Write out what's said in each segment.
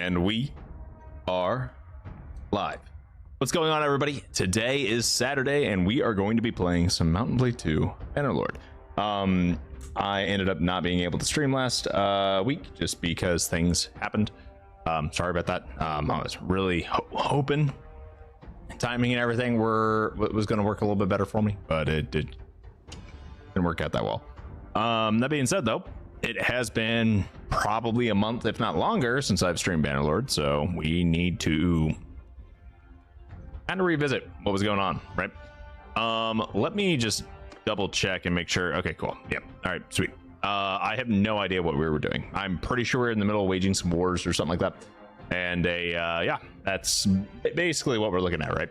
And we are live. What's going on, everybody? Today is Saturday, and we are going to be playing some Mount and Blade 2 Bannerlord. I ended up not being able to stream last week just because things happened. Sorry about that. I was really hoping timing and everything was going to work a little bit better for me, but it didn't work out that well. That being said, though, it has been probably a month, if not longer, since I've streamed Bannerlord, so we need to kind of revisit what was going on, right? Let me just double check and make sure. Okay, cool. Yep. All right, sweet. I have no idea what we were doing. I'm pretty sure we're in the middle of waging some wars or something like that. And yeah, that's basically what we're looking at, right?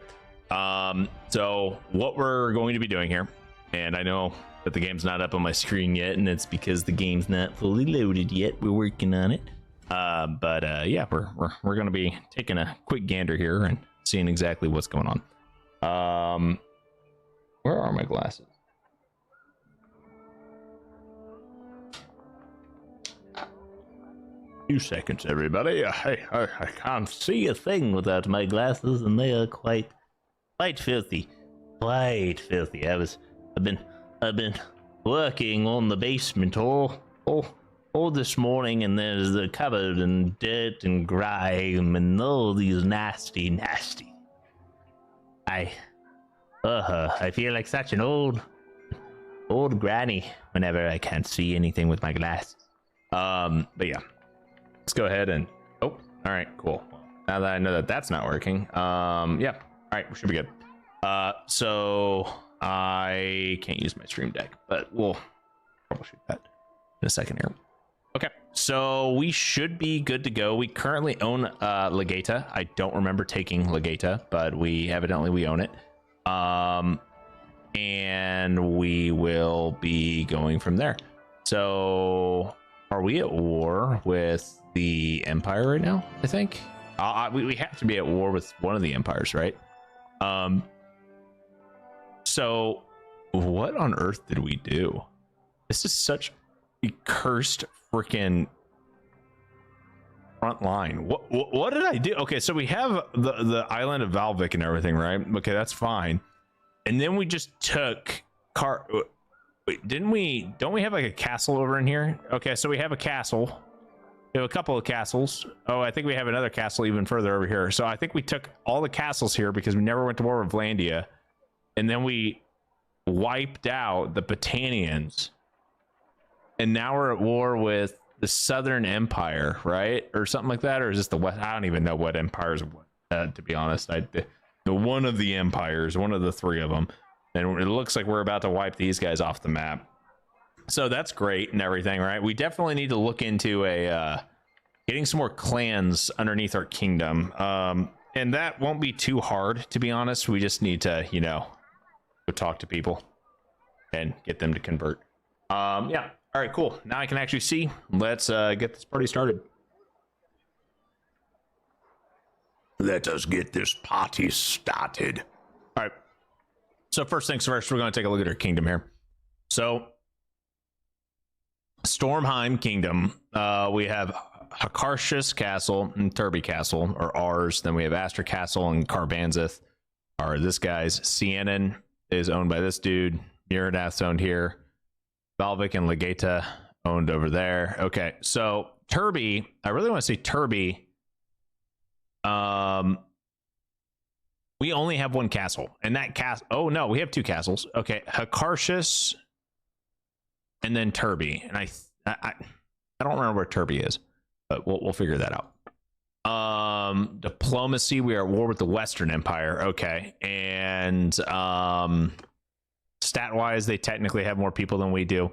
So what we're going to be doing here, and I know that the game's not up on my screen yet, and it's because the game's not fully loaded yet. We're working on it. But yeah, we're going to be taking a quick gander here and seeing exactly what's going on. Where are my glasses? Few seconds, everybody. I can't see a thing without my glasses, and they are quite filthy. Quite filthy. I've been working on the basement all this morning, and there's the cupboard and dirt and grime and all these nasty. I feel like such an old granny whenever I can't see anything with my glasses. But yeah. Let's go ahead and all right, cool. Now that I know that that's not working, yeah, all right, we should be good. So I can't use my stream deck, but we'll troubleshoot that in a second here. Okay, so we should be good to go. We currently own Legata. I don't remember taking Legata, but we own it. And we will be going from there. So are we at war with the Empire right now? I think we have to be at war with one of the empires, right? So what on earth did we do? This is such a cursed freaking front line. What did I do? Okay, so we have the island of Valvik and everything, right? Okay, that's fine. And then we just took wait, don't we have like a castle over in here? Okay, so we have a castle. We have a couple of castles. Oh, I think we have another castle even further over here. So I think we took all the castles here because we never went to war with Vlandia. And then we wiped out the Battanians. And now we're at war with the Southern Empire, right? Or something like that. Or is this the West? I don't even know what empires, to be honest. The one of the empires, one of the three of them. And it looks like we're about to wipe these guys off the map. So that's great and everything, right? We definitely need to look into getting some more clans underneath our kingdom. And that won't be too hard, to be honest. We just need to, go talk to people and get them to convert. Yeah. All right, cool. Now I can actually see. Let's get this party started. Let us get this party started. All right. So first things first, we're going to take a look at our kingdom here. So Stormheim Kingdom, we have Hakarshus Castle and Turby Castle are ours. Then we have Astra Castle and Karbanzith are this guy's. Siennan is owned by this dude. Miradath's owned here. Valvik and Legata owned over there. Okay, so Turby, I really want to say Turby. We only have one castle, and that castle. Oh no, we have two castles. Okay, Hakarshus, and then Turby. And I don't remember where Turby is, but we'll figure that out. Diplomacy, we are at war with the Western Empire. Okay, and stat wise, they technically have more people than we do.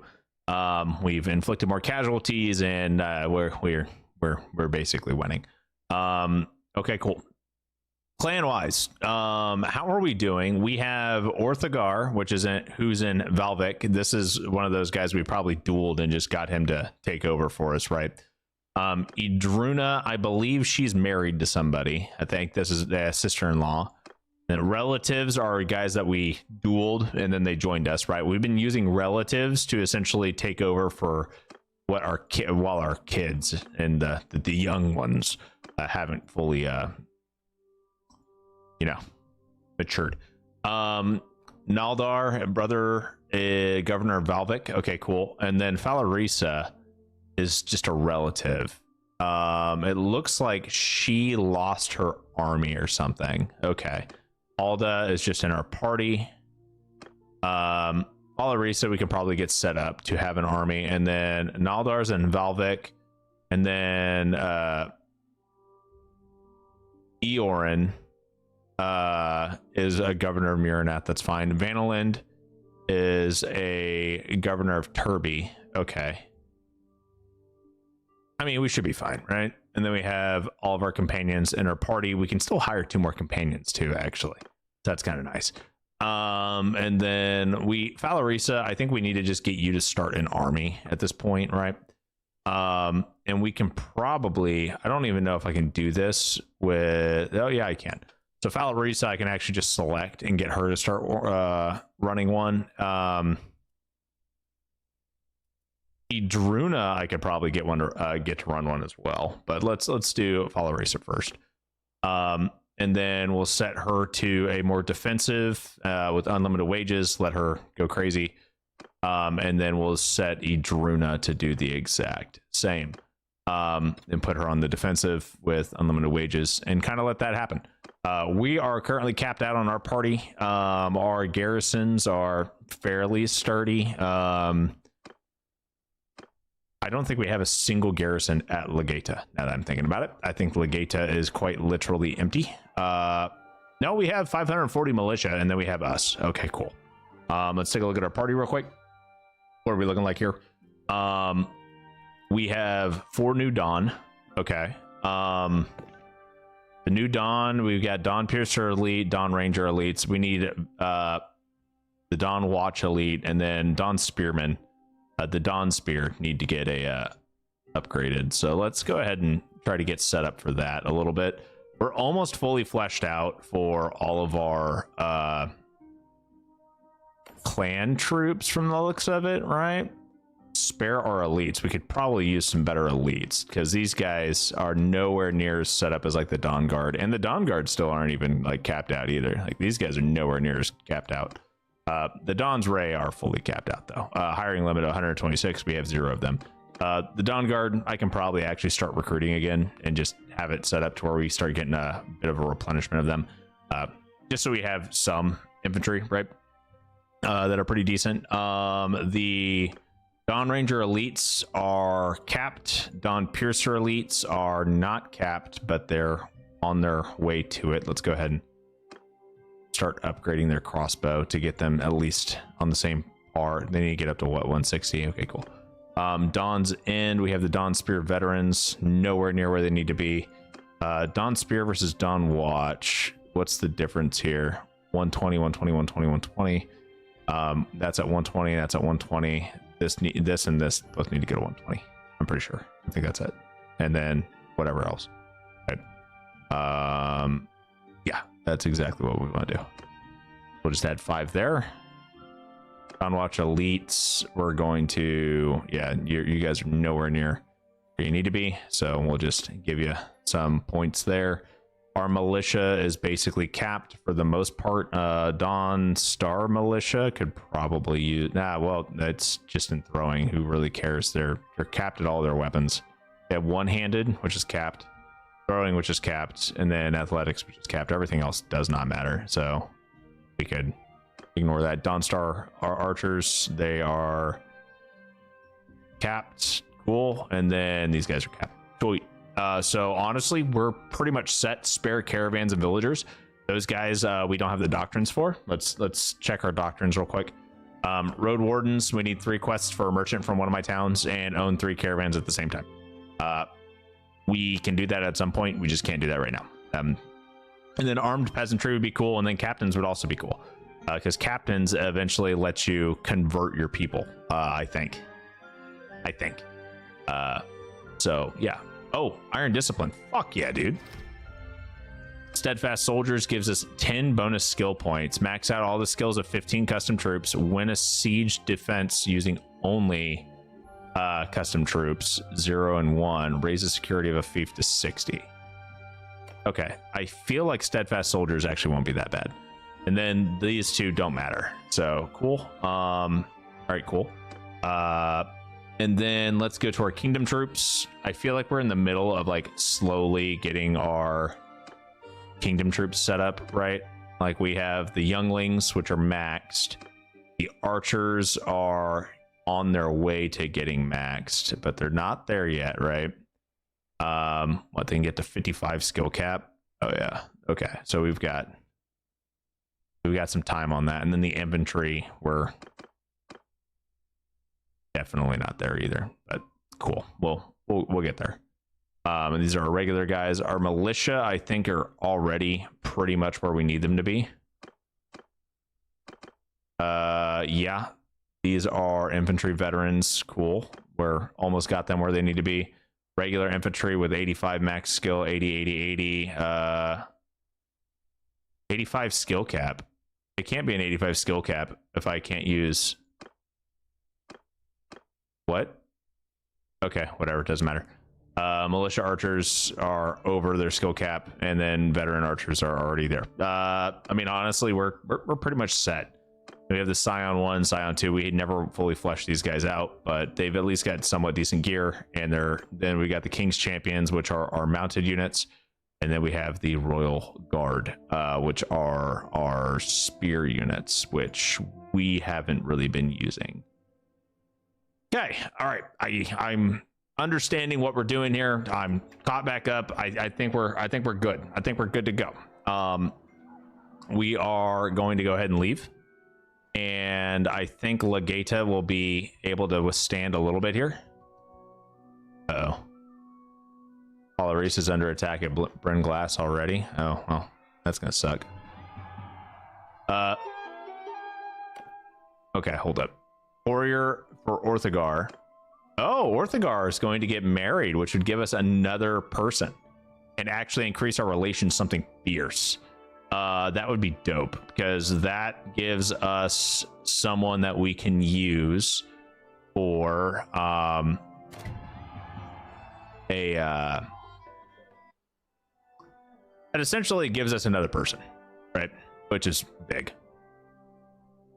We've inflicted more casualties, and we're basically winning. Okay, cool. Clan wise, how are we doing? We have Orthagar, who's in Valvik. This is one of those guys we probably dueled and just got him to take over for us, right? Idruna, I believe she's married to somebody. I think this is their sister-in-law. And relatives are guys that we dueled and then they joined us, right? We've been using relatives to essentially take over for what our kids and the young ones haven't fully, you know, matured. Naldar, brother, Governor of Valvik. Okay, cool. And then Falarisa is just a relative. It looks like she lost her army or something. Okay. Alda is just in our party. Falarisa, we can probably get set up to have an army. And then Naldar's in Valvik. And then Eorin is a governor of Muranath. That's fine. Vanalind is a governor of Turby. Okay. I mean, we should be fine, right? And then we have all of our companions in our party. We can still hire 2 more companions too, actually. That's kind of nice. And then Falarisa, I think we need to just get you to start an army at this point, right? And we can probably, I don't even know if I can do this with, oh yeah, I can. So Falarisa, I can actually just select and get her to start running one. Idruna, I could probably get one to get to run one as well, but let's do Falarisa first. And then we'll set her to a more defensive with unlimited wages. Let her go crazy. And then we'll set Idruna to do the exact same. And put her on the defensive with unlimited wages and kind of let that happen. We are currently capped out on our party. Our garrisons are fairly sturdy. I don't think we have a single garrison at Legata, now that I'm thinking about it. I think Legata is quite literally empty. No, we have 540 militia, and then we have us. Okay, cool. Let's take a look at our party real quick. What are we looking like here? We have 4 new Dawn. Okay. The new Dawn, we've got Dawn Piercer Elite, Dawn Ranger Elites. We need the Dawn Watch Elite, and then Dawn Spearman. The Dawn Spear need to get a upgraded. So let's go ahead and try to get set up for that a little bit. We're almost fully fleshed out for all of our clan troops from the looks of it, right? Spare our elites. We could probably use some better elites because these guys are nowhere near as set up as like the Dawn Guard, and the Dawn Guard still aren't even like capped out either. Like these guys are nowhere near as capped out. The Dawn's Ray are fully capped out though. Hiring limit 126. We have 0 of them. The Dawn Guard, I can probably actually start recruiting again and just have it set up to where we start getting a bit of a replenishment of them, just so we have some infantry, right? That are pretty decent. The Dawn Ranger elites are capped. Dawn Piercer elites are not capped, but they're on their way to it. Let's go ahead and start upgrading their crossbow to get them at least on the same par. They need to get up to what, 160? Okay, cool. Dawn's End, we have the Dawn Spear veterans, nowhere near where they need to be. Dawn Spear versus Dawn Watch. What's the difference here? 120, 120, 120, 120. That's at 120, that's at 120. This and this both need to go to 120. I'm pretty sure. I think that's it. And then whatever else. Right. Yeah, that's exactly what we want to do. We'll just add 5 there. Dawn Watch elites, we're going to, yeah, you guys are nowhere near where you need to be, so we'll just give you some points there. Our militia is basically capped for the most part. Dawnstar militia could probably use, well, that's just in throwing. Who really cares? They're capped at all their weapons. They have one-handed, which is capped, throwing, which is capped, and then athletics, which is capped. Everything else does not matter, so we could ignore that. Dawnstar are archers. They are capped. Cool. And then these guys are capped. Sweet. So honestly, we're pretty much set. Spare caravans and villagers. Those guys we don't have the doctrines for. Let's check our doctrines real quick. Road wardens, we need 3 quests for a merchant from one of my towns and own 3 caravans at the same time. We can do that at some point. We just can't do that right now. And then armed peasantry would be cool, and then captains would also be cool, because captains eventually let you convert your people. I think. So yeah. Oh, Iron Discipline. Fuck yeah, dude. Steadfast Soldiers gives us 10 bonus skill points. Max out all the skills of 15 custom troops. Win a siege defense using only custom troops. 0 and 1. Raises security of a fief to 60. Okay, I feel like steadfast soldiers actually won't be that bad. And then these two don't matter. So cool. All right, cool. And then let's go to our kingdom troops. I feel like we're in the middle of like slowly getting our kingdom troops set up, right? Like we have the younglings, which are maxed. The archers are on their way to getting maxed, but they're not there yet, right? What, they can get to 55 skill cap. Oh yeah. Okay. So we've got some time on that. And then the infantry, we're definitely not there either, but cool. We'll get there. And these are our regular guys. Our militia, I think, are already pretty much where we need them to be. Yeah, these are infantry veterans. Cool. We're almost got them where they need to be. Regular infantry with 85 max skill, 80, 85 skill cap. It can't be an 85 skill cap if I can't use... What? Okay, whatever, it doesn't matter. Militia archers are over their skill cap, and then veteran archers are already there. I mean, honestly, we're pretty much set. We have the Scion 1, Scion 2. We never fully fleshed these guys out, but they've at least got somewhat decent gear. And then we got the King's Champions, which are our mounted units. And then we have the Royal Guard, which are our spear units, which we haven't really been using. Okay, all right. I'm understanding what we're doing here. I'm caught back up. I think we're good. I think we're good to go. We are going to go ahead and leave. And I think Legata will be able to withstand a little bit here. Uh-oh. Polaris is under attack at Bryn Glass already. Oh, well, that's gonna suck. Okay, hold up. Warrior for Orthogar. Oh, Orthogar is going to get married, which would give us another person and actually increase our relations something fierce. That would be dope, because that gives us someone that we can use for it essentially gives us another person, right? Which is big.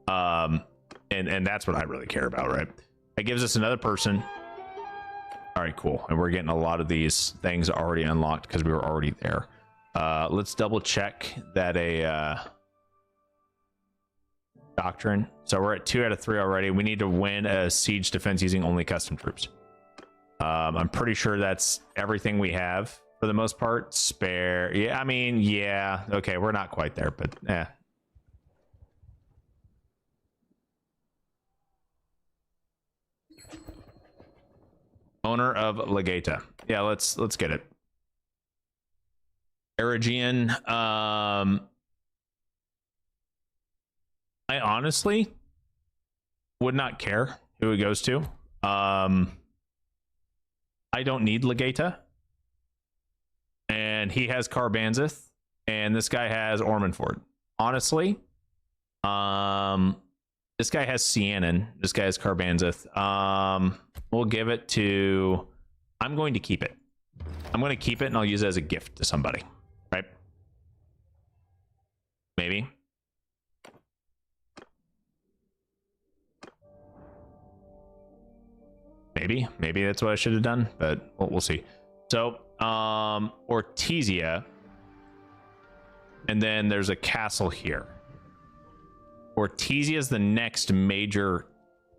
And that's what I really care about, right? It gives us another person. All right, cool. And we're getting a lot of these things already unlocked because we were already there. Let's double check that a doctrine. So we're at 2 out of 3 already. We need to win a siege defense using only custom troops. I'm pretty sure that's everything we have for the most part. Spare. Yeah, I mean, yeah. Okay, we're not quite there, but yeah. Owner of Legata. Yeah, let's get it. Erigian. I honestly would not care who it goes to. I don't need Legata. And he has Carbanzith. And this guy has Ormondford. Honestly. This guy has Cianon. This guy has Carbanzith. We'll give it to... I'm going to keep it. I'm going to keep it and I'll use it as a gift to somebody. Right? Maybe. Maybe that's what I should have done, but we'll see. So, Ortesia. And then there's a castle here. Ortesia is the next major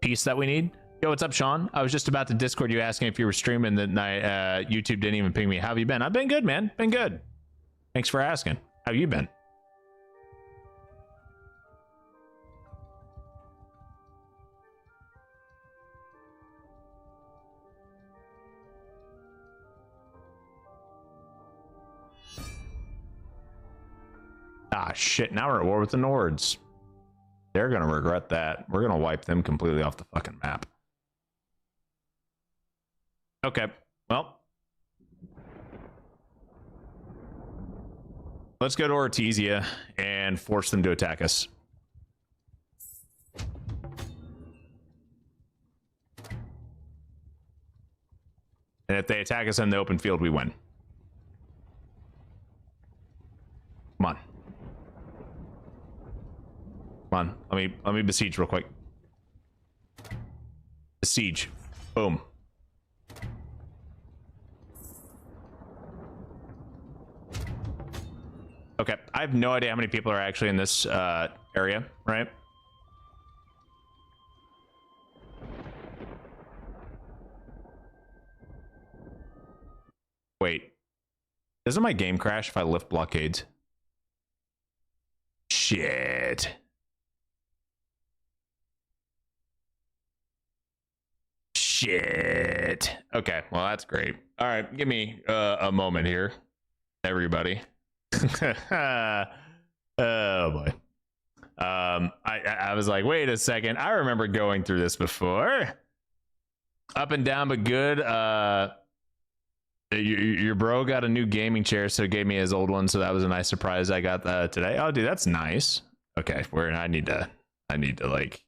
piece that we need. Yo, what's up, Sean? I was just about to Discord you asking if you were streaming that night. YouTube didn't even ping me. How have you been? I've been good, man. Been good. Thanks for asking. How have you been? Ah, shit. Now we're at war with the Nords. They're going to regret that. We're going to wipe them completely off the fucking map. Okay. Well. Let's go to Ortesia and force them to attack us. And if they attack us in the open field, we win. Come on, let me besiege real quick. Besiege. Boom. Okay, I have no idea how many people are actually in this area, right? Wait, doesn't my game crash if I lift blockades? Shit. Shit. Okay, well that's great. All right, give me a moment here, everybody. Oh boy. I was like, wait a second. I remember going through this before. Up and down, but good. Your bro got a new gaming chair, so gave me his old one. So that was a nice surprise I got today. Oh, dude, that's nice. Okay, I need to like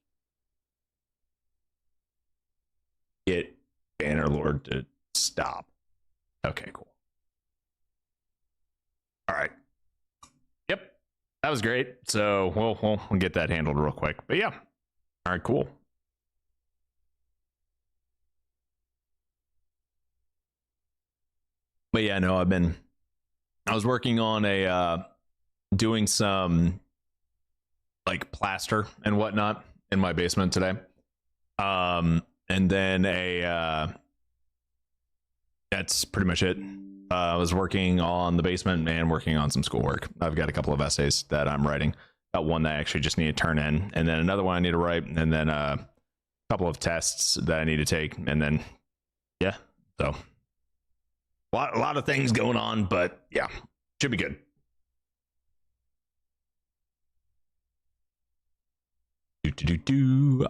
get Bannerlord to stop. Okay, cool. All right. Yep, that was great. So we'll get that handled real quick. But yeah, all right, cool. But yeah, no, I was working on doing some like plaster and whatnot in my basement today. And then that's pretty much it. I was working on the basement and working on some schoolwork. I've got a couple of essays that I'm writing. Got one that I actually just need to turn in, and then another one I need to write, and then a couple of tests that I need to take, and then yeah, so a lot of things going on, but yeah, should be good.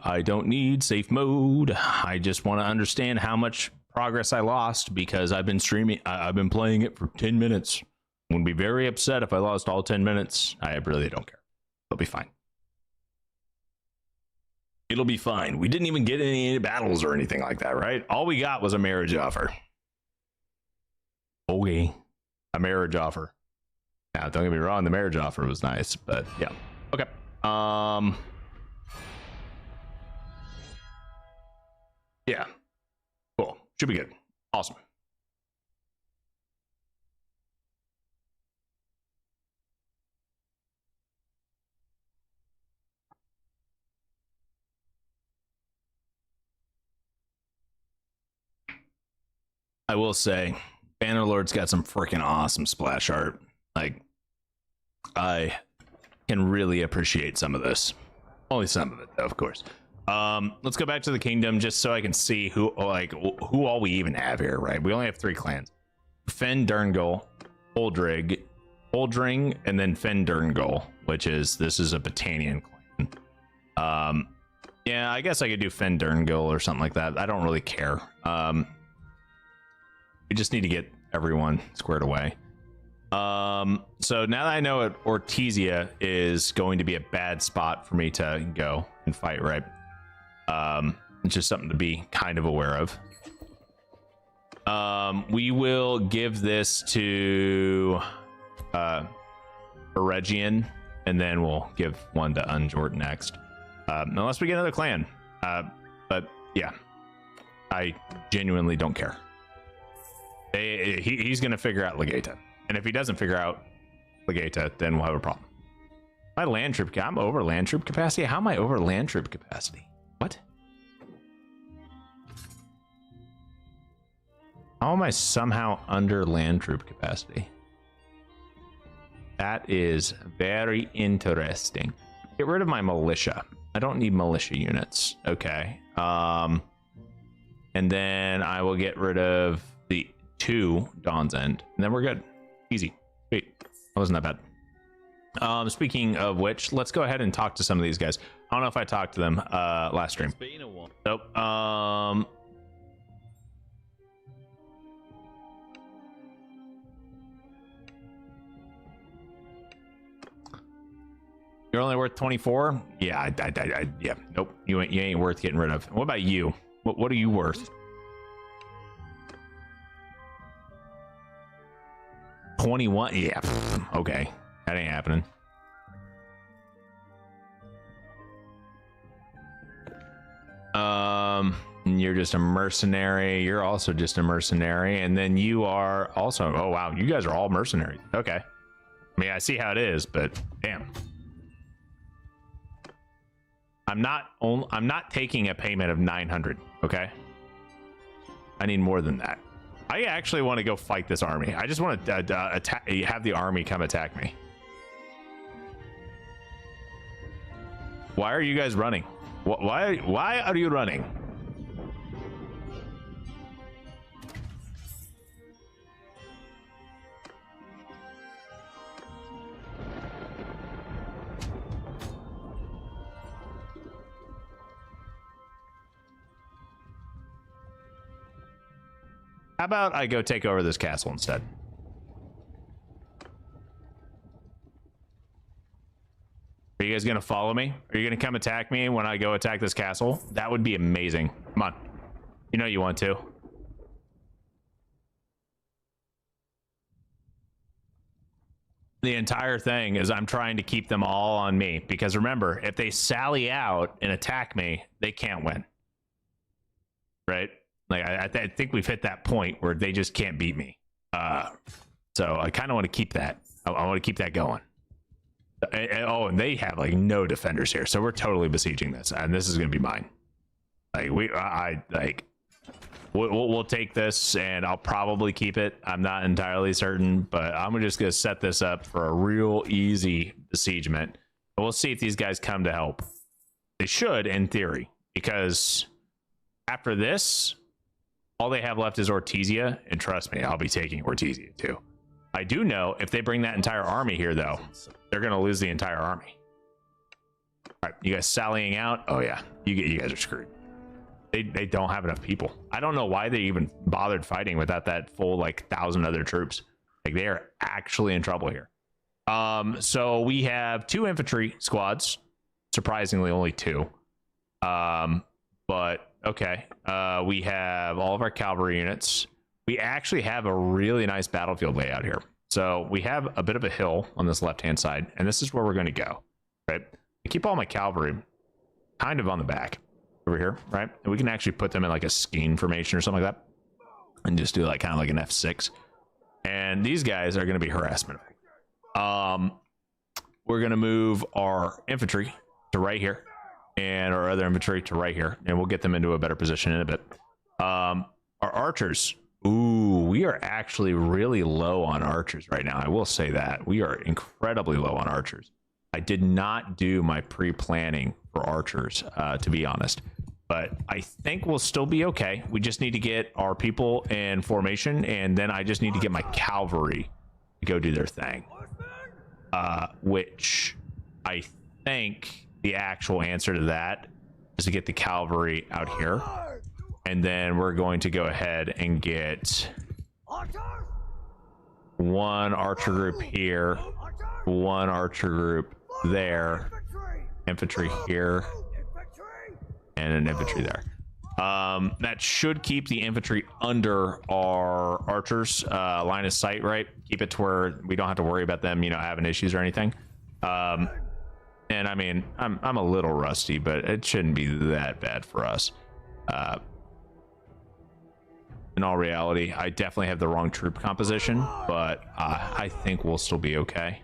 I don't need safe mode. I just want to understand how much progress I lost because I've been streaming. I've been playing it for 10 minutes. I would be very upset if I lost all 10 minutes. I really don't care. It'll be fine. It'll be fine. We didn't even get any battles or anything like that, right? All we got was a marriage offer. Okay, a marriage offer. Now, don't get me wrong, the marriage offer was nice, but yeah. Okay. Yeah. Cool. Should be good. Awesome. I will say, Bannerlord's got some freaking awesome splash art. Like, I can really appreciate some of this. Only some of it, though, of course. Let's go back to the kingdom just so I can see who all we even have here, right? We only have 3 clans. Fen Durngal, Holdring, and then Fen Durngal, which is this is a Battanian clan. Yeah, I guess I could do Fen Durngal or something like that. I don't really care. We just need to get everyone squared away. So now that I know it, Ortizia is going to be a bad spot for me to go and fight, right? It's just something to be kind of aware of. We will give this to Eregian, and then we'll give one to Unjort next. Unless we get another clan. But yeah, I genuinely don't care. He's going to figure out Legata. And if he doesn't figure out Legata, then we'll have a problem. My land troop, I'm over land troop capacity? How am I over land troop capacity? What? How am I somehow under land troop capacity? That is very interesting. Get rid of my militia. I don't need militia units. Okay. And then I will get rid of the 2 Dawn's End. And then we're good. Easy. Wait, that wasn't that bad. Speaking of which, let's go ahead and talk to some of these guys. I don't know if I talked to them last stream. Nope. You're only worth 24? Yeah, yeah. Nope. You ain't worth getting rid of. What about you? What are you worth? 21? Yeah. Okay. That ain't happening. You're just a mercenary. You're also just a mercenary. And then you are also, oh wow, you guys are all mercenaries. Okay. I mean, I see how it is, but damn. I'm not taking a payment of 900, okay? I need more than that. I actually want to go fight this army. I just want to have the army come attack me. Why are you guys running? Why are you running? How about I go take over this castle instead? Are you guys gonna follow me? Are you gonna come attack me when I go attack this castle? That would be amazing. Come on. You know you want to. The entire thing is I'm trying to keep them all on me, because remember, if they sally out and attack me, they can't win. Right? Like I think we've hit that point where they just can't beat me. So I kind of want to keep that. I want to keep that going. Oh, and they have like no defenders here, so we're totally besieging this, and this is gonna be mine. Like we'll take this, and I'll probably keep it. I'm not entirely certain, but I'm just gonna set this up for a real easy besiegement. And we'll see if these guys come to help. They should, in theory, because after this, all they have left is Ortizia, and trust me, I'll be taking Ortizia too. I do know if they bring that entire army here, though, they're going to lose the entire army. All right, you guys sallying out? Oh yeah, you guys are screwed. They don't have enough people. I don't know why they even bothered fighting without that full like 1,000 other troops. Like they are actually in trouble here. So we have 2 infantry squads. Surprisingly, only 2. But okay, we have all of our cavalry units. We actually have a really nice battlefield layout here. So we have a bit of a hill on this left-hand side, and this is where we're going to go, right? I keep all my cavalry kind of on the back over here, right? And we can actually put them in like a skiing formation or something like that, and just do like kind of like an F6. And these guys are going to be harassment. We're going to move our infantry to right here, and our other infantry to right here, and we'll get them into a better position in a bit. Our archers, ooh, we are actually really low on archers right now. I will say that we are incredibly low on archers. I did not do my pre-planning for archers, to be honest, but I think we'll still be okay. We just need to get our people in formation, and then I just need to get my cavalry to go do their thing, which I think the actual answer to that is to get the cavalry out here, and then we're going to go ahead and get 1 archer group here, 1 archer group there, infantry here, and an infantry there. That should keep the infantry under our archers line of sight, right? Keep it to where we don't have to worry about them, you know, having issues or anything. And I mean, I'm a little rusty, but it shouldn't be that bad for us. In all reality, I definitely have the wrong troop composition, but I think we'll still be okay.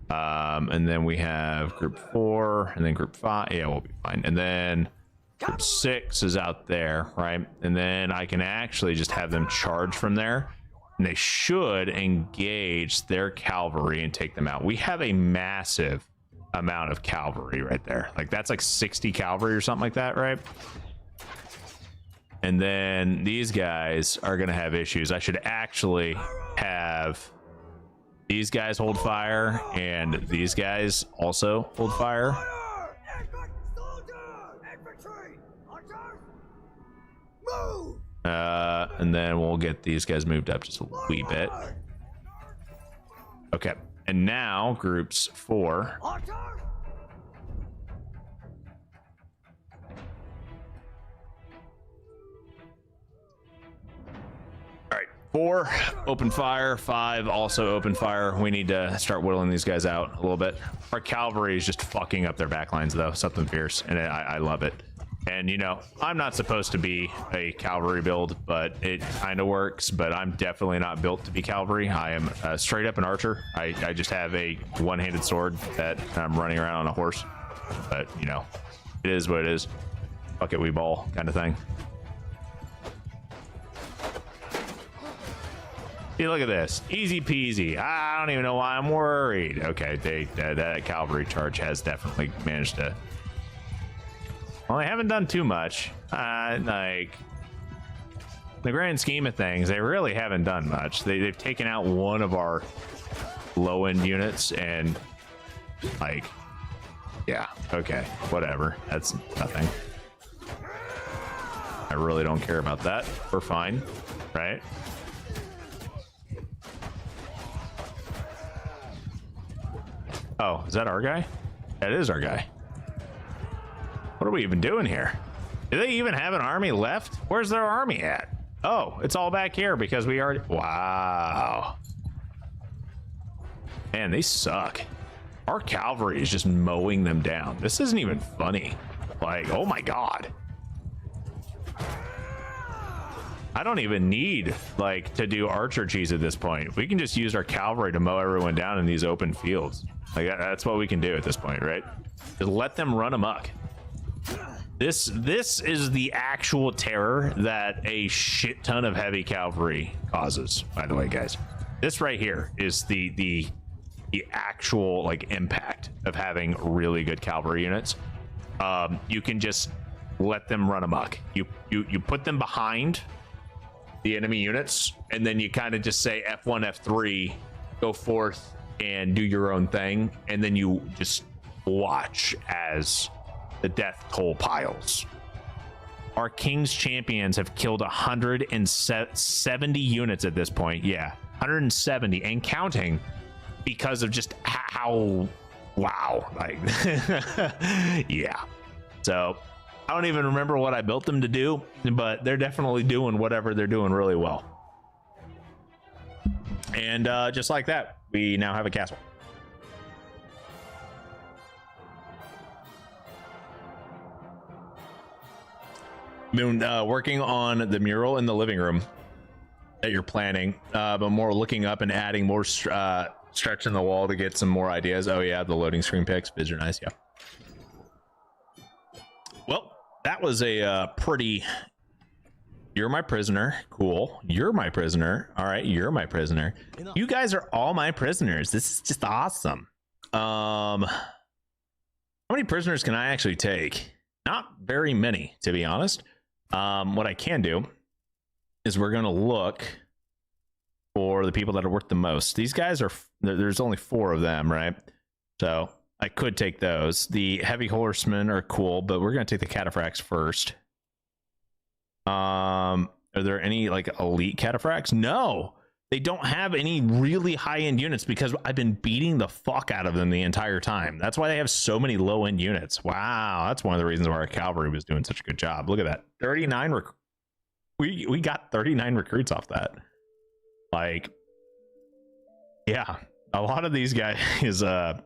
And then we have group 4, and then group 5. Yeah, we'll be fine. And then group 6 is out there, right? And then I can actually just have them charge from there, and they should engage their cavalry and take them out. We have a massive amount of cavalry right there. Like that's like 60 cavalry or something like that, right? And then these guys are gonna have issues. I should actually have these guys hold fire and these guys also hold fire. And then we'll get these guys moved up just a wee bit. Okay, and now groups 4. All right, 4 open fire, 5 also open fire. We need to start whittling these guys out a little bit. Our cavalry is just fucking up their backlines though, something fierce, and I love it. And you know, I'm not supposed to be a cavalry build, but it kind of works. But I'm definitely not built to be cavalry. I am straight up an archer. I just have a one-handed sword that I'm running around on a horse. But you know, it is what it is. Fuck it, we ball kind of thing. See, look at this, easy peasy. I don't even know why I'm worried. Okay, that cavalry charge has definitely managed to. Well, they haven't done too much. Like, the grand scheme of things, they really haven't done much. They've taken out one of our low-end units, and like, yeah, okay, whatever. That's nothing. I really don't care about that. We're fine, right? Oh, is that our guy? That is our guy. What are we even doing here? Do they even have an army left? Where's their army at? Oh, it's all back here because we already... Wow. Man, they suck. Our cavalry is just mowing them down. This isn't even funny. Like, oh my God. I don't even need, like, to do archer cheese at this point. We can just use our cavalry to mow everyone down in these open fields. Like, that's what we can do at this point, right? Just let them run amok. This is the actual terror that a shit ton of heavy cavalry causes, by the way, guys. This right here is the actual, like, impact of having really good cavalry units. You can just let them run amok. You put them behind the enemy units, and then you kind of just say F1, F3, go forth and do your own thing, and then you just watch as the death toll piles. Our King's champions have killed 170 units at this point. Yeah, 170 and counting, because of just how wow, like yeah. So I don't even remember what I built them to do, but they're definitely doing whatever they're doing really well. And just like that, we now have a castle. Been working on the mural in the living room that you're planning, but more looking up and adding more stretch in the wall to get some more ideas. Oh yeah, the loading screen pics, vids are nice. Yeah. Well, that was a pretty... You're my prisoner. Cool. You're my prisoner. All right, you're my prisoner. You guys are all my prisoners. This is just awesome. How many prisoners can I actually take? Not very many, to be honest. What I can do is we're gonna look for the people that are worth the most. These guys are, there's only 4 of them, right? So I could take those. The heavy horsemen are cool, but we're gonna take the cataphracts first. Are there any like elite cataphracts? No, they don't have any really high-end units because I've been beating the fuck out of them the entire time. That's why they have so many low-end units. Wow, that's one of the reasons why our cavalry was doing such a good job. Look at that, 39 we got 39 recruits off that. Like, yeah, a lot of these guys are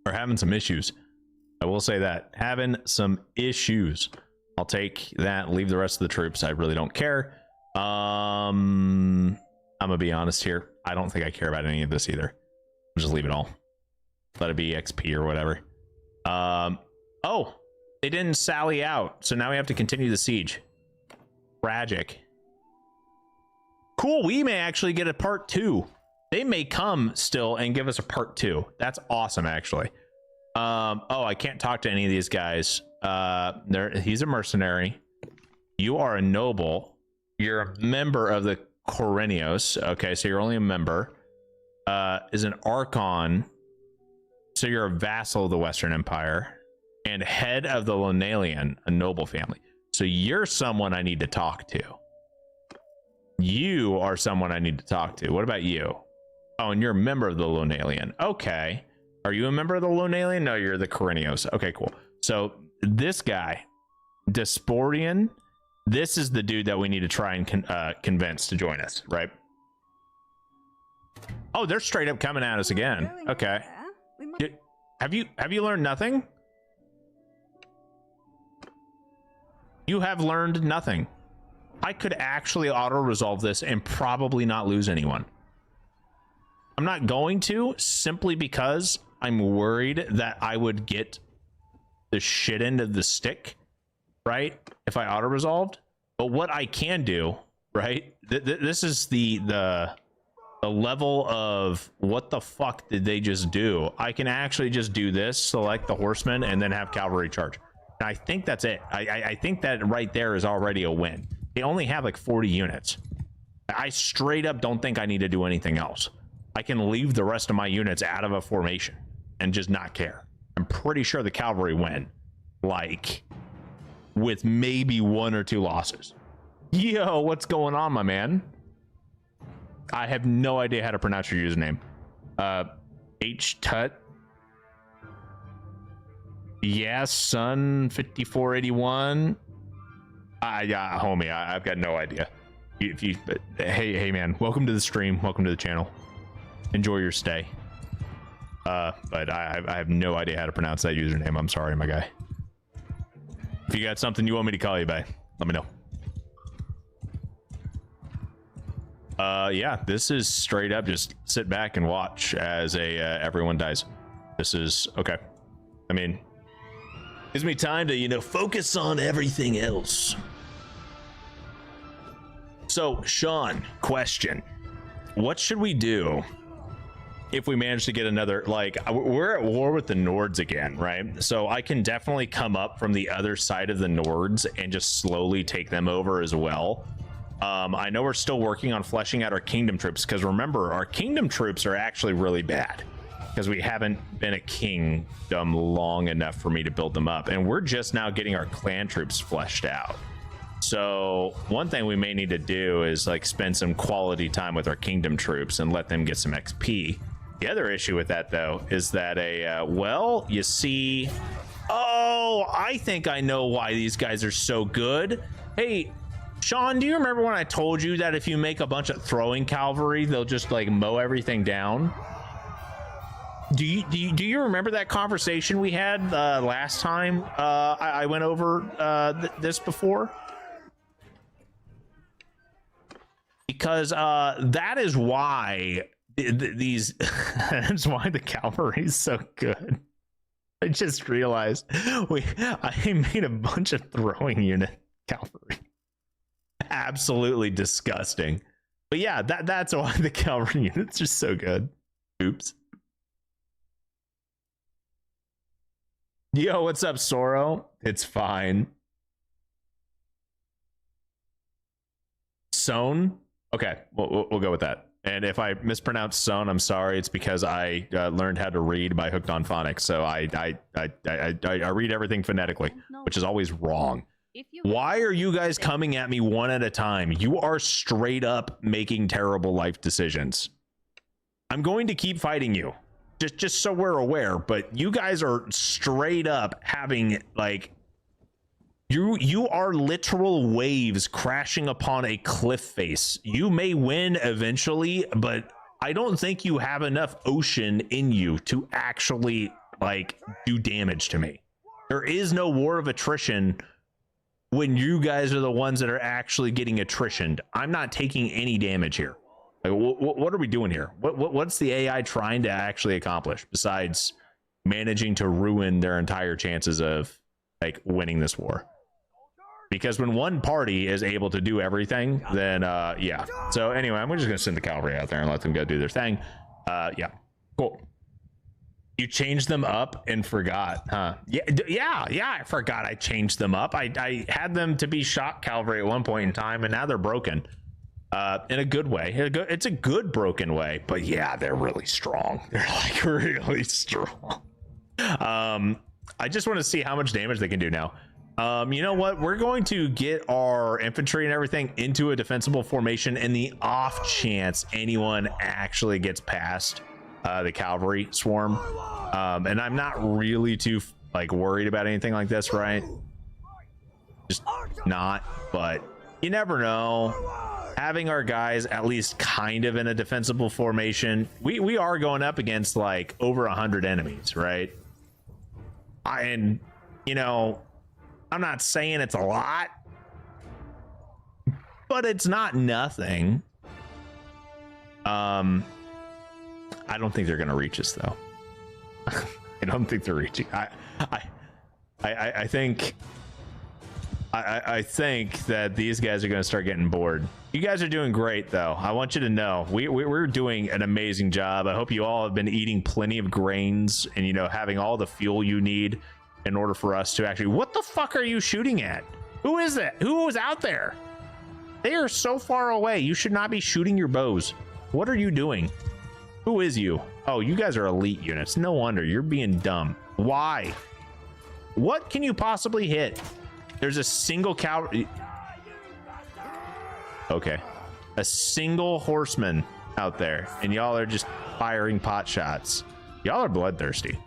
having some issues. I will say that, having some issues. I'll take that, leave the rest of the troops. I really don't care. I'm gonna be honest here. I don't think I care about any of this either. I'll just leave it all. Let it be XP or whatever. Oh, they didn't sally out. So now we have to continue the siege. Tragic. Cool, we may actually get a part 2. They may come still and give us a part 2. That's awesome, actually. Oh, I can't talk to any of these guys. He's a mercenary. You are a noble. You're a member of the Retinues. Okay, so you're only a member. Is an archon. So you're a vassal of the Western Empire and head of the Lonalian, a noble family. So you're someone I need to talk to. You are someone I need to talk to. What about you? Oh, and you're a member of the Lonalian. Okay. Are you a member of the Lonalian? No, you're the Retinues. Okay, cool. So this guy, Disportian, this is the dude that we need to try and convince to join us, right? Oh, they're straight up coming at us again. Okay. Have you learned nothing? You have learned nothing. I could actually auto-resolve this and probably not lose anyone. I'm not going to, simply because I'm worried that I would get the shit end of the stick, right? If I auto-resolved. But what I can do, right? This is the level of what the fuck did they just do? I can actually just do this, select the horsemen, and then have cavalry charge. And I think that's it. I think that right there is already a win. They only have like 40 units. I straight up don't think I need to do anything else. I can leave the rest of my units out of a formation and just not care. I'm pretty sure the cavalry win, like, with maybe 1 or 2 losses. Yo, what's going on, my man? I have no idea how to pronounce your username. H-Tut. Yes, son 5481. Yeah, homie, I've got no idea. Hey man, welcome to the stream, welcome to the channel. Enjoy your stay. But I have no idea how to pronounce that username. I'm sorry, my guy. If you got something you want me to call you by, let me know. Yeah, this is straight up just sit back and watch as everyone dies. This is okay. I mean, gives me time to, you know, focus on everything else. So, Sean, question. What should we do if we manage to get another, like, we're at war with the Nords again, right? So I can definitely come up from the other side of the Nords and just slowly take them over as well. I know we're still working on fleshing out our kingdom troops, because remember, our kingdom troops are actually really bad because we haven't been a kingdom long enough for me to build them up, and we're just now getting our clan troops fleshed out. So one thing we may need to do is like spend some quality time with our kingdom troops and let them get some XP. The other issue with that, though, is that well, you see, oh, I think I know why these guys are so good. Hey, Sean, do you remember when I told you that if you make a bunch of throwing cavalry, they'll just like mow everything down? Do you remember that conversation we had last time I went over this before? Because that is why these that's why the cavalry is so good. I just realized I made a bunch of throwing unit cavalry. Absolutely disgusting. But yeah, that's why the cavalry units are so good. Oops. Yo, what's up, Soro? It's fine. Sown? Okay, we'll go with that. And if I mispronounce Sown, I'm sorry. It's because I learned how to read by Hooked on Phonics, so I read everything phonetically, which is always wrong. Why are you guys coming at me one at a time? You are straight up making terrible life decisions. I'm going to keep fighting you, just so we're aware, but you guys are straight up having like you are literal waves crashing upon a cliff face. You may win eventually, but I don't think you have enough ocean in you to actually like do damage to me. There is no war of attrition when you guys are the ones that are actually getting attritioned. I'm not taking any damage here. Like, what are we doing here? What's the AI trying to actually accomplish besides managing to ruin their entire chances of like winning this war? Because when one party is able to do everything, then yeah. So anyway, I'm just gonna send the cavalry out there and let them go do their thing. Yeah, cool. You changed them up and forgot, huh? Yeah, I forgot I changed them up. I had them to be shock cavalry at one point in time, and now they're broken. In a good way. It's a good broken way, but yeah, they're really strong. They're like really strong. I just want to see how much damage they can do now. You know what? We're going to get our infantry and everything into a defensible formation in the off chance anyone actually gets past the cavalry swarm. And I'm not really too like worried about anything like this, right? Just not, but you never know. Having our guys at least kind of in a defensible formation, we are going up against like over 100 enemies, right? And you know, I'm not saying it's a lot, but it's not nothing. I don't think they're gonna reach us though. I don't think they're reaching. I think that these guys are gonna start getting bored. You guys are doing great though. I want you to know we're doing an amazing job. I hope you all have been eating plenty of grains and, you know, having all the fuel you need in order for us to actually. What the fuck are you shooting at? Who is it? Who was out there? They are so far away. You should not be shooting your bows. What are you doing? Who is you? Oh, you guys are elite units. No wonder you're being dumb. Why? What can you possibly hit? There's a single cow. Okay, a single horseman out there, and y'all are just firing pot shots. Y'all are bloodthirsty.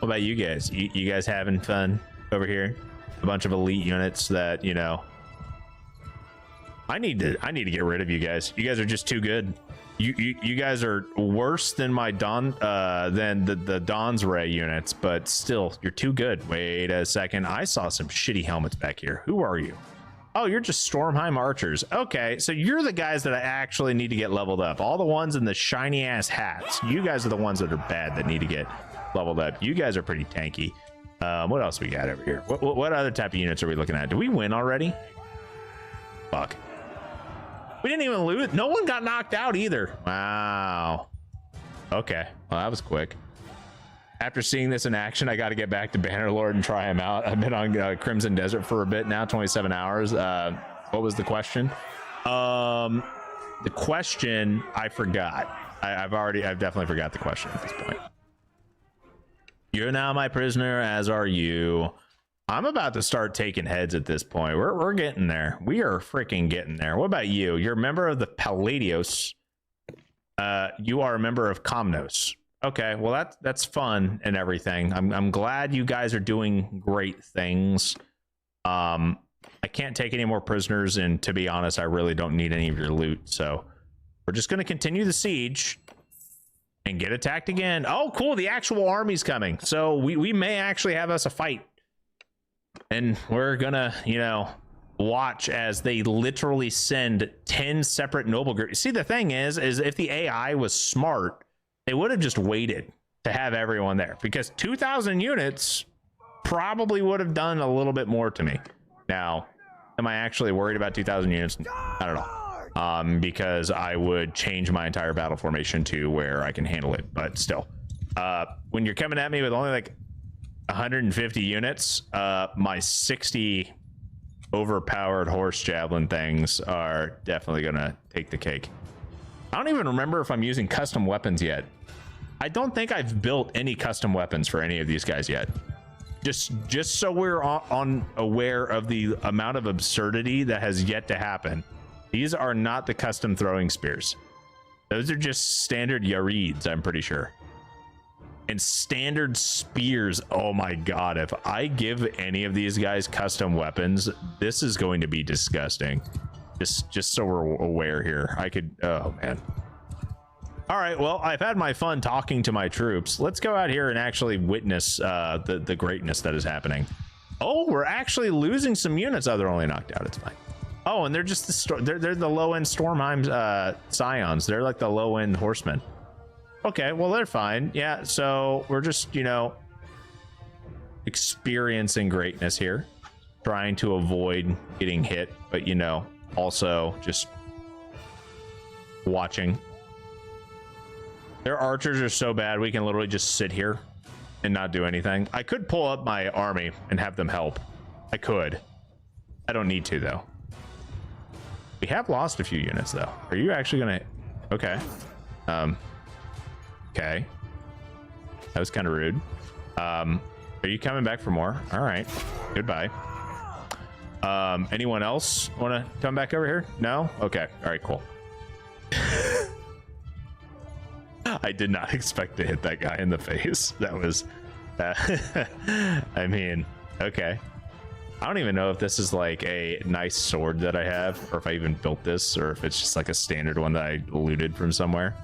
What about you guys? You guys having fun over here? A bunch of elite units that, you know. I need to get rid of you guys. You guys are just too good. You guys are worse than my the Dawn's Ray units, but still, you're too good. Wait a second. I saw some shitty helmets back here. Who are you? Oh, you're just Stormheim archers. Okay, so you're the guys that I actually need to get leveled up. All the ones in the shiny ass hats. You guys are the ones that are bad that need to get leveled up. You guys are pretty tanky. What else we got over here? What other type of units are we looking at? Did we win already? Fuck. We didn't even lose. No one got knocked out either. Wow. Okay, well, that was quick. After seeing this in action, I got to get back to Bannerlord and try him out. I've been on Crimson Desert for a bit now, 27 hours. What was the question? The question I forgot. I've definitely forgot the question at this point. You're now my prisoner, as are you. I'm about to start taking heads at this point. We're getting there. We are freaking getting there. What about you? You're a member of the Palladios. You are a member of Komnos. Okay, well that's fun and everything. I'm glad you guys are doing great things. I can't take any more prisoners, and to be honest, I really don't need any of your loot. So we're just gonna continue the siege and get attacked again. Oh, cool! The actual army's coming, so we may actually have us a fight, and we're gonna, you know, watch as they literally send 10 separate noble groups. See, the thing is if the AI was smart, they would have just waited to have everyone there, because 2,000 units probably would have done a little bit more to me. Now, am I actually worried about 2,000 units? Not at all. Because I would change my entire battle formation to where I can handle it. But still, when you're coming at me with only like 150 units, my 60 overpowered horse javelin things are definitely gonna take the cake. I don't even remember if I'm using custom weapons yet. I don't think I've built any custom weapons for any of these guys yet. Just so we're on aware of the amount of absurdity that has yet to happen. These are not the custom throwing spears. Those are just standard Yarids, I'm pretty sure. And standard spears. Oh my god, if I give any of these guys custom weapons, this is going to be disgusting. Just so we're aware here. I could, oh man. All right, well, I've had my fun talking to my troops. Let's go out here and actually witness the greatness that is happening. Oh, we're actually losing some units. Oh, they're only knocked out. It's fine. Oh, and they're just they're the low-end Stormheim Scions. They're like the low-end horsemen. Okay, well, they're fine. Yeah, so we're just, you know, experiencing greatness here, trying to avoid getting hit, but, you know, also just watching. Their archers are so bad, we can literally just sit here and not do anything. I could pull up my army and have them help. I could. I don't need to, though. We have lost a few units, though. Are you actually gonna... Okay. Okay. That was kind of rude. Are you coming back for more? All right. Goodbye. Anyone else want to come back over here? No? Okay. All right, cool. I did not expect to hit that guy in the face. That was... I mean, okay. I don't even know if this is like a nice sword that I have, or if I even built this, or if it's just like a standard one that I looted from somewhere.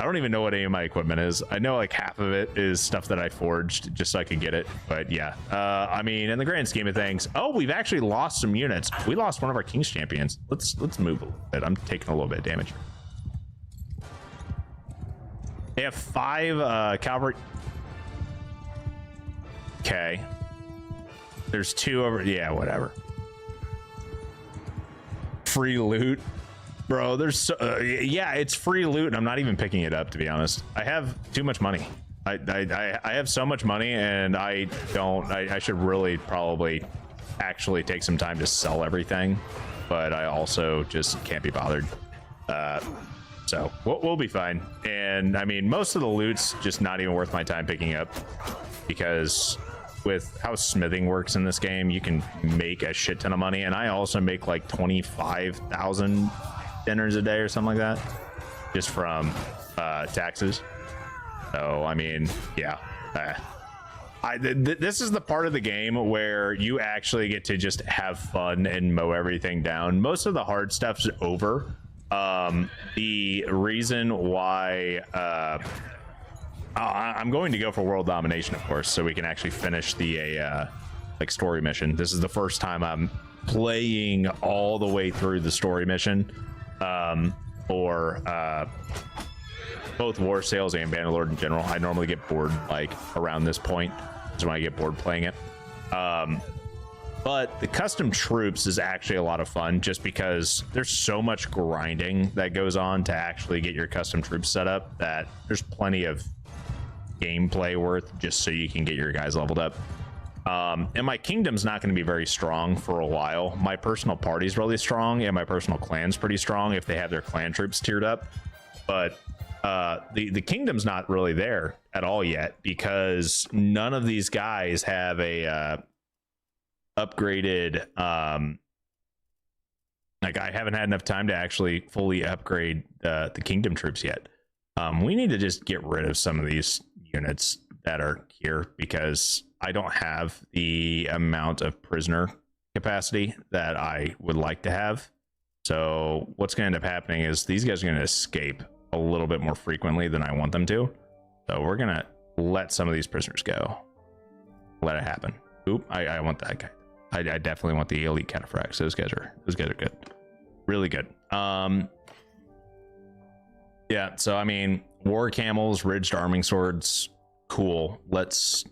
I don't even know what any of my equipment is. I know like half of it is stuff that I forged just so I could get it. But yeah, I mean, in the grand scheme of things, oh, we've actually lost some units. We lost one of our King's champions. Let's move a little bit. I'm taking a little bit of damage. They have 5 cavalry. Okay. There's 2 over. Yeah, whatever. Free loot. Bro, there's so, yeah, it's free loot and I'm not even picking it up, to be honest. I have too much money. I have so much money and I should really probably actually take some time to sell everything, but I also just can't be bothered. So we'll be fine. And I mean, most of the loot's just not even worth my time picking up, because with how smithing works in this game, you can make a shit ton of money. And I also make like 25,000 dinners a day or something like that, just from taxes. So I mean, yeah, this is the part of the game where you actually get to just have fun and mow everything down. Most of the hard stuff's over. The reason why I'm going to go for world domination, of course, so we can actually finish the like story mission. This is the first time I'm playing all the way through the story mission for both War Sales and Bannerlord in general. I normally get bored like around this point. That's when I get bored playing it. But the custom troops is actually a lot of fun, just because there's so much grinding that goes on to actually get your custom troops set up that there's plenty of gameplay worth just so you can get your guys leveled up. And my kingdom's not going to be very strong for a while. My personal party's really strong and my personal clan's pretty strong if they have their clan troops tiered up. But the kingdom's not really there at all yet, because none of these guys have a upgraded like, I haven't had enough time to actually fully upgrade the kingdom troops yet. We need to just get rid of some of these units that are here, because I don't have the amount of prisoner capacity that I would like to have. So what's going to end up happening is these guys are going to escape a little bit more frequently than I want them to. So we're going to let some of these prisoners go. Let it happen. Oop, I want that guy. I definitely want the elite cataphracts. Those guys are good. Really good. Yeah, so I mean, war camels, ridged arming swords, cool. Let's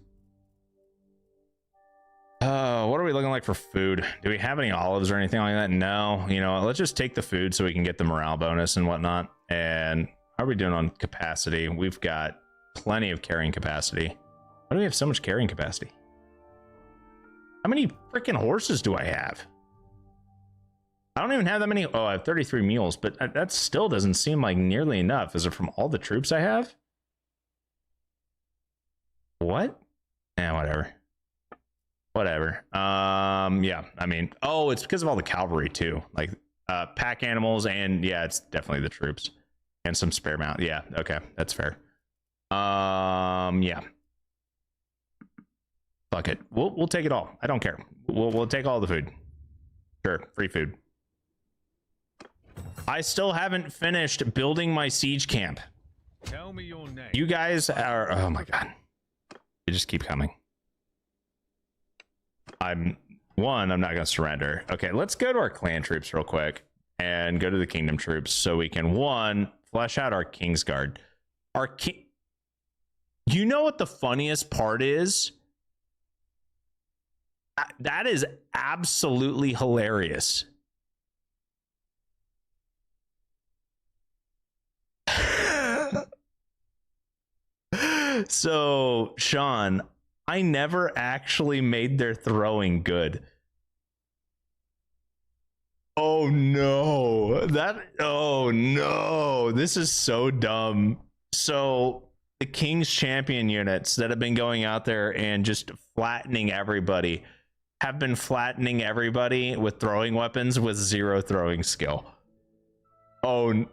what are we looking like for food? Do we have any olives or anything like that? No. You know, let's just take the food so we can get the morale bonus and whatnot. And how are we doing on capacity? We've got plenty of carrying capacity. Why do we have so much carrying capacity? How many freaking horses do I have? I don't even have that many. Oh, I have 33 mules, but that still doesn't seem like nearly enough. Is it from all the troops I have? What? Yeah, whatever. Whatever. Yeah, I mean, oh, it's because of all the cavalry too. Like pack animals, and yeah, it's definitely the troops and some spare mount. Yeah, okay, that's fair. Yeah. Fuck it. We'll take it all. I don't care. We'll take all the food. Sure, free food. I still haven't finished building my siege camp. Tell me your name. You guys are, oh my god. You just keep coming. I'm not gonna surrender. Okay, let's go to our clan troops real quick and go to the kingdom troops so we can, one, flesh out our Kingsguard. Our king. You know what the funniest part is? That is absolutely hilarious. So, Sean, I never actually made their throwing good. Oh no. Oh no. This is so dumb. So, the King's champion units that have been going out there and just flattening everybody have been flattening everybody with throwing weapons with 0 throwing skill. Oh.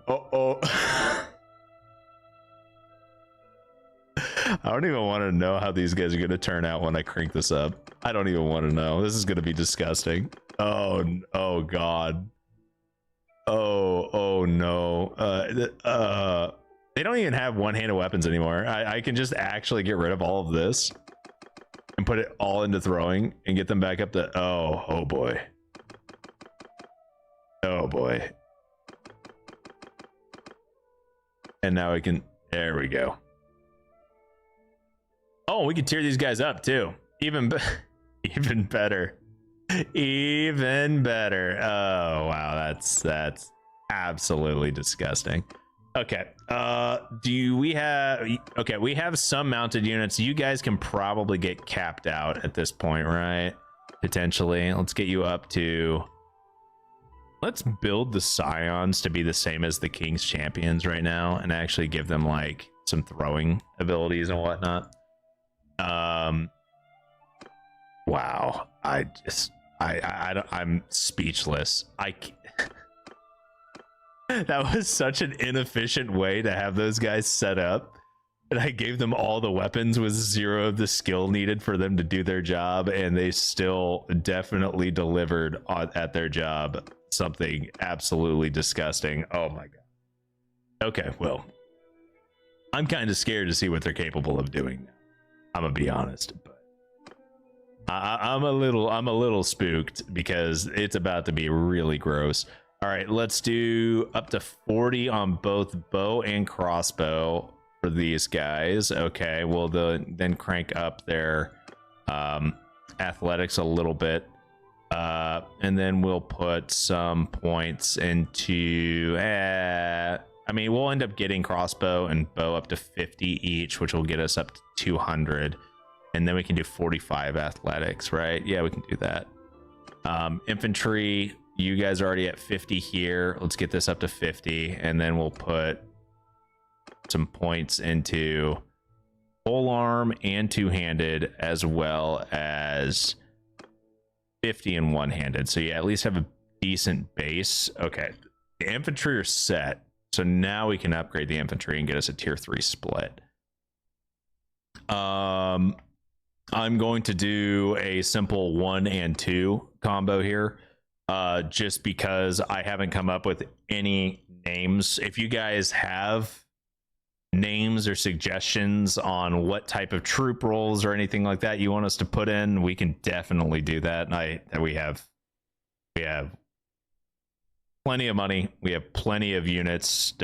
I don't even want to know how these guys are going to turn out when I crank this up. I don't even want to know. This is going to be disgusting. Oh god. Oh no. They don't even have one-handed weapons anymore. I can just actually get rid of all of this and put it all into throwing and get them back up to... Oh boy. Oh boy. And now we can... There we go. Oh, we can tear these guys up too. Even better. Even better. Oh wow, that's absolutely disgusting. Okay, do we have... Okay, we have some mounted units. You guys can probably get capped out at this point, right? Potentially. Let's get you up to... Let's build the Scions to be the same as the King's Champions right now and actually give them like some throwing abilities and whatnot. Wow, I'm speechless. That was such an inefficient way to have those guys set up, and I gave them all the weapons with 0 of the skill needed for them to do their job, and they still definitely delivered at their job something absolutely disgusting. Oh my god. Okay, well, I'm kind of scared to see what they're capable of doing now. I'm gonna be honest, but I'm a little spooked because it's about to be really gross. All right, let's do up to 40 on both bow and crossbow for these guys. Okay, we'll then crank up their athletics a little bit, and then we'll put some points into... I mean, we'll end up getting crossbow and bow up to 50 each, which will get us up to 200. And then we can do 45 athletics, right? Yeah, we can do that. Infantry, you guys are already at 50 here. Let's get this up to 50. And then we'll put some points into pole arm and two-handed, as well as 50 and one-handed. So you at least have a decent base. Okay, the infantry are set. So now we can upgrade the infantry and get us a tier 3 split. I'm going to do a simple 1 and 2 combo here, just because I haven't come up with any names. If you guys have names or suggestions on what type of troop roles or anything like that you want us to put in, we can definitely do that. And we have plenty of money, we have plenty of units,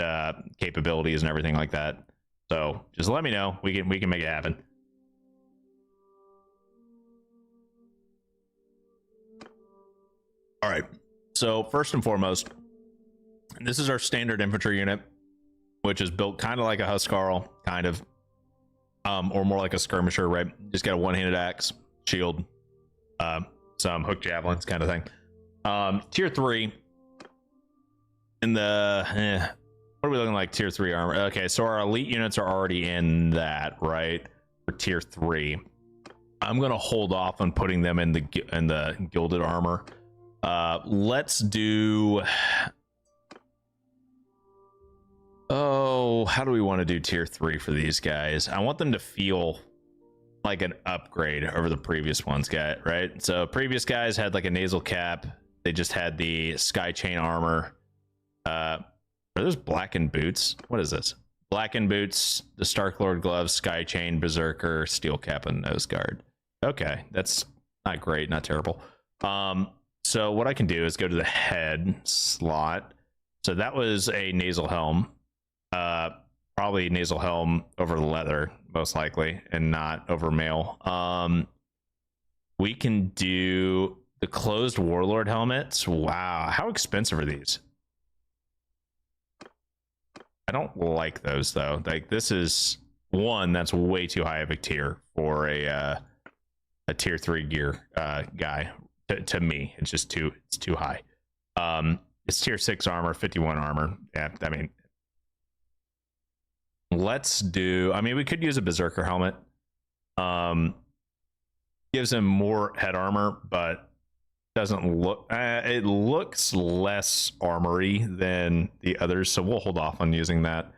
capabilities and everything like that. So just let me know. We can make it happen. All right, so first and foremost, this is our standard infantry unit, which is built kind of like a Huscarl, kind of, or more like a skirmisher, right? Just got a one-handed axe, shield, some hook javelins, kind of thing. Tier 3. In the what are we looking like? Tier 3 armor. Okay, so our elite units are already in that, right? For tier 3. I'm gonna hold off on putting them in the gilded armor. Let's do... Oh, how do we want to do tier 3 for these guys? I want them to feel like an upgrade over the previous ones, right? So previous guys had like a nasal cap. They just had the sky chain armor. Are those blackened boots? What is this? Blackened boots, the Starklord gloves, sky chain, berserker, steel cap, and nose guard. Okay, that's not great, not terrible. So what I can do is go to the head slot. So that was a nasal helm. Probably nasal helm over leather, most likely, and not over mail. We can do the closed warlord helmets. Wow, how expensive are these? I don't like those though. Like, this is one that's way too high of a tier for a tier 3 gear guy. To me, it's just too high. It's tier 6 armor, 51 armor. Yeah, I mean, let's do... I mean, we could use a berserker helmet. Gives him more head armor, but doesn't look... it looks less armory than the others, so we'll hold off on using that.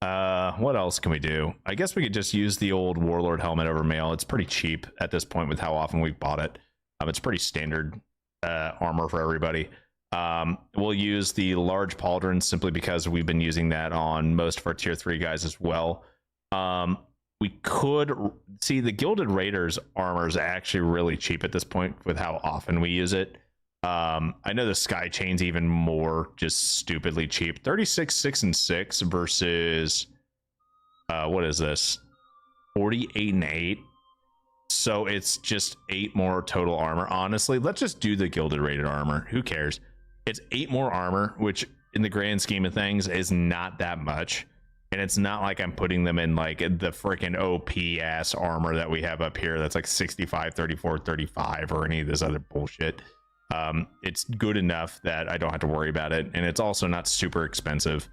What else can we do? I guess we could just use the old warlord helmet over mail. It's pretty cheap at this point with how often we've bought it. It's pretty standard armor for everybody. We'll use the large pauldrons simply because we've been using that on most of our tier 3 guys as well. We could see the Gilded Raiders armor is actually really cheap at this point with how often we use it. I know the Sky Chain's even more just stupidly cheap. 36, 6, and 6 versus what is this? 48 and 8. So it's just 8 more total armor. Honestly, let's just do the Gilded Raider armor. Who cares? It's 8 more armor, which in the grand scheme of things is not that much. And it's not like I'm putting them in like the freaking OP ass armor that we have up here that's like 65, 34, 35 or any of this other bullshit. It's good enough that I don't have to worry about it. And it's also not super expensive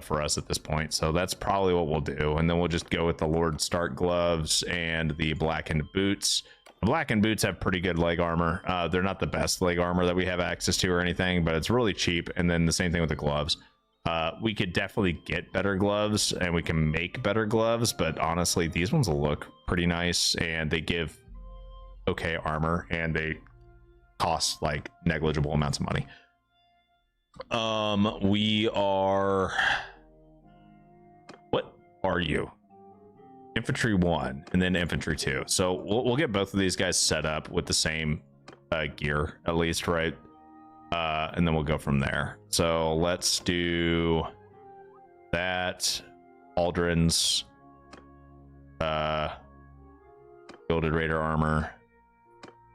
for us at this point. So that's probably what we'll do. And then we'll just go with the Lord Stark gloves and the blackened boots. The blackened boots have pretty good leg armor. They're not the best leg armor that we have access to or anything, but it's really cheap. And then the same thing with the gloves. We could definitely get better gloves and we can make better gloves, but honestly, these ones will look pretty nice and they give okay armor and they cost like negligible amounts of money. We are, what are you? Infantry 1 and then infantry 2. So we'll get both of these guys set up with the same gear at least, right? And then we'll go from there. So let's do that. Pauldrons, Gilded Raider armor,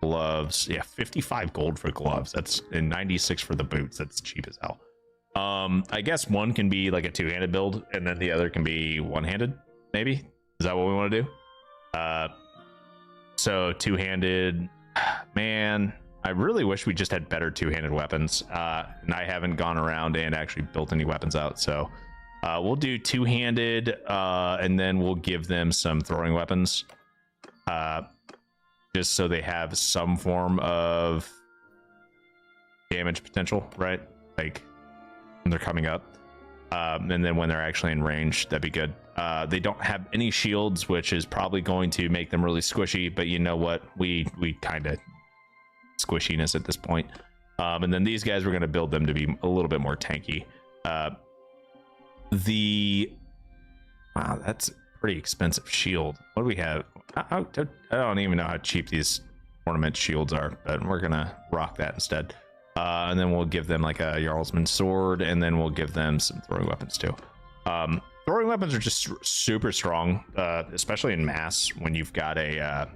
gloves. Yeah, 55 gold for gloves. That's and 96 for the boots. That's cheap as hell. I guess one can be like a two-handed build, and then the other can be one-handed. Maybe is that what we want to do? So two-handed, man. I really wish we just had better two-handed weapons, and I haven't gone around and actually built any weapons out. So we'll do two-handed, and then we'll give them some throwing weapons, just so they have some form of damage potential, right? Like when they're coming up, and then when they're actually in range, that'd be good. They don't have any shields, which is probably going to make them really squishy. But you know what? We kind of squishiness at this point. And then these guys, we're going to build them to be a little bit more tanky. Wow, that's a pretty expensive shield. What do we have? I don't even know how cheap these ornament shields are, but we're gonna rock that instead. And then we'll give them like a Jarlsman sword, and then we'll give them some throwing weapons too. Throwing weapons are just super strong, especially in mass when you've got a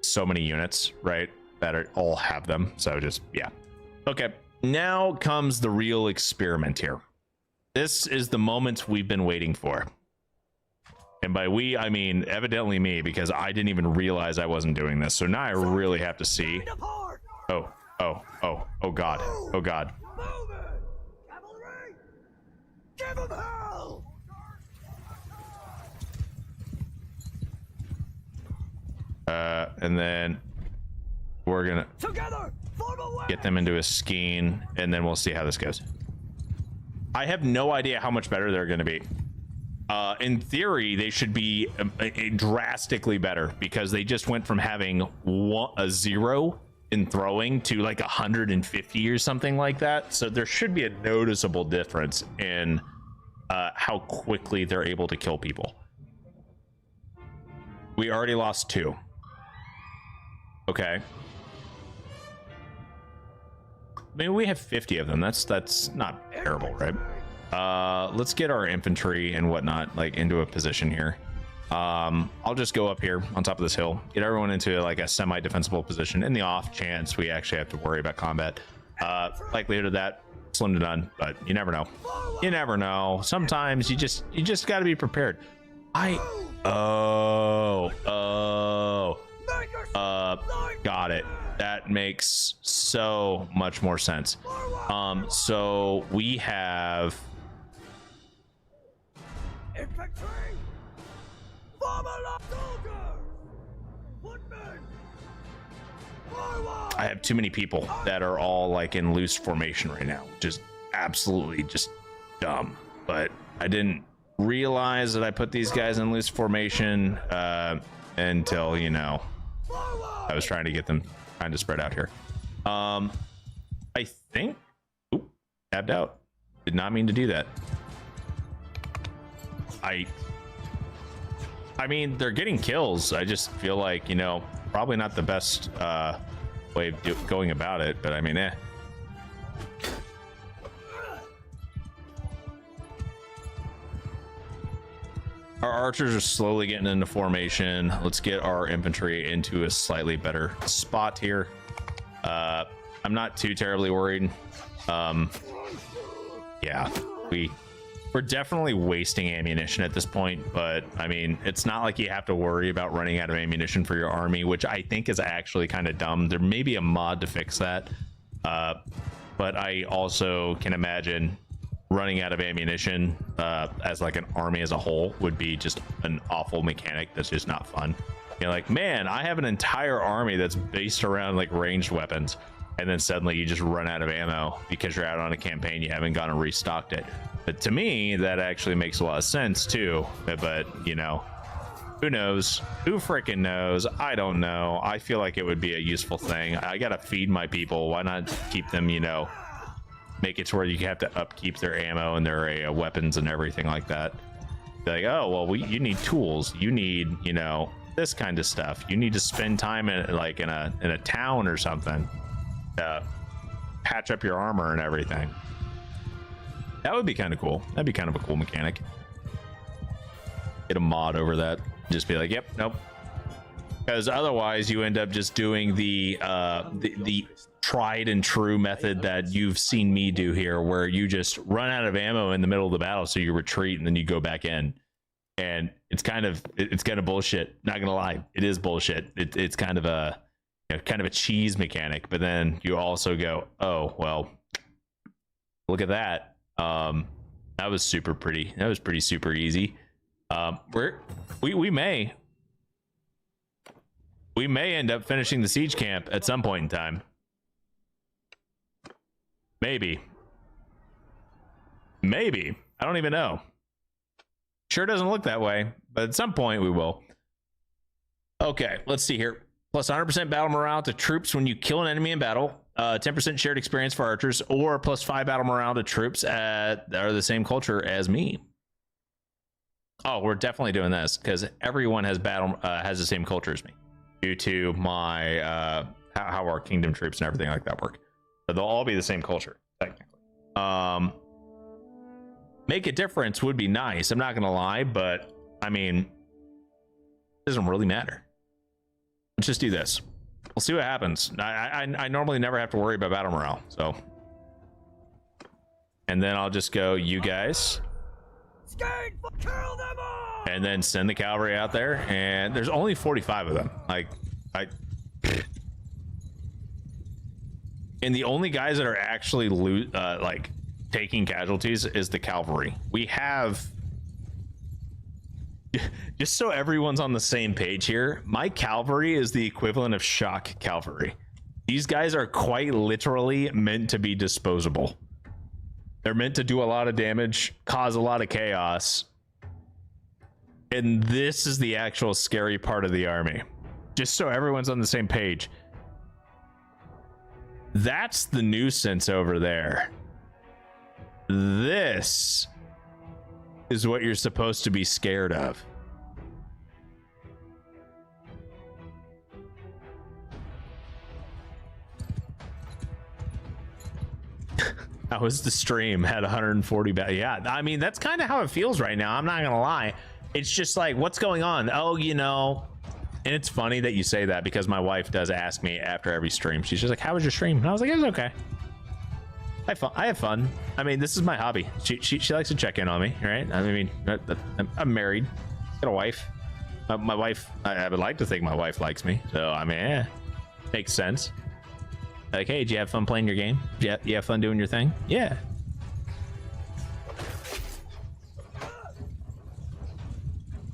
so many units, right, that all have them. So just, yeah. Okay, now comes the real experiment here. This is the moment we've been waiting for. And by we, I mean evidently me, because I didn't even realize I wasn't doing this. So now I really have to see. Oh God. Oh God. And then we're gonna get them into a skein, and then we'll see how this goes. I have no idea how much better they're going to be. In theory, they should be drastically better, because they just went from having a 0 in throwing to like 150 or something like that. So there should be a noticeable difference in how quickly they're able to kill people. We already lost 2. Okay. Maybe we have 50 of them. That's not terrible, right? Let's get our infantry and whatnot like into a position here. I'll just go up here on top of this hill, get everyone into like a semi-defensible position in the off chance we actually have to worry about combat. Likelihood of that slim to none, but you never know. You never know. Sometimes you just got to be prepared. Got it. That makes so much more sense. So we have infantry. I have too many people that are all like in loose formation right now. Just absolutely just dumb. But I didn't realize that I put these guys in loose formation until, you know, I was trying to get them kind of spread out here. I think, oop, tapped out. Did not mean to do that. I mean, they're getting kills. I just feel like, you know, probably not the best way of going about it, but I mean, Our archers are slowly getting into formation. Let's get our infantry into a slightly better spot here. I'm not too terribly worried. Yeah, we're definitely wasting ammunition at this point, but I mean, it's not like you have to worry about running out of ammunition for your army, which I think is actually kind of dumb. There may be a mod to fix that, but I also can imagine running out of ammunition as like an army as a whole would be just an awful mechanic that's just not fun. You're like, man, I have an entire army that's based around like ranged weapons, and then suddenly you just run out of ammo because you're out on a campaign, you haven't gone and restocked it. But to me, that actually makes a lot of sense too. But you know, who knows? Who freaking knows? I don't know. I feel like it would be a useful thing. I gotta feed my people. Why not keep them, you know, make it to where you have to upkeep their ammo and their weapons and everything like that. Be like, oh well, you need tools. You need, you know, this kind of stuff. You need to spend time in like in a town or something to patch up your armor and everything. That would be kind of cool. That'd be kind of a cool mechanic. Get a mod over that. Just be like, yep, nope. Because otherwise, you end up just doing the tried and true method that you've seen me do here, where you just run out of ammo in the middle of the battle, so you retreat and then you go back in. And it's kind of bullshit. Not gonna lie, it is bullshit. It's kind of a, you know, kind of a cheese mechanic. But then you also go, oh well, look at that. That was pretty super easy. We may end up finishing the siege camp at some point in time. Maybe. I don't even know. Sure doesn't look that way, but at some point we will. Okay, let's see here. Plus 100% battle morale to troops when you kill an enemy in battle. 10% shared experience for archers, or plus 5 battle morale to troops that are the same culture as me. Oh, we're definitely doing this because everyone has the same culture as me, due to my how our kingdom troops and everything like that work. So they'll all be the same culture technically. Make a difference would be nice. I'm not gonna lie, but I mean, it doesn't really matter. Let's just do this. We'll see what happens. I normally never have to worry about battle morale, so. And then I'll just go, you guys. Kill them all! And then send the cavalry out there, and there's only 45 of them. Like, and the only guys that are actually like taking casualties is the cavalry. We have, just so everyone's on the same page here, my cavalry is the equivalent of shock cavalry. These guys are quite literally meant to be disposable. They're meant to do a lot of damage, cause a lot of chaos. And this is the actual scary part of the army. Just so everyone's on the same page. That's the nuisance over there. This is what you're supposed to be scared of. That was the stream, had 140 yeah, I mean, that's kind of how it feels right now. I'm not gonna lie. It's just like, what's going on? Oh, you know, and it's funny that you say that because my wife does ask me after every stream. She's just like, how was your stream? And I was like, it was okay. I have fun. I mean, this is my hobby. She likes to check in on me, right? I mean, I'm married, got a wife. My wife, I would like to think my wife likes me. So, I mean, makes sense. Like, hey, did you have fun playing your game? Did you have fun doing your thing? Yeah.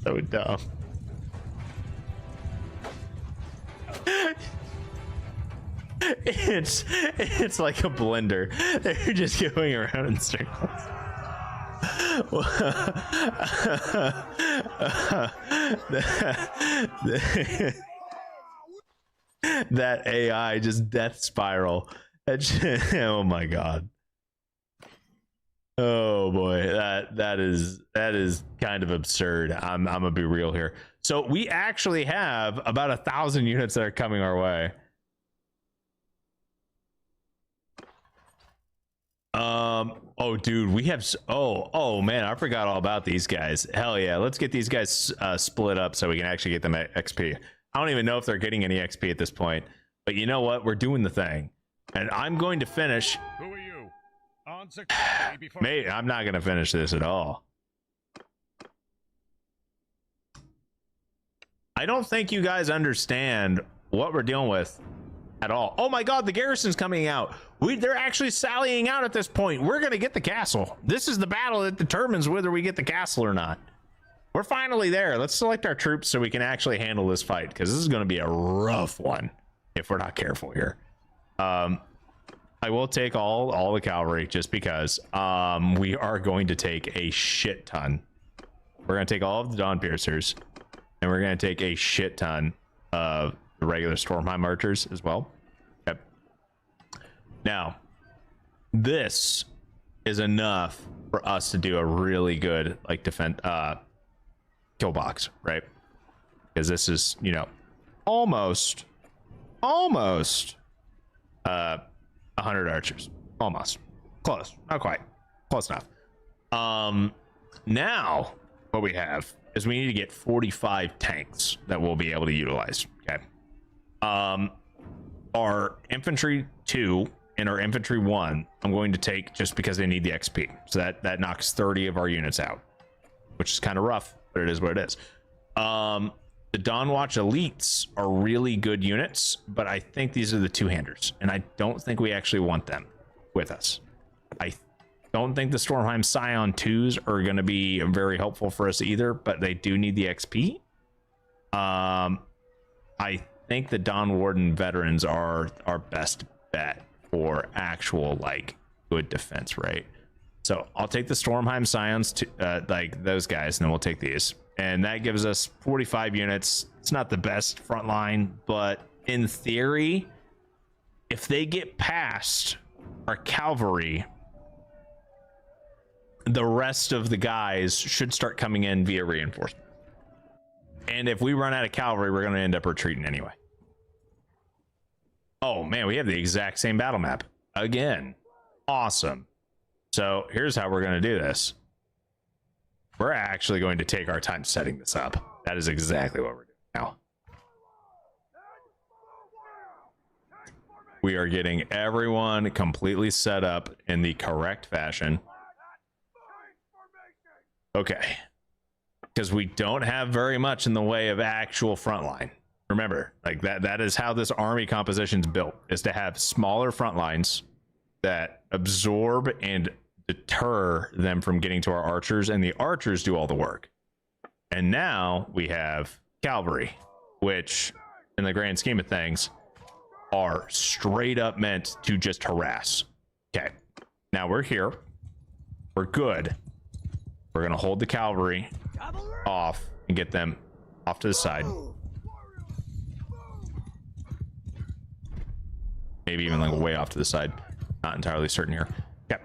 So dumb. It's like a blender. They're just going around in circles. that AI just death spiral. Oh my god. Oh boy, that is kind of absurd. I'm gonna be real here. So we actually have about 1,000 units that are coming our way. Oh dude, we have oh man, I forgot all about these guys. Hell yeah, let's get these guys split up so we can actually get them XP. I don't even know if they're getting any XP at this point, but you know what, we're doing the thing, and I'm going to finish. Who are you? Answer before Mate, I'm not gonna finish this at all. I don't think you guys understand what we're dealing with at all. Oh my god, the garrison's coming out. They're actually sallying out at this point. We're gonna get the castle. This is the battle that determines whether we get the castle or not. We're finally there. Let's select our troops so we can actually handle this fight, because this is going to be a rough one if we're not careful here. I will take all the cavalry just because we are going to take a shit ton. We're going to take all of the Dawn Piercers, and we're going to take a shit ton of the regular Stormheim archers as well. Yep. Now, this is enough for us to do a really good like defense kill box, right? Because this is, you know, almost 100 archers. Almost. Close. Not quite. Close enough. Now what we have is we need to get 45 tanks that we'll be able to utilize. Okay. Our infantry 2 and our infantry 1 I'm going to take just because they need the XP. So that knocks 30 of our units out, which is kind of rough, but it is what it is. The Dawnwatch elites are really good units, but I think these are the two-handers, and I don't think we actually want them with us. I don't think the Stormheim Scion 2s are going to be very helpful for us either, but they do need the XP. I think the Dawn Warden veterans are our best bet for actual like good defense, right? So I'll take the Stormheim Scions to like those guys, and then we'll take these. And that gives us 45 units. It's not the best front line, but in theory, if they get past our cavalry, the rest of the guys should start coming in via reinforcement. And if we run out of cavalry, we're going to end up retreating anyway. Oh man, we have the exact same battle map again. Awesome. So here's how we're going to do this. We're actually going to take our time setting this up. That is exactly what we're doing now. We are getting everyone completely set up in the correct fashion. Okay. Because we don't have very much in the way of actual front line. Remember, like that is how this army composition is built, is to have smaller front lines that absorb and deter them from getting to our archers, and the archers do all the work. And now we have cavalry, which in the grand scheme of things are straight up meant to just harass. Okay, now we're here, we're good. We're gonna hold the cavalry off and get them off to the side, maybe even like way off to the side, not entirely certain here. Okay.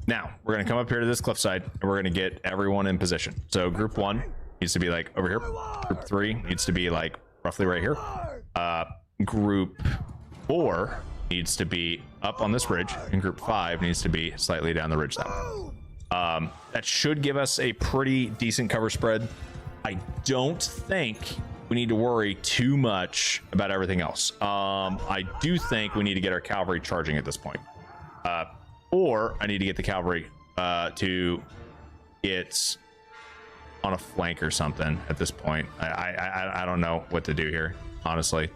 Now, we're going to come up here to this cliffside, and we're going to get everyone in position. So group 1 needs to be like over here. Group 3 needs to be like roughly right here. Group 4 needs to be up on this ridge, and group 5 needs to be slightly down the ridge that way. That should give us a pretty decent cover spread. I don't think we need to worry too much about everything else. I do think we need to get our cavalry charging at this point. Or I need to get the cavalry to get on a flank or something at this point. I don't know what to do here, honestly.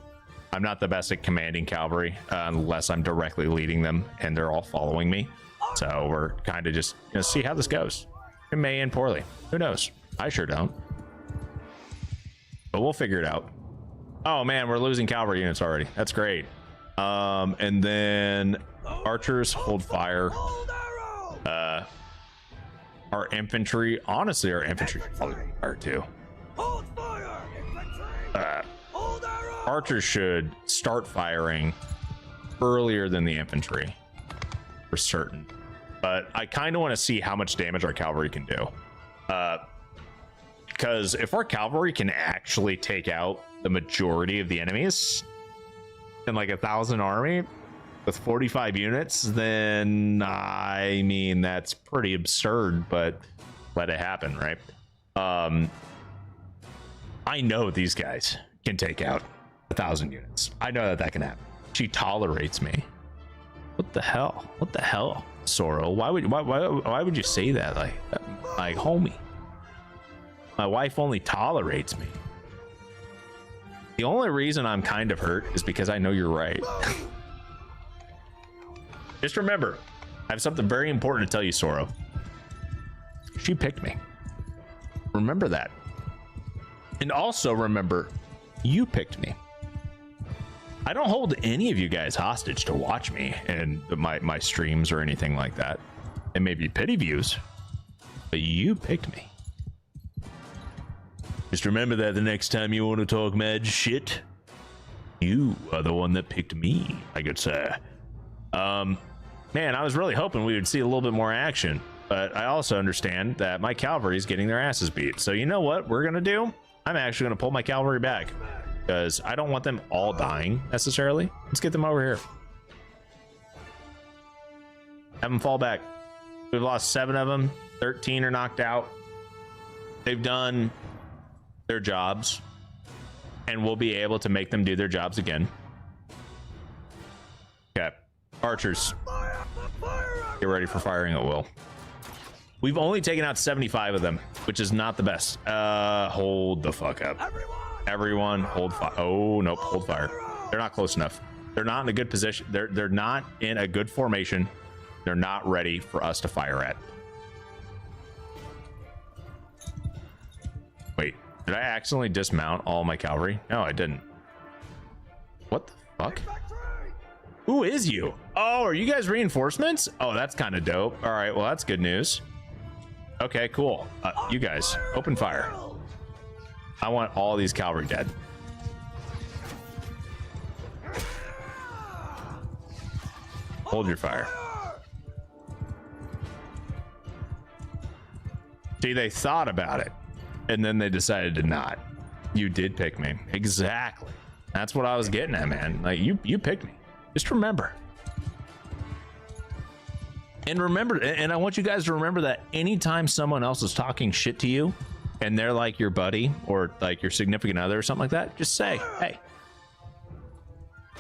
I'm not the best at commanding cavalry unless I'm directly leading them and they're all following me. So we're kind of just gonna see how this goes. It may end poorly. Who knows? I sure don't. But we'll figure it out. Oh man, we're losing cavalry units already. That's great. And then archers hold fire. Our infantry, honestly, our infantry are too. archers should start firing earlier than the infantry for certain, but I kind of want to see how much damage our cavalry can do, because if our cavalry can actually take out the majority of the enemies in like 1,000 army with 45 units, then I mean that's pretty absurd, but let it happen, right? I know these guys can take out 1,000 units. I know that can happen. She tolerates me. What the hell? What the hell, Sorrow? Why would you say that? Like homie, my wife only tolerates me. The only reason I'm kind of hurt is because I know you're right. Just remember, I have something very important to tell you, Sorrow. She picked me. Remember that. And also remember, you picked me. I don't hold any of you guys hostage to watch me and my streams or anything like that. It may be pity views, but you picked me. Just remember that the next time you want to talk mad shit, you are the one that picked me, I could say. Man, I was really hoping we would see a little bit more action, but I also understand that my cavalry is getting their asses beat. So you know what we're gonna do? I'm actually gonna pull my cavalry back because I don't want them all dying necessarily. Let's get them over here. Have them fall back. We've lost 7 of them. 13 are knocked out. They've done their jobs, and we'll be able to make them do their jobs again. Okay, archers, get ready for firing at will. We've only taken out 75 of them, which is not the best. Hold the fuck up. Everyone hold fire. Oh, nope, hold fire. They're not close enough. They're not in a good position. They're not in a good formation. They're not ready for us to fire at. Wait, did I accidentally dismount all my cavalry? No, I didn't. What the fuck? Who is you? Oh, are you guys reinforcements? Oh, that's kind of dope. All right, well, that's good news. Okay, cool. You guys, open fire. I want all these cavalry dead. Hold your fire. See, they thought about it, and then they decided to not. You did pick me. Exactly. That's what I was getting at, man. Like, you picked me. Just remember. And remember, and I want you guys to remember that anytime someone else is talking shit to you and they're like your buddy or like your significant other or something like that, just say, hey,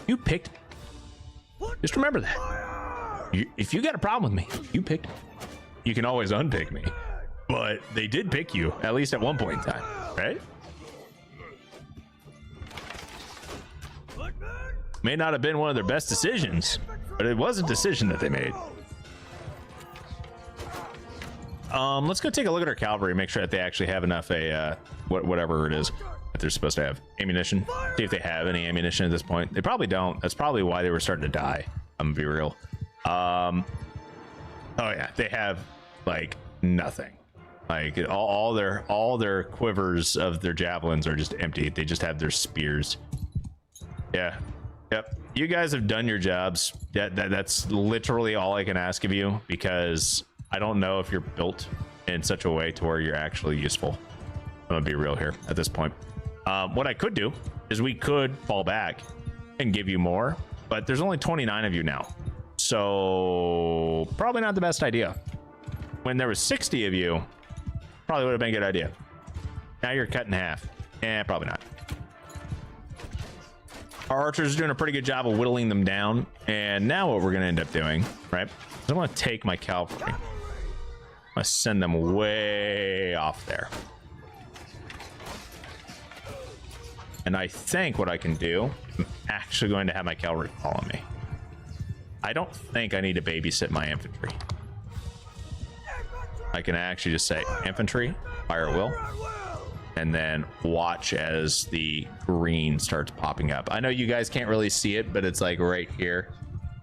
you picked me. Just remember that. If you got a problem with me, you picked me. You can always unpick me, but they did pick you, at least at one point in time, right? May not have been one of their best decisions, but it was a decision that they made. Let's go take a look at our cavalry, make sure that they actually have enough whatever it is that they're supposed to have. Ammunition. See if they have any ammunition at this point. They probably don't. That's probably why they were starting to die. I'm gonna be real. Oh yeah, they have like nothing. Like all their quivers of their javelins are just empty. They just have their spears. Yeah. Yep. You guys have done your jobs. That's literally all I can ask of you, because I don't know if you're built in such a way to where you're actually useful. I'm gonna be real here at this point. What I could do is we could fall back and give you more, but there's only 29 of you now, so probably not the best idea. When there was 60 of you, probably would have been a good idea. Now you're cut in half. Probably not. Our archers are doing a pretty good job of whittling them down, and now what we're gonna end up doing, right, is I'm gonna take my cavalry. I'm gonna send them way off there. And I think what I can do, I'm actually going to have my cavalry follow me. I don't think I need to babysit my infantry. I can actually just say, infantry, fire at will, and then watch as the green starts popping up. I know you guys can't really see it, but it's like right here,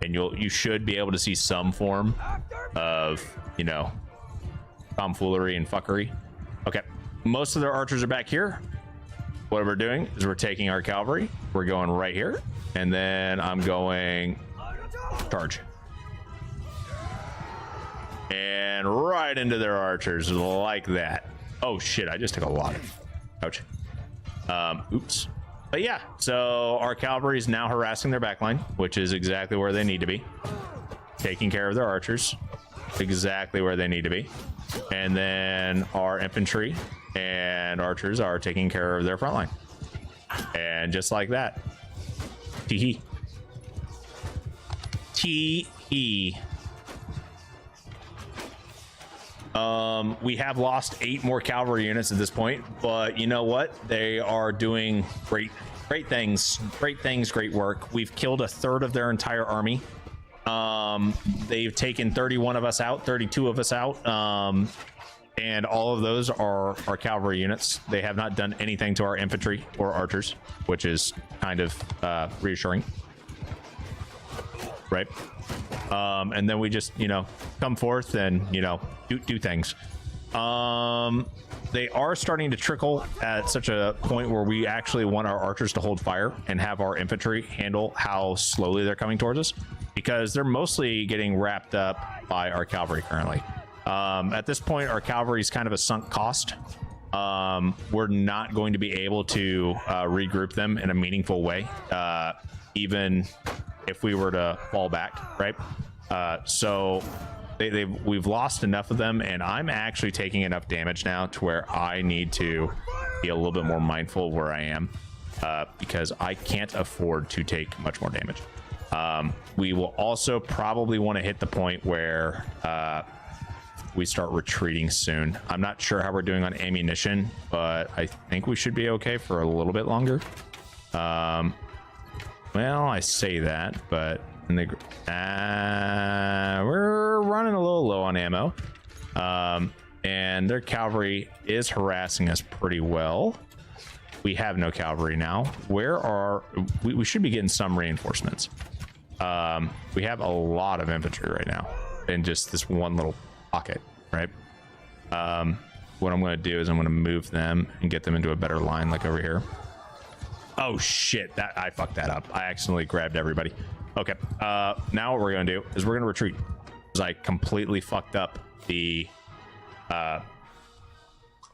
and you should be able to see some form of, you know, tomfoolery and fuckery. Okay, most of their archers are back here. what we're doing is we're taking our cavalry, we're going right here, and then I'm going charge. And right into their archers like that. Oh shit, I just took a lot. Ouch. Oops. But yeah, so our cavalry is now harassing their backline, which is exactly where they need to be. Taking care of their archers, exactly where they need to be. And then our infantry and archers are taking care of their front line. And just like that. Tee-hee. Tee-hee. We have lost 8 more cavalry units at this point, but you know what? They are doing great things, great work. We've killed a third of their entire army. They've taken 31 of us out, 32 of us out. And all of those are our cavalry units. They have not done anything to our infantry or archers, which is kind of reassuring. Right? And then we just, you know, come forth and, you know, do things. They are starting to trickle at such a point where we actually want our archers to hold fire and have our infantry handle how slowly they're coming towards us, because they're mostly getting wrapped up by our cavalry currently. At this point, our cavalry is kind of a sunk cost. We're not going to be able to regroup them in a meaningful way, even if we were to fall back, right? So we've lost enough of them, and I'm actually taking enough damage now to where I need to be a little bit more mindful of where I am, because I can't afford to take much more damage. We will also probably want to hit the point where we start retreating soon. I'm not sure how we're doing on ammunition, but I think we should be okay for a little bit longer. Well, I say that, but we're running a little low on ammo. And their cavalry is harassing us pretty well. We have no cavalry now. Where are we should be getting some reinforcements. We have a lot of infantry right now in just this one little pocket, right? What I'm going to do is I'm going to move them and get them into a better line, like over here. Oh shit, that I fucked that up. I accidentally grabbed everybody. Okay, now what we're going to do is we're going to retreat, because I completely fucked up the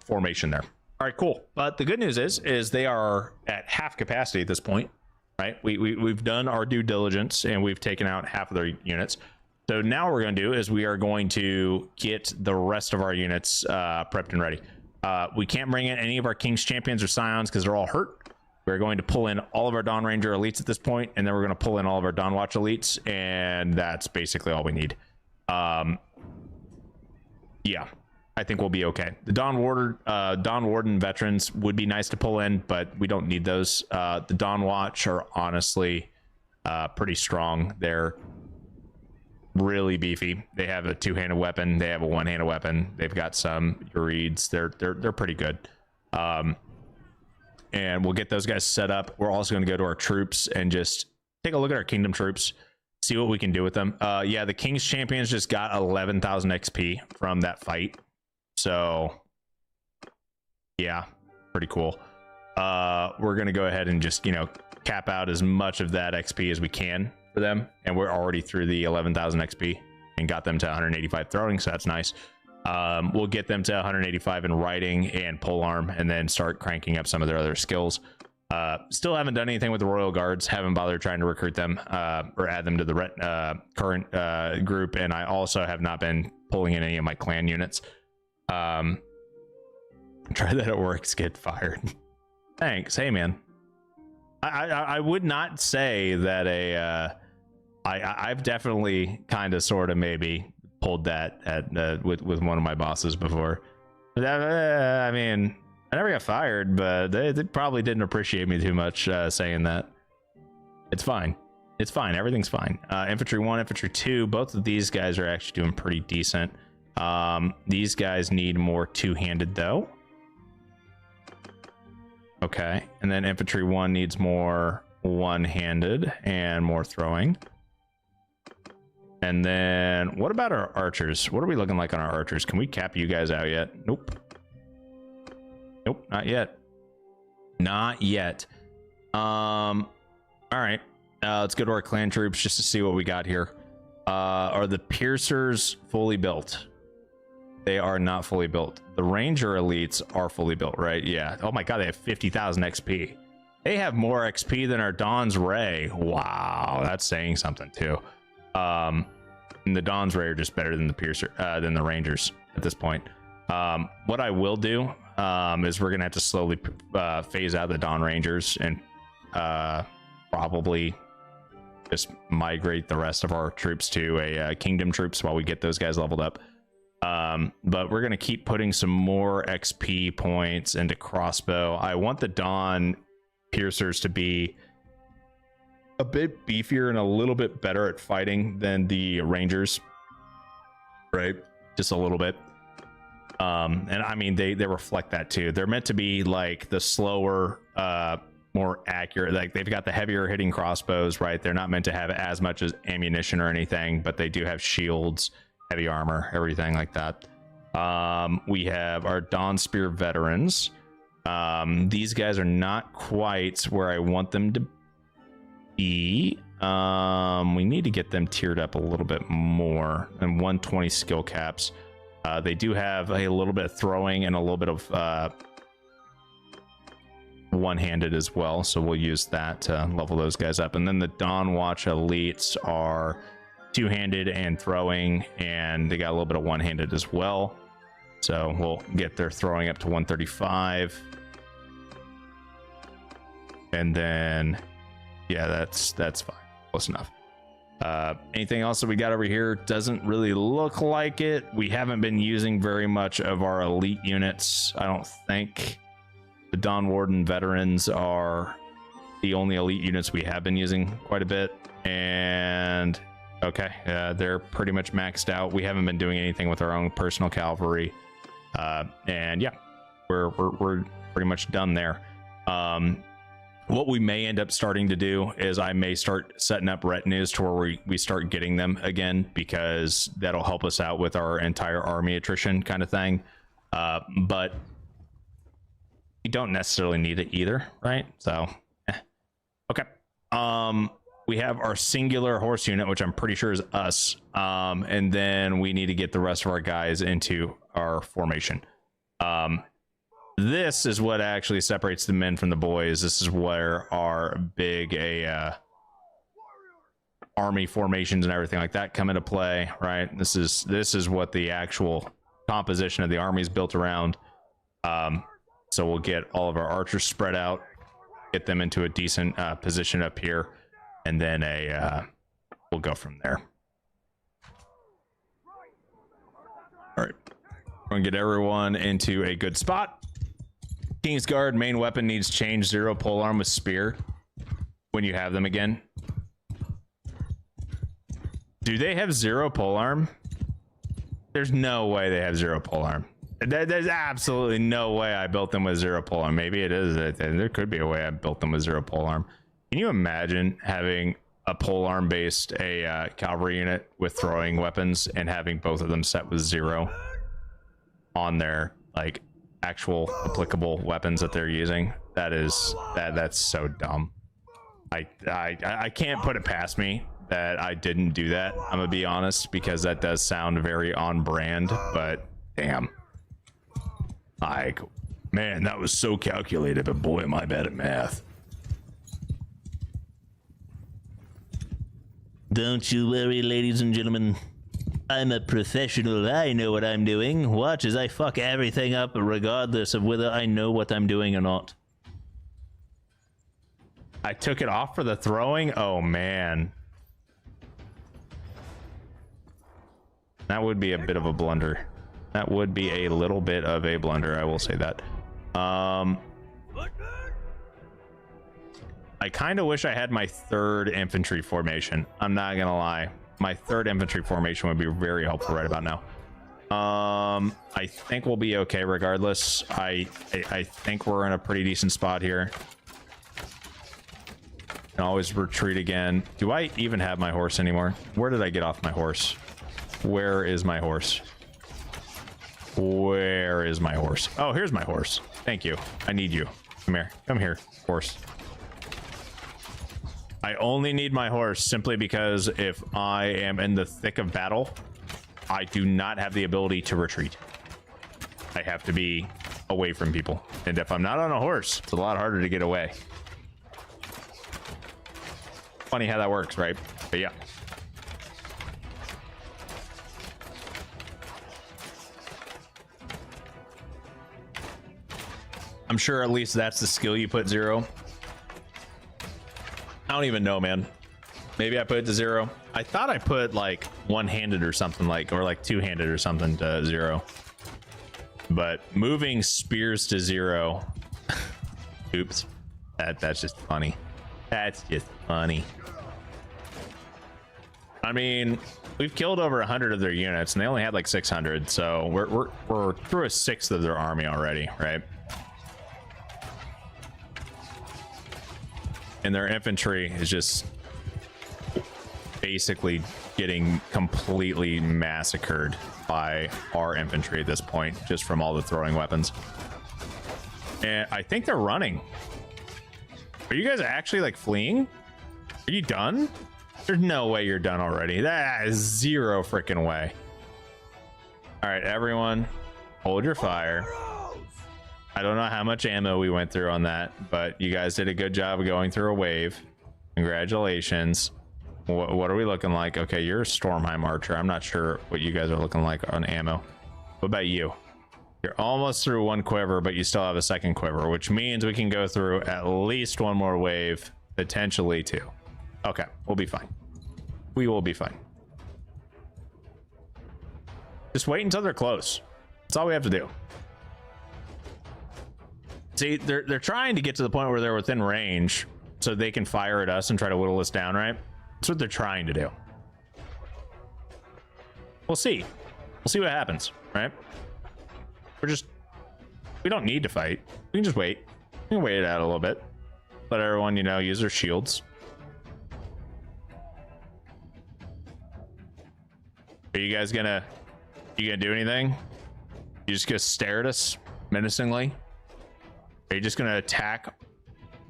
formation there. All right, cool. But the good news is they are at half capacity at this point, right? We've done our due diligence and we've taken out half of their units. So now what we're going to do is we are going to get the rest of our units prepped and ready. We can't bring in any of our King's Champions or Scions because they're all hurt. We're going to pull in all of our Dawn Ranger elites at this point, and then we're going to pull in all of our Dawn Watch elites, and that's basically all we need. Yeah, I think we'll be okay. The Dawn Warden veterans would be nice to pull in, but we don't need those. The Dawn Watch are honestly pretty strong. They're really beefy. They have a two-handed weapon. They have a one-handed weapon. They've got some Urids. They're pretty good. And we'll get those guys set up. We're also going to go to our troops and just take a look at our kingdom troops, see what we can do with them. Yeah, the King's Champions just got 11,000 XP from that fight. So yeah, pretty cool. We're going to go ahead and just, you know, cap out as much of that XP as we can for them. And we're already through the 11,000 XP and got them to 185 throwing. So that's nice. We'll get them to 185 in riding and polearm, and then start cranking up some of their other skills. Still haven't done anything with the Royal Guards. Haven't bothered trying to recruit them or add them to the current group. And I also have not been pulling in any of my clan units. Try that at work, get fired. Thanks. Hey, man. I would not say that I've definitely kind of sort of maybe pulled that at with one of my bosses before. I mean, I never got fired, but they probably didn't appreciate me too much saying that. It's fine. It's fine. Everything's fine. Infantry 1, Infantry 2, both of these guys are actually doing pretty decent. These guys need more two-handed though. Okay, and then Infantry 1 needs more one-handed and more throwing. And then what about our archers? What are we looking like on our archers? Can we cap you guys out yet? Nope. Nope, not yet. Not yet. All right. Let's go to our clan troops just to see what we got here. Are the piercers fully built? They are not fully built. The ranger elites are fully built, right? Yeah. Oh my god, they have 50,000 XP. They have more XP than our Dawn's Ray. Wow, that's saying something too. And the Dawn's Ray are just better than the piercer, than the rangers at this point. What I will do is we're gonna have to slowly phase out the Dawn Rangers and probably just migrate the rest of our troops to a kingdom troops while we get those guys leveled up. But we're gonna keep putting some more XP points into crossbow. I want the Dawn piercers to be a bit beefier and a little bit better at fighting than the rangers, right? Just a little bit. And I mean they reflect that too. They're meant to be like the slower, more accurate, like they've got the heavier hitting crossbows, right? They're not meant to have as much as ammunition or anything, but they do have shields, heavy armor, everything like that. We have our Dawn Spear veterans. These guys are not quite where I want them to be. We need to get them tiered up a little bit more, and 120 skill caps. They do have a little bit of throwing and a little bit of one-handed as well, so we'll use that to level those guys up. And then the Dawn Watch elites are two-handed and throwing, and they got a little bit of one-handed as well, so we'll get their throwing up to 135. And then yeah, that's fine, close enough. Anything else that we got over here? Doesn't really look like it. We haven't been using very much of our elite units, I don't think. The Dawn Warden veterans are the only elite units we have been using quite a bit. And okay, they're pretty much maxed out. We haven't been doing anything with our own personal cavalry. And yeah, we're pretty much done there. What we may end up starting to do is I may start setting up retinues to where we start getting them again, because that'll help us out with our entire army attrition kind of thing. But you don't necessarily need it either, right? So okay. We have our singular horse unit, which I'm pretty sure is us, and then we need to get the rest of our guys into our formation. This is what actually separates the men from the boys. This is where our big army formations and everything like that come into play, right? This is what the actual composition of the army is built around. So we'll get all of our archers spread out, get them into a decent position up here, and then we'll go from there. All right, we're gonna get everyone into a good spot. Kingsguard main weapon needs change 0 polearm with spear when you have them again. Do they have 0 polearm? There's no way they have 0 polearm. There's absolutely no way I built them with 0 polearm. Maybe it is. There could be a way I built them with 0 polearm. Can you imagine having a polearm based cavalry unit with throwing weapons and having both of them set with 0 on their like actual applicable weapons that they're using? That's so dumb. I can't put it past me that I didn't do that, I'm gonna be honest, because that does sound very on brand, but damn, like, man, that was so calculated, but boy am I bad at math. Don't you worry, ladies and gentlemen, I'm a professional. I know what I'm doing. Watch as I fuck everything up regardless of whether I know what I'm doing or not. I took it off for the throwing? Oh man. That would be a bit of a blunder. That would be a little bit of a blunder, I will say that. I kind of wish I had my 3rd infantry formation. I'm not gonna lie. My 3rd infantry formation would be very helpful right about now. I think we'll be okay regardless. I think we're in a pretty decent spot here. Can always retreat again. Do I even have my horse anymore? Where did I get off my horse? Where is my horse? Where is my horse? Oh, here's my horse. Thank you. I need you. Come here, horse. I only need my horse simply because if I am in the thick of battle, I do not have the ability to retreat. I have to be away from people. And if I'm not on a horse, it's a lot harder to get away. Funny how that works, right? But yeah. I'm sure at least that's the skill you put 0. I don't even know, man. Maybe I put it to 0. I thought I put like one-handed or something, like, or like two-handed or something to 0. But moving spears to 0. Oops. That's just funny. That's just funny. I mean, we've killed over 100 of their units and they only had like 600, so we're through a sixth of their army already, right? And their infantry is just basically getting completely massacred by our infantry at this point, just from all the throwing weapons. And I think they're running. Are you guys actually like fleeing? Are you done? There's no way you're done already. That is 0 freaking way. All right, everyone, hold your fire. I don't know how much ammo we went through on that, but you guys did a good job of going through a wave. Congratulations. What are we looking like? Okay, you're a Stormheim archer. I'm not sure what you guys are looking like on ammo. What about you? You're almost through 1 quiver, but you still have a 2nd quiver, which means we can go through at least 1 more wave, potentially 2. Okay, we'll be fine. We will be fine. Just wait until they're close. That's all we have to do. See, they're trying to get to the point where they're within range so they can fire at us and try to whittle us down, right? That's what they're trying to do. We'll see. We'll see what happens, right? We don't need to fight. We can just wait. We can wait it out a little bit. Let everyone, you know, use their shields. Are you guys gonna do anything? You just gonna stare at us menacingly? Are you just gonna attack?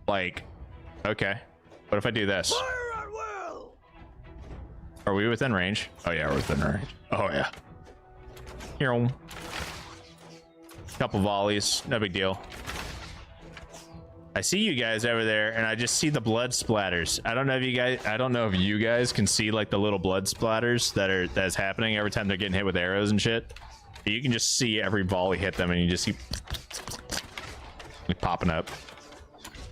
Like, okay. What if I do this? Are we within range? Oh yeah, we're within range. Oh yeah. Here. Couple volleys, no big deal. I see you guys over there, and I just see the blood splatters. I don't know if you guys can see like the little blood splatters that's happening every time they're getting hit with arrows and shit. But you can just see every volley hit them, and you just see popping up.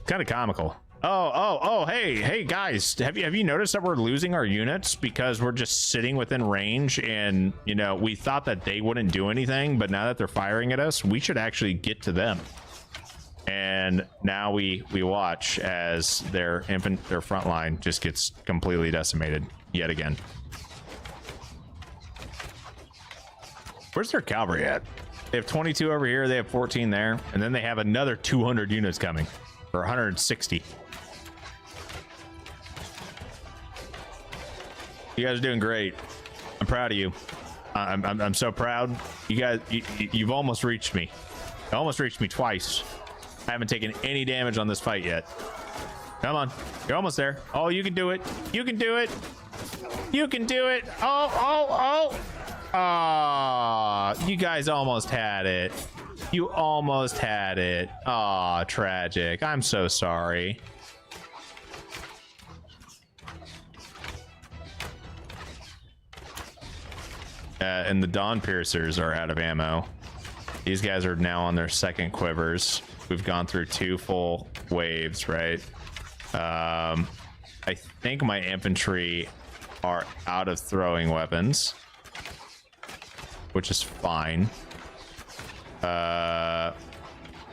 Kind of comical. Oh, hey guys, have you noticed that we're losing our units because we're just sitting within range, and you know, we thought that they wouldn't do anything, but now that they're firing at us, we should actually get to them. And now we watch as their front line just gets completely decimated yet again. Where's their cavalry at? They have 22 over here, they have 14 there, and then they have another 200 units coming, or 160. You guys are doing great. I'm proud of you. I'm so proud. You guys, you've almost reached me. You almost reached me twice. I haven't taken any damage on this fight yet. Come on, you're almost there. Oh, you can do it. You can do it. You can do it. Oh. Ah, you guys almost had it. You almost had it. Ah, tragic. I'm so sorry. And the Dawn Piercers are out of ammo. These guys are now on their 2nd quivers. We've gone through 2 full waves, right? I think my infantry are out of throwing weapons, which is fine.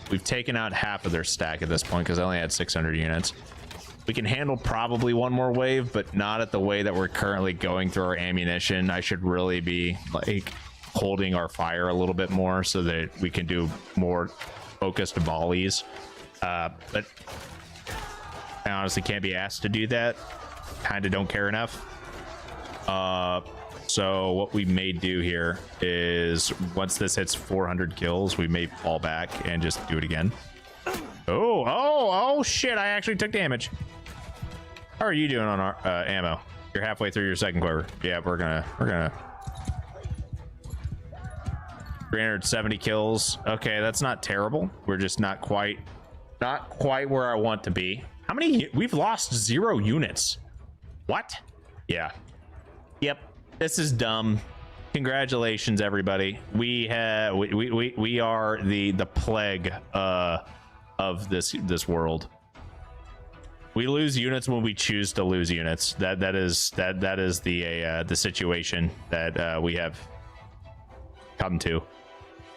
We've taken out half of their stack at this point because I only had 600 units. We can handle probably 1 more wave, but not at the way that we're currently going through our ammunition. I should really be like holding our fire a little bit more so that we can do more focused volleys. But I honestly can't be asked to do that. Kind of don't care enough. So what we may do here is once this hits 400 kills, we may fall back and just do it again. Oh shit, I actually took damage. How are you doing on our ammo? You're halfway through your second quiver. Yeah, we're gonna 370 kills. Okay, that's not terrible. We're just not quite where I want to be. How many? We've lost 0 units. What? Yeah. Yep. This is dumb. Congratulations, everybody. We are the plague of this world. We lose units when we choose to lose units. That is the situation that we have come to.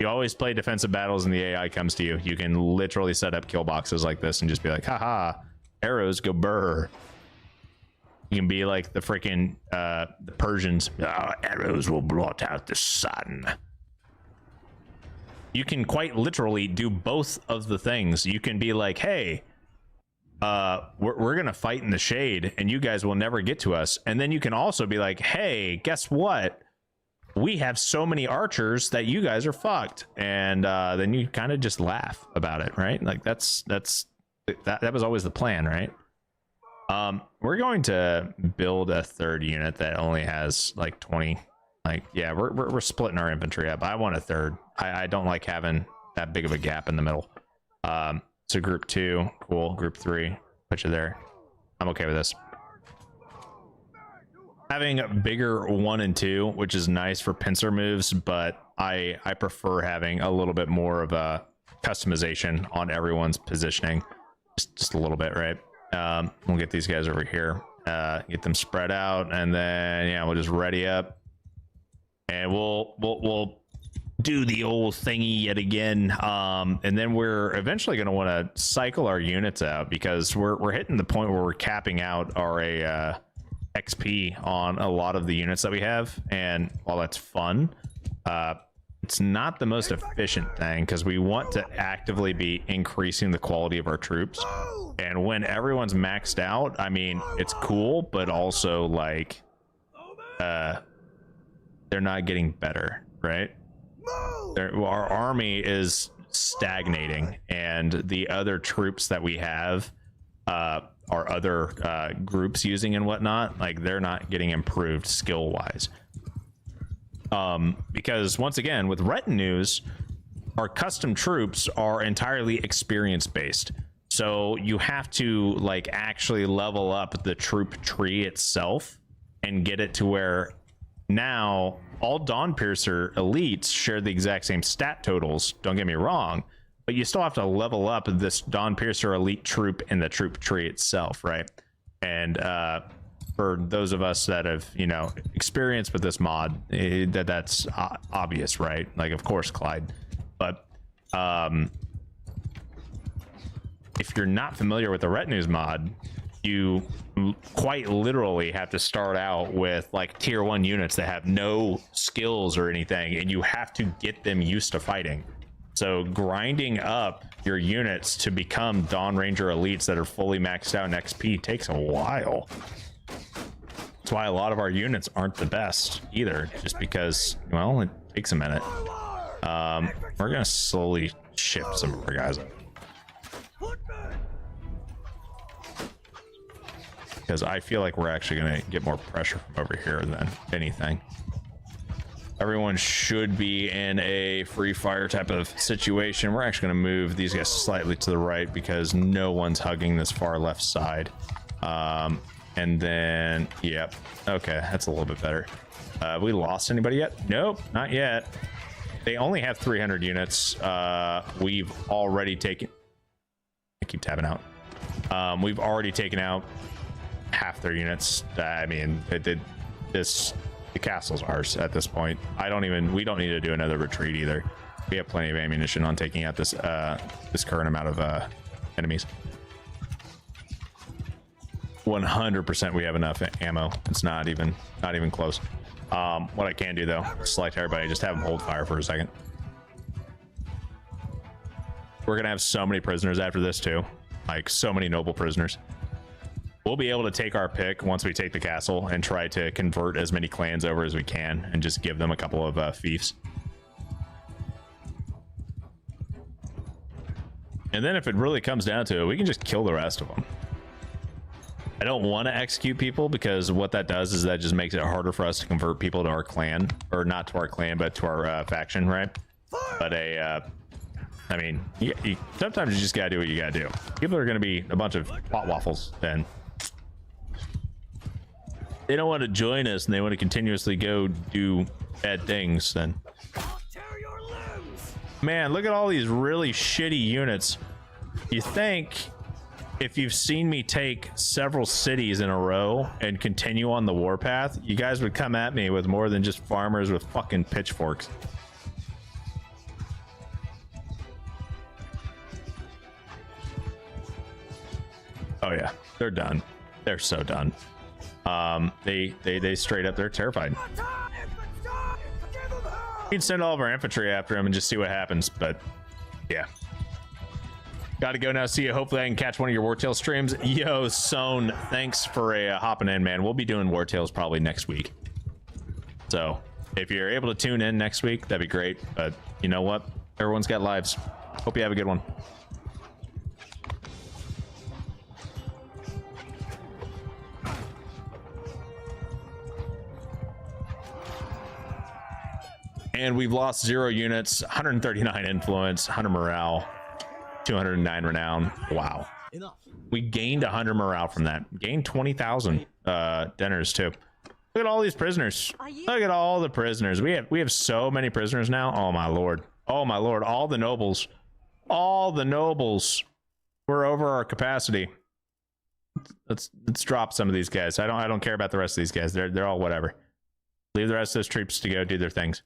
You always play defensive battles and the AI comes to you. You can literally set up kill boxes like this and just be like, haha, arrows go burr. You can be like the freaking the Persians. Oh, arrows will blot out the sun. You can quite literally do both of the things. You can be like, hey, we're gonna fight in the shade and you guys will never get to us. And then you can also be like, hey, guess what? We have so many archers that you guys are fucked. And then you kind of just laugh about it, right? Like that was always the plan, right? We're going to build a third unit that only has like 20. Like, yeah, we're splitting our infantry up. I want a third. I don't like having that big of a gap in the middle. So group 2, cool. Group 3, put you there. I'm okay with this. Having a bigger 1 and 2, which is nice for pincer moves, but I prefer having a little bit more of a customization on everyone's positioning, just a little bit, right? We'll get these guys over here, get them spread out, and then yeah, we'll just ready up, and we'll do the old thingy yet again, and then we're eventually going to want to cycle our units out because we're hitting the point where we're capping out our XP on a lot of the units that we have, and while that's fun, it's not the most efficient thing because we want to actively be increasing the quality of our troops. And when everyone's maxed out, I mean, it's cool, but also like they're not getting better, right? Our army is stagnating, and the other troops that we have, our other groups using and whatnot, like they're not getting improved skill wise. Because once again, with Retinues, our custom troops are entirely experience based. So you have to like actually level up the troop tree itself and get it to where now all Dawnpiercer elites share the exact same stat totals. Don't get me wrong, but you still have to level up this Dawnpiercer elite troop in the troop tree itself, right? And for those of us that have, you know, experience with this mod, that's obvious, right? Like, of course, Clyde. But if you're not familiar with the Retinues mod, you quite literally have to start out with like tier 1 units that have no skills or anything, and you have to get them used to fighting. So grinding up your units to become Dawn Ranger elites that are fully maxed out in XP takes a while. That's why a lot of our units aren't the best either, just because, well, it takes a minute. We're gonna slowly ship some of our guys up, because I feel like we're actually gonna get more pressure from over here than anything. Everyone should be in a free fire type of situation. We're actually gonna move these guys slightly to the right because no one's hugging this far left side. And then, yep, okay, that's a little bit better. Have we lost anybody yet? Nope, not yet. They only have 300 units. We've already taken, I keep tabbing out. We've already taken out half their units. I mean, the castle's ours at this point. We don't need to do another retreat either. We have plenty of ammunition on taking out this current amount of enemies. 100% we have enough ammo. It's not even close. What I can do though, select everybody, just have them hold fire for a second. We're gonna have so many prisoners after this too, like so many noble prisoners. We'll be able to take our pick once we take the castle and try to convert as many clans over as we can and just give them a couple of fiefs. And then if it really comes down to it, we can just kill the rest of them. I don't want to execute people because what that does is that just makes it harder for us to convert people to our clan, or not to our clan, but to our faction, right? But I mean, sometimes you just gotta do what you gotta do. People are gonna be a bunch of pot waffles, and they don't want to join us, and they want to continuously go do bad things. Then, man, look at all these really shitty units. You think if you've seen me take several cities in a row and continue on the warpath, you guys would come at me with more than just farmers with fucking pitchforks. Oh yeah, they're done. They're so done. They straight up, they're terrified. We can send all of our infantry after them and just see what happens, but yeah. Gotta go now. See you. Hopefully I can catch one of your Wartail streams. Yo, Sown, thanks for hopping in, man. We'll be doing Wartails probably next week. So if you're able to tune in next week, that'd be great. But you know what? Everyone's got lives. Hope you have a good one. And we've lost 0 units, 139 influence, 100 morale, 209 renown. Wow. Enough. We gained 100 morale from that. Gained 20,000 dinners too. Look at all these prisoners. Look at all the prisoners. We have so many prisoners now. Oh my lord. Oh my lord. All the nobles. All the nobles. We're over our capacity. Let's drop some of these guys. I don't care about the rest of these guys. They're all whatever. Leave the rest of those troops to go do their things.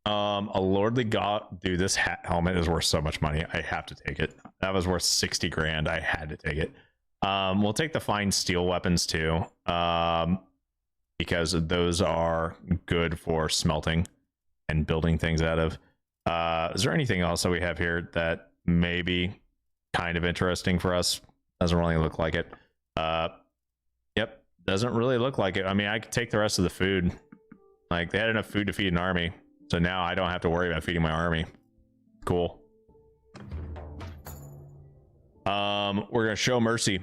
A lordly god, dude, this helmet is worth so much money. I have to take it. That was worth 60 grand. I had to take it. We'll take the fine steel weapons too, because those are good for smelting and building things out of. Is there anything else that we have here that may be kind of interesting for us? Doesn't really look like it. Yep, doesn't really look like it. I mean, I could take the rest of the food. Like, they had enough food to feed an army. So now I don't have to worry about feeding my army. Cool. We're gonna show mercy.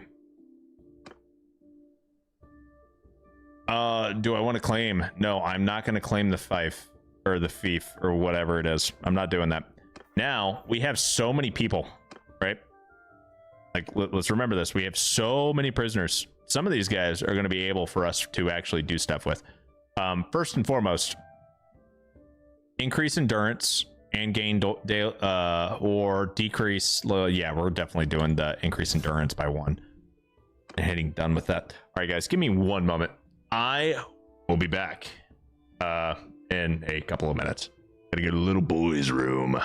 Do I want to claim? No, I'm not gonna claim the fief or the fief or whatever it is. I'm not doing that. Now we have so many people, right? Like, let's remember this. We have so many prisoners. Some of these guys are going to be able for us to actually do stuff with. First and foremost, increase endurance and gain or decrease. Yeah, we're definitely doing the increase endurance by 1 and hitting done with that. All right, guys, give me 1 moment. I will be back in a couple of minutes. Gotta get a little boy's room.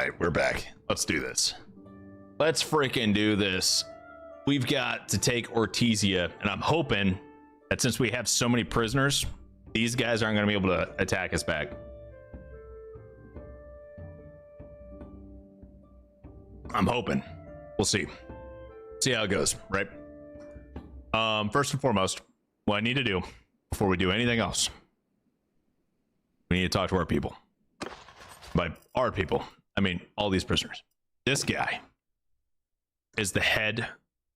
right, we're back. Let's do this. Let's freaking do this. We've got to take Ortizia, and I'm hoping that since we have so many prisoners, these guys aren't going to be able to attack us back. I'm hoping. We'll see. See how it goes, right? First and foremost, what I need to do before we do anything else, we need to talk to our people. By our people, I mean all these prisoners. This guy is the head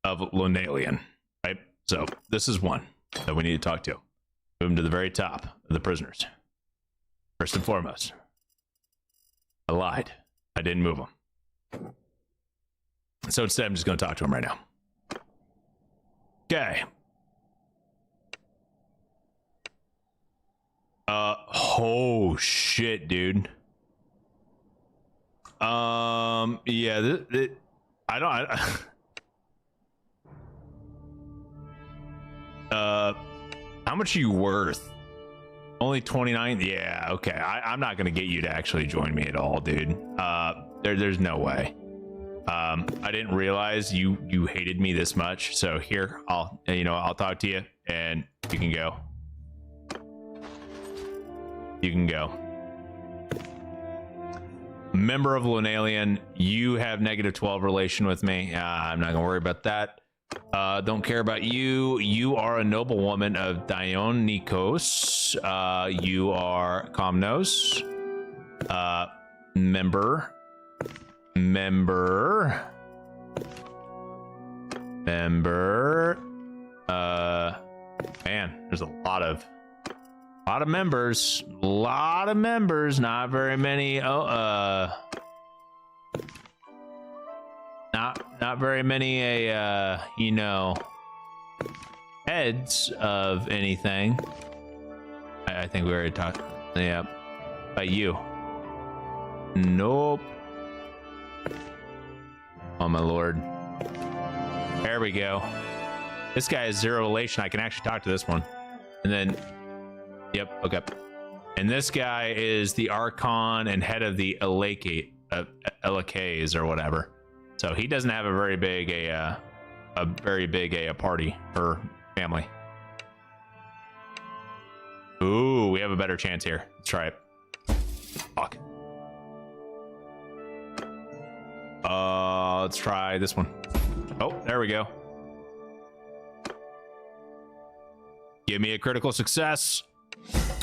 of Lunalian, right? So this is one that we need to talk to. Move him to the very top of the prisoners. First and foremost, I lied. I didn't move him. So instead, I'm just going to talk to him right now. Okay. Oh shit, dude. Yeah, I don't. How much are you worth? Only 29. Yeah, okay. I'm not gonna get you to actually join me at all, dude. There's no way. I didn't realize you hated me this much. So here, I'll talk to you, and you can go. You can go. Member of Lunalian, you have -12 relation with me. I'm not gonna worry about that. Don't care about you. You are a noblewoman of Dionikos. You are Komnos. Member. Man, there's a lot of members. Not very many. Not very many heads of anything. I think we already talked. Yeah. By you. Nope. Oh my lord. There we go. This guy has 0 relation. I can actually talk to this one. And then, yep, okay. And this guy is the Archon and head of the Elakays or whatever. So he doesn't have a very big party or family. Ooh, we have a better chance here. Let's try it. Fuck. Let's try this one. Oh, there we go. Give me a critical success.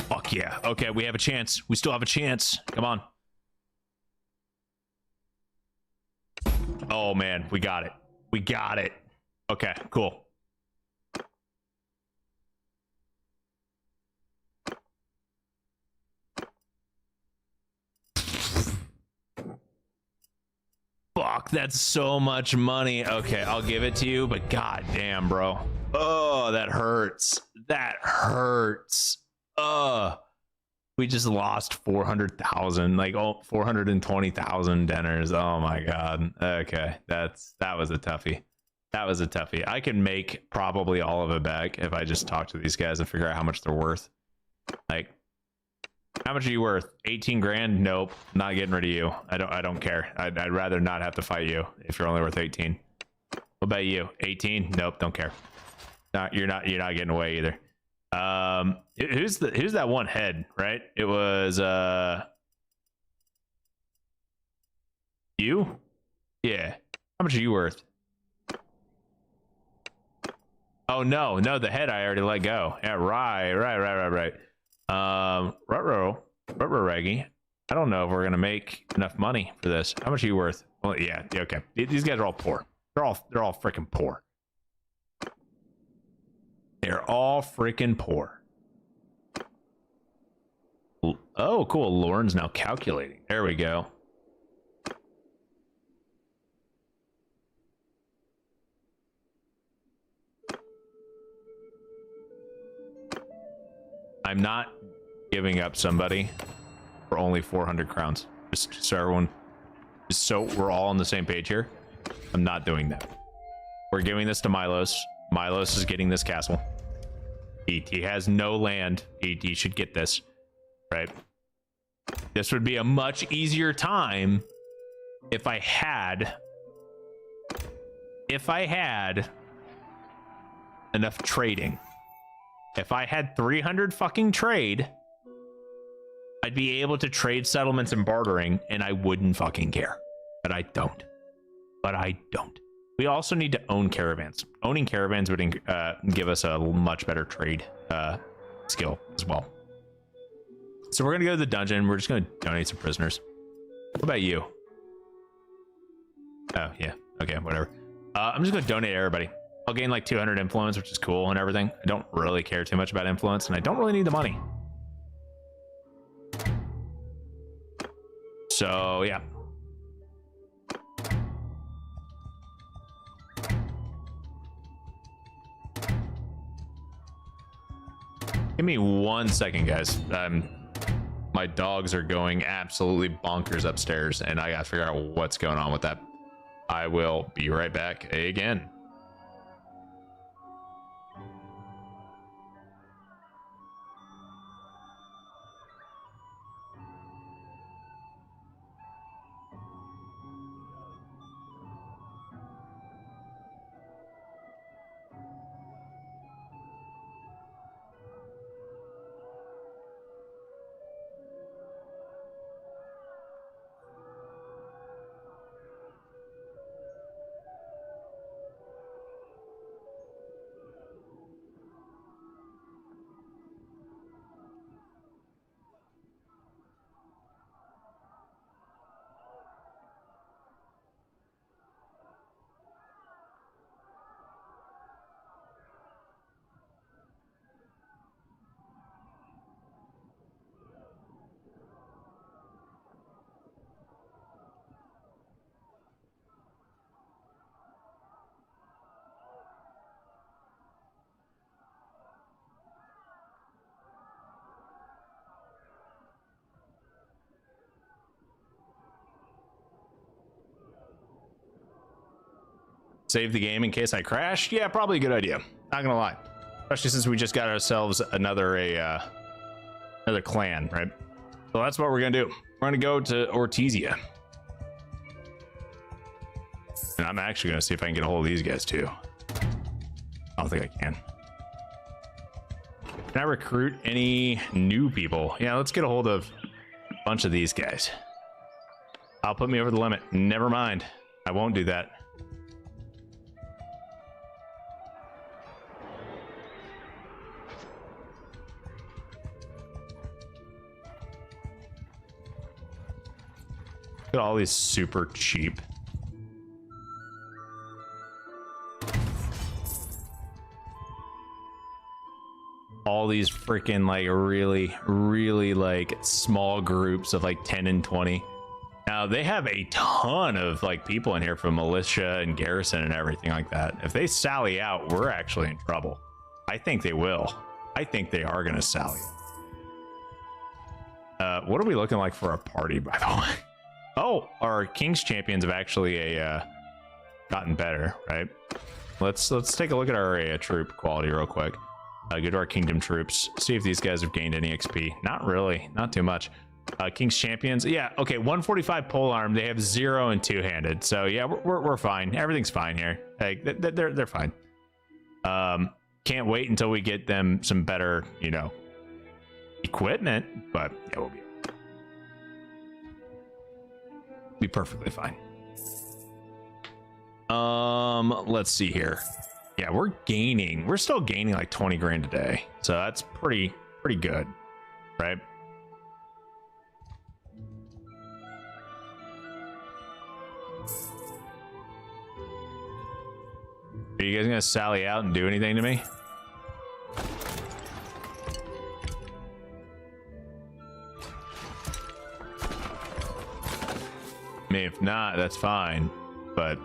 Fuck yeah. Okay, we have a chance. We still have a chance. Come on. Oh man, we got it. We got it. Okay, cool. Fuck, that's so much money. Okay, I'll give it to you, but god damn, bro. Oh, that hurts. That hurts. We just lost 400,000, like 420,000 dinners. Oh my god. Okay, that was a toughie. That was a toughie. I can make probably all of it back if I just talk to these guys and figure out how much they're worth. Like, how much are you worth? 18 grand? Nope, not getting rid of you. I don't care. I'd rather not have to fight you if you're only worth 18. What about you? 18? Nope, don't care. You're not getting away either. Who's that one head, right? It was you? Yeah. How much are you worth? Oh no, the head I already let go. Yeah, right. Raggy. I don't know if we're gonna make enough money for this. How much are you worth? Well, yeah, okay. These guys are all poor. They're all freaking poor. They're all freaking poor. Oh, cool. Lauren's now calculating. There we go. I'm not giving up somebody for only 400 crowns. Just so we're all on the same page here. I'm not doing that. We're giving this to Milos. Milos is getting this castle. He has no land. He should get this, right? This would be a much easier time if I had enough trading, if I had 300 fucking trade, I'd be able to trade settlements and bartering, and I wouldn't fucking care. But I don't. We also need to own caravans. Owning caravans would give us a much better trade skill as well. So we're gonna go to the dungeon. We're just gonna donate some prisoners. What about you? Oh yeah, okay, whatever. I'm just gonna donate everybody. I'll gain like 200 influence, which is cool and everything. I don't really care too much about influence, and I don't really need the money. So yeah. Give me 1 second, guys. My dogs are going absolutely bonkers upstairs, and I gotta figure out what's going on with that. I will be right back again. Save the game in case I crashed? Yeah, probably a good idea. Not gonna lie. Especially since we just got ourselves another clan, right? So that's what we're gonna do. We're gonna go to Ortizia. And I'm actually gonna see if I can get a hold of these guys too. I don't think I can. Can I recruit any new people? Yeah, let's get a hold of a bunch of these guys. I'll put me over the limit. Never mind. I won't do that. Look at all these super cheap. All these freaking like really like small groups of like 10 and 20. Now they have a ton of like people in here from militia and garrison and everything like that. If they sally out, we're actually in trouble. I think they will. I think they are gonna sally. What are we looking like for a party, by the way? Oh, our King's champions have actually gotten better, right? Let's take a look at our troop quality real quick. Go to our kingdom troops, see if these guys have gained any XP. Not really, not too much. King's champions, yeah, okay, 145 polearm. They have 0 and 2-handed, so yeah, we're fine. Everything's fine here. Like they're fine. Can't wait until we get them some better, you know, equipment, but yeah, we'll be perfectly fine. Let's see here. Yeah, we're still gaining like 20 grand a day, so that's pretty good, right? Are you guys gonna sally out and do anything to me? I mean, if not, that's fine, but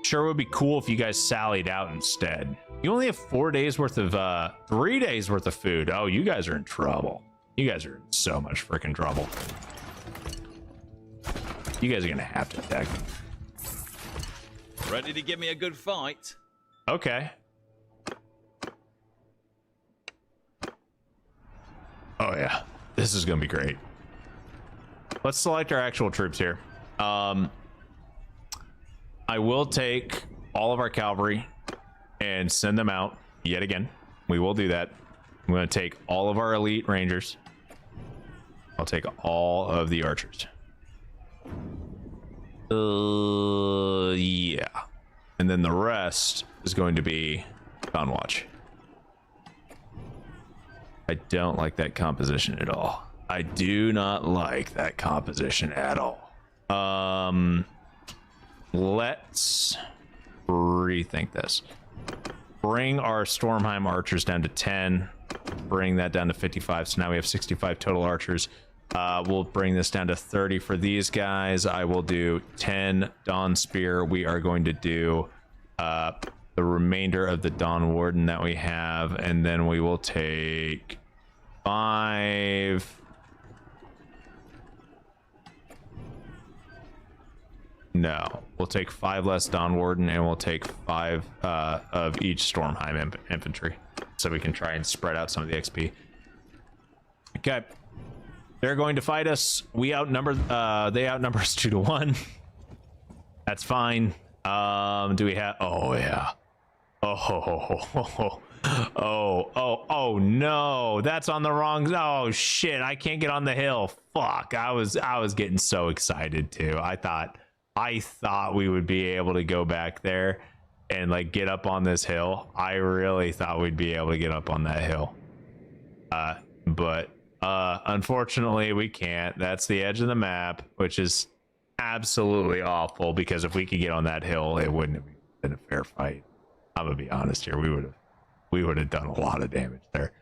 sure would be cool if you guys sallied out instead. You only have 4 days worth of 3 days worth of food. Oh, you guys are in trouble. You guys are in so much freaking trouble. You guys are gonna have to attack me. Ready to give me a good fight? Okay. Oh yeah, this is gonna be great. let's select our actual troops here. I will take all of our cavalry and send them out yet again. We will do that. I'm going to take all of our elite rangers. I'll take all of the archers. Yeah. And then the rest is going to be on watch. I don't like that composition at all. I do not like that composition at all. Let's rethink this. Bring our Stormheim archers down to 10. Bring that down to 55. So now we have 65 total archers. We'll bring this down to 30 for these guys. I will do 10 Dawn Spear. We are going to do the remainder of the Dawn Warden that we have, and then we will take 5. No, we'll take 5 less Dawn Warden, and we'll take 5 of each Stormheim infantry, so we can try and spread out some of the XP. Okay. They're going to fight us. We outnumber, they outnumber us 2-1. That's fine. Do we have, oh yeah. Oh no, that's on the wrong, oh shit, I can't get on the hill. Fuck, I was getting so excited too. I thought we would be able to go back there and like get up on this hill. I really thought we'd be able to get up on that hill. But unfortunately we can't. That's the edge of the map, which is absolutely awful, because if we could get on that hill, it wouldn't have been a fair fight. I'm gonna be honest here, we would have done a lot of damage there.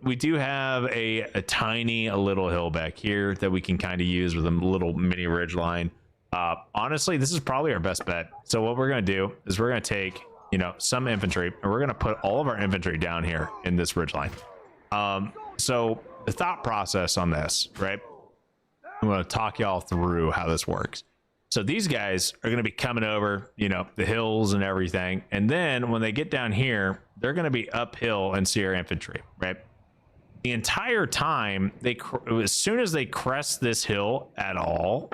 We do have a tiny little hill back here that we can kind of use with a little mini ridge line. Honestly, this is probably our best bet. So what we're gonna do is we're gonna take, you know, some infantry, and we're gonna put all of our infantry down here in this ridge line. So the thought process on this, right? I'm going to talk y'all through how this works. So these guys are going to be coming over, you know, the hills and everything. And then when they get down here, they're going to be uphill and see our infantry, right? The entire time, as soon as they crest this hill at all,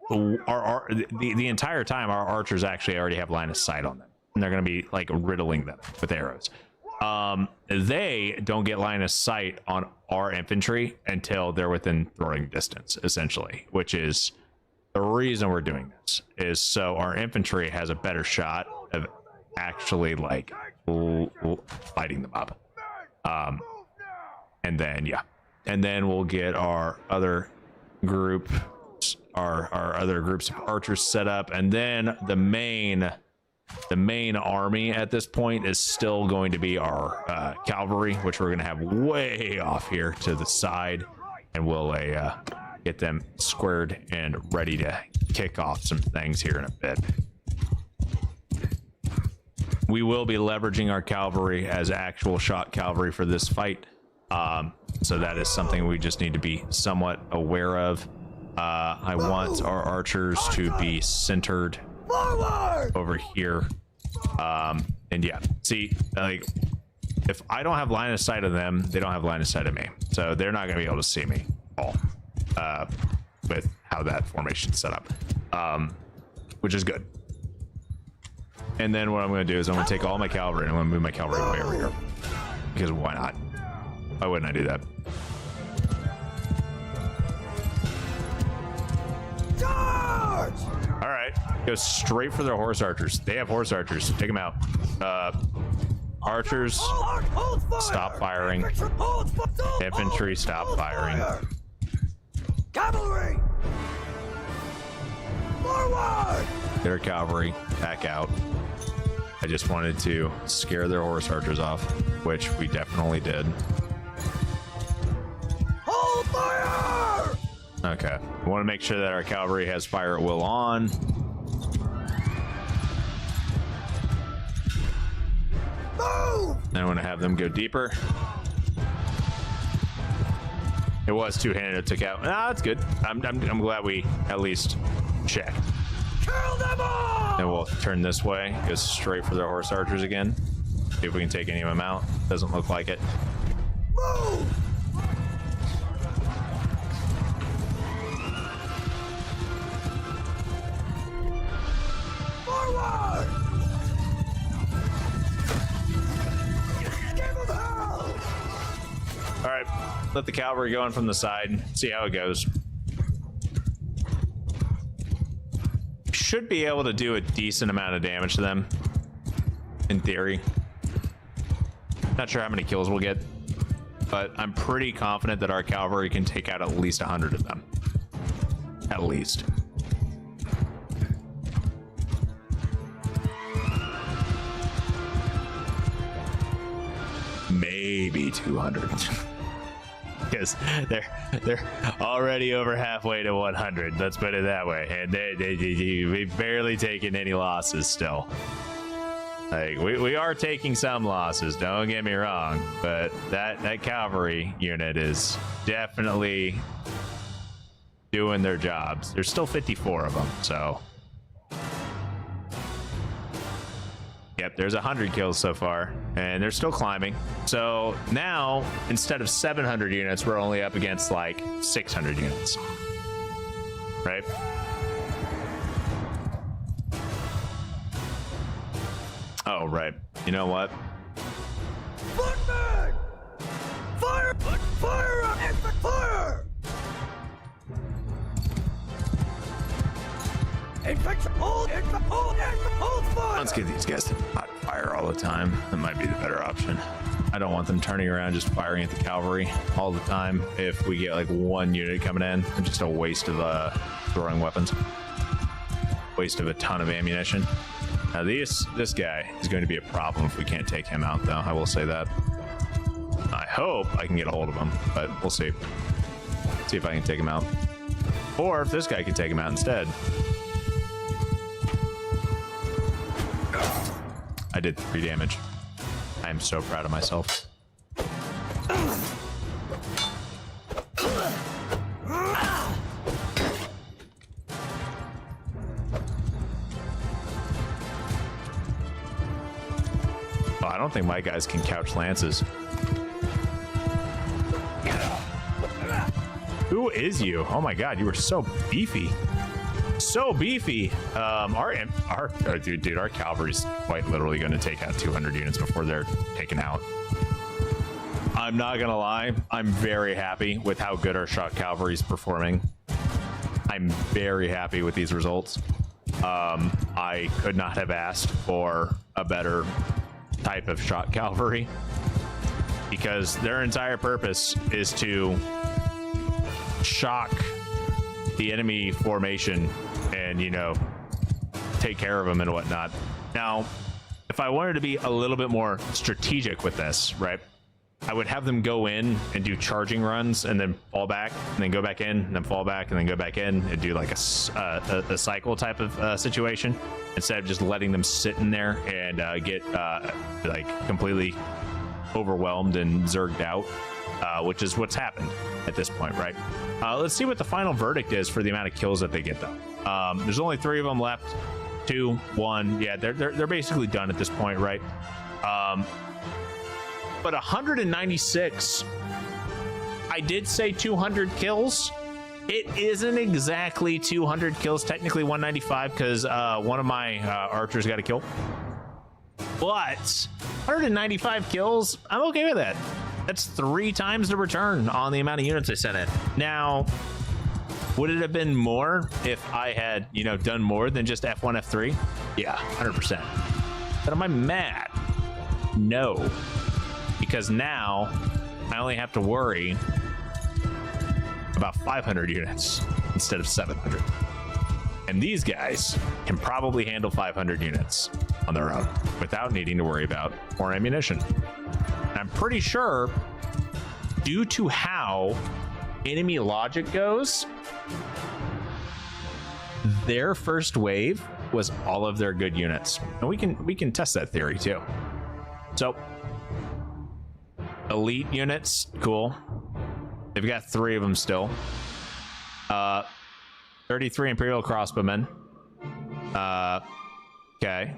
the entire time, our archers actually already have line of sight on them. And they're going to be like riddling them with arrows. They don't get line of sight on our infantry until they're within throwing distance, essentially, which is the reason we're doing this, is so our infantry has a better shot of actually like lighting them up. And then and then we'll get our other group, our other groups of archers set up, and then the main army at this point is still going to be our cavalry, which we're going to have way off here to the side, and we'll get them squared and ready to kick off some things here in a bit. We will be leveraging our cavalry as actual shot cavalry for this fight, so that is something we just need to be somewhat aware of. I want our archers to be centered over here, and yeah, see, like, if I don't have line of sight of them, they don't have line of sight of me, so they're not going to be able to see me at all, with how that formation's set up, which is good. And then what I'm going to do is I'm going to take all my cavalry and I'm going to move my cavalry way over here, because why not? Why wouldn't I do that? Charge! All right, go straight for their horse archers. They have horse archers. Take them out. Archers, stop firing. Infantry, stop firing. Cavalry! Forward! Their cavalry, back out. I just wanted to scare their horse archers off, which we definitely did. Hold fire! Okay, we want to make sure that our cavalry has fire at will on. Move! I want to have them go deeper. It was two-handed, it took out. Nah, that's good. I'm glad we at least checked. Kill them all! And we'll turn this way, go straight for their horse archers again. See if we can take any of them out. Doesn't look like it. Move! let the cavalry go in from the side, see how it goes. Should be able to do a decent amount of damage to them, in theory. Not sure how many kills we'll get, but I'm pretty confident that our cavalry can take out at least 100 of them. At least. Maybe 200. Because they're already over halfway to 100. Let's put it that way, and we've barely taken any losses still. Like we are taking some losses. Don't get me wrong, but that cavalry unit is definitely doing their jobs. There's still 54 of them, so. Yep, there's 100 kills so far, and they're still climbing. So now, instead of 700 units, we're only up against like 600 units. Right? Oh, right. You know what? Footman! Fire! Fire! Fire! Infect all fire! Let's get these guys to not fire all the time. That might be the better option. I don't want them turning around just firing at the cavalry all the time. If we get like one unit coming in, it's just a waste of throwing weapons. Waste of a ton of ammunition. Now this guy is going to be a problem if we can't take him out, though. I will say that. I hope I can get a hold of him, but we'll see. See if I can take him out. Or if this guy can take him out instead. I did 3 damage. I am so proud of myself. Oh, I don't think my guys can couch lances. Who is you? Oh my god, you were so beefy. So beefy. Our cavalry's quite literally going to take out 200 units before they're taken out. I'm not gonna lie, I'm very happy with how good our shock cavalry's performing. I'm very happy with these results. I could not have asked for a better type of shock cavalry, because their entire purpose is to shock the enemy formation and, you know, take care of them and whatnot. Now, if I wanted to be a little bit more strategic with this, right, I would have them go in and do charging runs and then fall back and then go back in and then fall back and then go back in and do like a cycle type of situation, instead of just letting them sit in there and get like completely overwhelmed and zerged out, which is what's happened at this point, right? Let's see what the final verdict is for the amount of kills that they get, though. There's only 3 of them left. 2, 1. Yeah, they're basically done at this point, right? But 196. I did say 200 kills. It isn't exactly 200 kills. Technically 195 because one of my archers got a kill. But 195 kills, I'm okay with that. That's 3 times the return on the amount of units I sent in. Now, would it have been more if I had, you know, done more than just F1, F3? Yeah, 100%. But am I mad? No. Because now I only have to worry about 500 units instead of 700. And these guys can probably handle 500 units on their own without needing to worry about more ammunition. And I'm pretty sure, due to how enemy logic goes, their first wave was all of their good units. And we can test that theory too. So elite units, cool. They've got 3 of them still. 33 Imperial crossbowmen. Okay.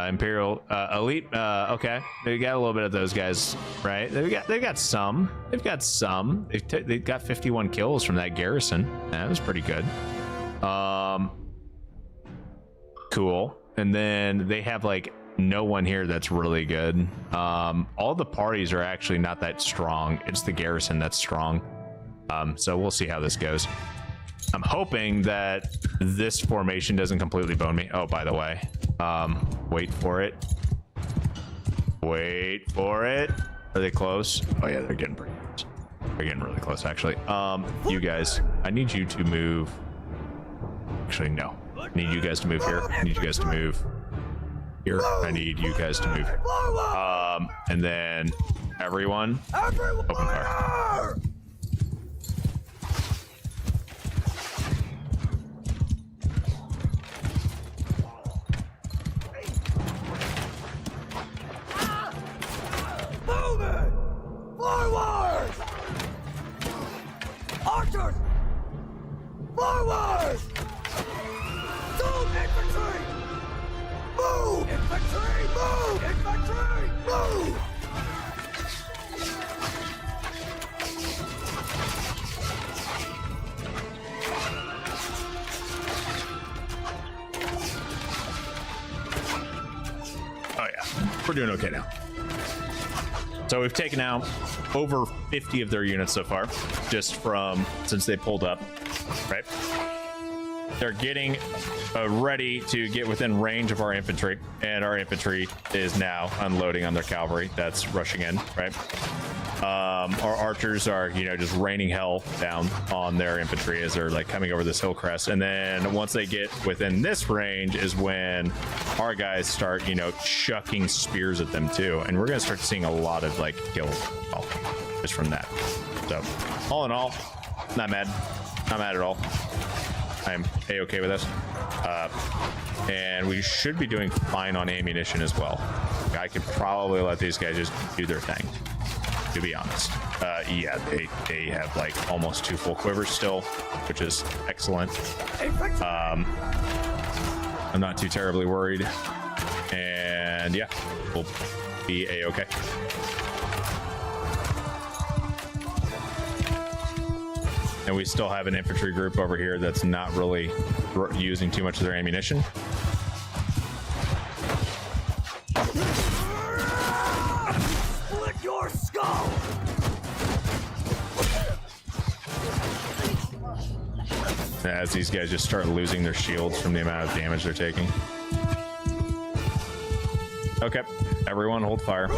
Imperial elite. Okay, they got a little bit of those guys, right? They've got some. They've got 51 kills from that garrison. That was pretty good. Cool. And then they have like no one here that's really good. All the parties are actually not that strong. It's the garrison that's strong. So we'll see how this goes. I'm hoping that this formation doesn't completely bone me. Oh, by the way, wait for it. Wait for it. Are they close? Oh yeah, they're getting pretty close. They're getting really close, actually. You guys, I need you to move. Actually, no. I need you guys to move here. I need you guys to move here. I need you guys to move here. And then everyone, open fire. Forward! Archers! Forward! Move, infantry! Move! Infantry! Move! Infantry! Move! Oh yeah, we're doing okay now. So we've taken out over 50 of their units so far, just from since they pulled up, right? They're getting ready to get within range of our infantry, and our infantry is now unloading on their cavalry that's rushing in, right? Our archers are, you know, just raining hell down on their infantry as they're like coming over this hill crest. And then once they get within this range is when our guys start, you know, chucking spears at them too. And we're going to start seeing a lot of like kills just from that. So all in all, not mad. Not mad at all. I'm a-okay with this. And we should be doing fine on ammunition as well. I could probably let these guys just do their thing, to be honest. Yeah, they have like almost 2 full quivers still, which is excellent. I'm not too terribly worried. And yeah, we'll be a-okay. And we still have an infantry group over here that's not really using too much of their ammunition. Split your skull! As these guys just start losing their shields from the amount of damage they're taking. Okay, everyone hold fire.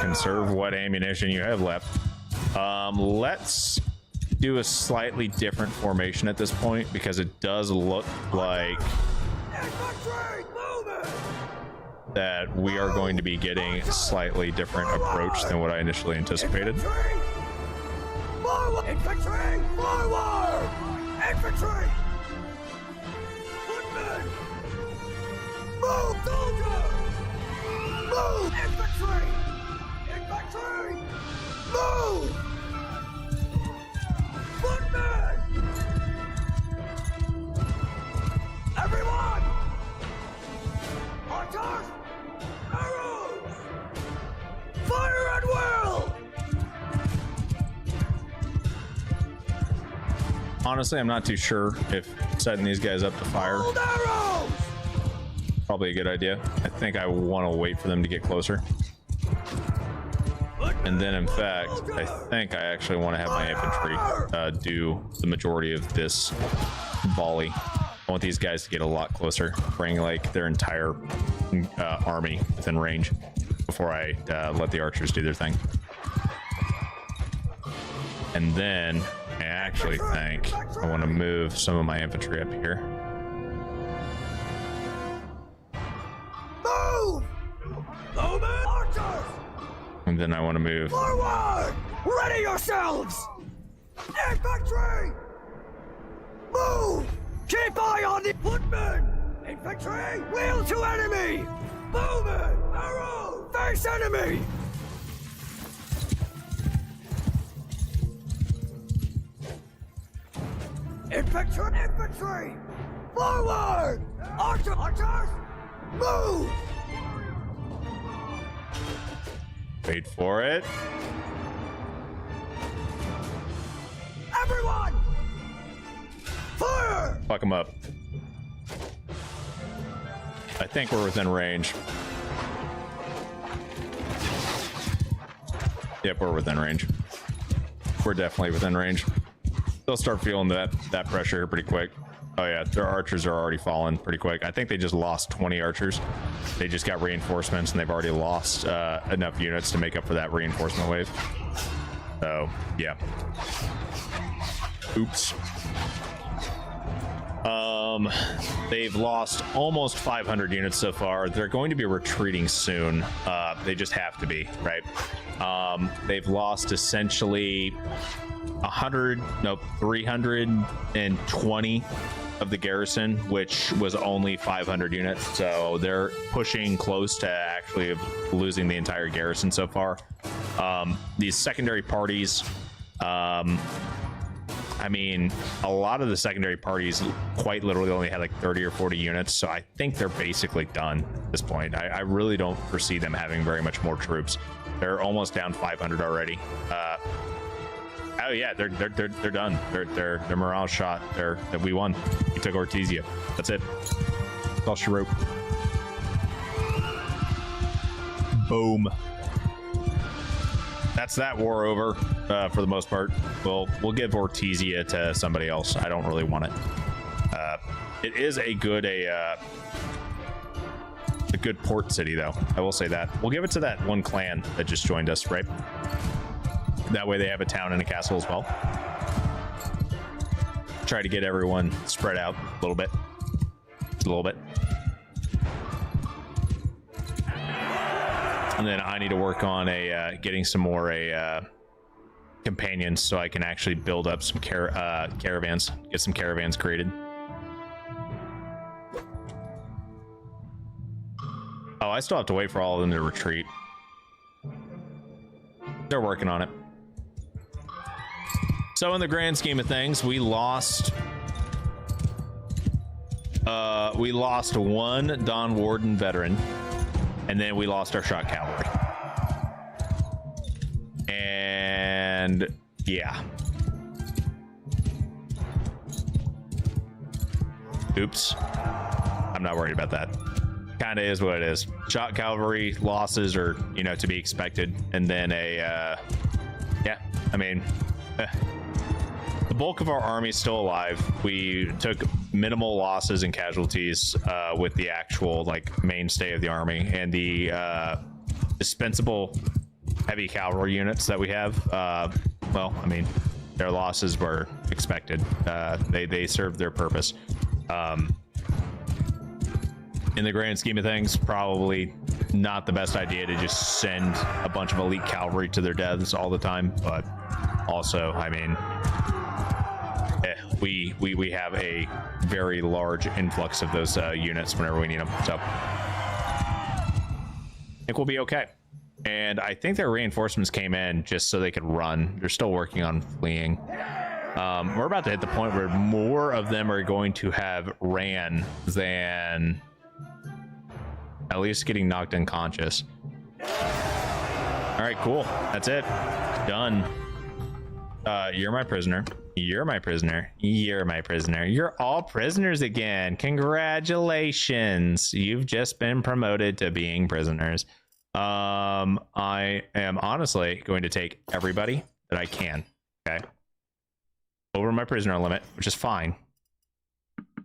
Conserve what ammunition you have left. Let's do a slightly different formation at this point because it does look like that we are going to be getting a slightly different approach than what I initially anticipated. Forward! Infantry! Forward! Infantry! Footmen! Move, soldier! Move! Infantry! Infantry! Move! Footmen! Everyone! Archers! Arrows! Fire at will! Honestly, I'm not too sure if setting these guys up to fire Hold arrows! probably a good idea. I think I want to wait for them to get closer. And then, in fact, I think I actually want to have my infantry do the majority of this volley. I want these guys to get a lot closer, bring like their entire army within range before I let the archers do their thing. And then I actually think I want to move some of my infantry up here. Move! Bowman! Archers! And then I want to move. Forward! Ready yourselves! Infantry! Move! Keep eye on the footmen! Infantry! Wheel to enemy! Bowman! Arrow! Face enemy! Infantry! Infantry! Forward! Archers! Move! Wait for it. Everyone! Fire! Fuck them up. I think we're within range. Yep, we're within range. We're definitely within range. They'll start feeling that pressure here pretty quick. Oh yeah, their archers are already falling pretty quick. I think they just lost 20 archers. They just got reinforcements and they've already lost enough units to make up for that reinforcement wave. So yeah. Oops. They've lost almost 500 units so far. They're going to be retreating soon. They just have to be, right? They've lost essentially 320 of the garrison, which was only 500 units. So they're pushing close to actually losing the entire garrison so far. These secondary parties, I mean, a lot of the secondary parties quite literally only had like 30 or 40 units, so I think they're basically done at this point. I really don't foresee them having very much more troops. They're almost down 500 already. Oh yeah, they're done. Their morale shot. We won. We took Ortizia. That's it. That's all she wrote. Boom. That's that war over for the most part. We'll give Ortizia to somebody else. I don't really want it. It is a good port city though. I will say that. We'll give it to that one clan that just joined us, right? That way they have a town and a castle as well. Try to get everyone spread out a little bit. Just a little bit. And then I need to work on getting some more companions so I can actually build up some caravans, get some caravans created. Oh, I still have to wait for all of them to retreat. They're working on it. So in the grand scheme of things, we lost one Don Warden veteran, and then we lost our shot cavalry. And yeah. Oops. I'm not worried about that. Kind of is what it is. Shot cavalry losses are, you know, to be expected. And then yeah, I mean, the bulk of our army is still alive. We took minimal losses and casualties with the actual like mainstay of the army, and the dispensable heavy cavalry units that we have. Well, I mean, their losses were expected. They served their purpose. In the grand scheme of things, probably not the best idea to just send a bunch of elite cavalry to their deaths all the time, but also, I mean, we have a very large influx of those units whenever we need them, so I think we'll be okay. And I think their reinforcements came in just so they could run. They're still working on fleeing. We're about to hit the point where more of them are going to have ran than at least getting knocked unconscious. All right, cool. That's it. Done. You're my prisoner. You're my prisoner. You're my prisoner. You're all prisoners again. Congratulations. You've just been promoted to being prisoners. I am honestly going to take everybody that I can, okay, over my prisoner limit, which is fine.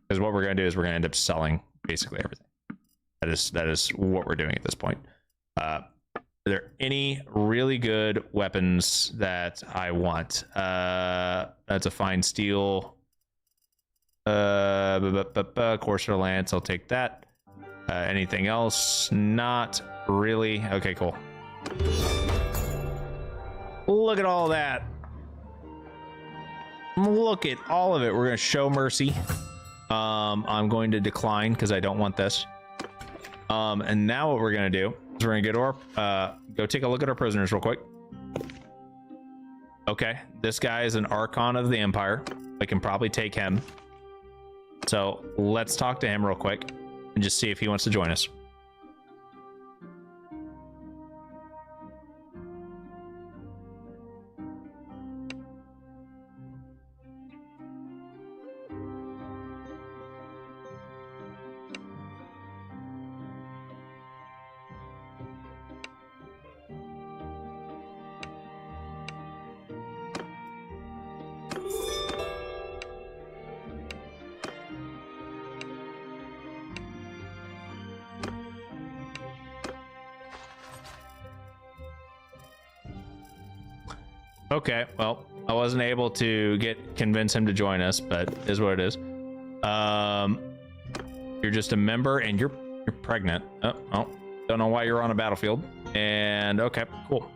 Because what we're going to do is we're going to end up selling basically everything. That is what we're doing at this point. Are there any really good weapons that I want? That's a fine steel. Corsair Lance, I'll take that. Anything else? Not really. Okay, cool. Look at all that. Look at all of it. We're going to show mercy. I'm going to decline because I don't want this. And now what we're going to do is we're going to go take a look at our prisoners real quick. Okay, this guy is an Archon of the Empire. I can probably take him. So let's talk to him real quick and just see if he wants to join us. Okay, well, I wasn't able to convince him to join us, but is what it is. You're just a member, and you're pregnant. Oh, don't know why you're on a battlefield. And okay, cool.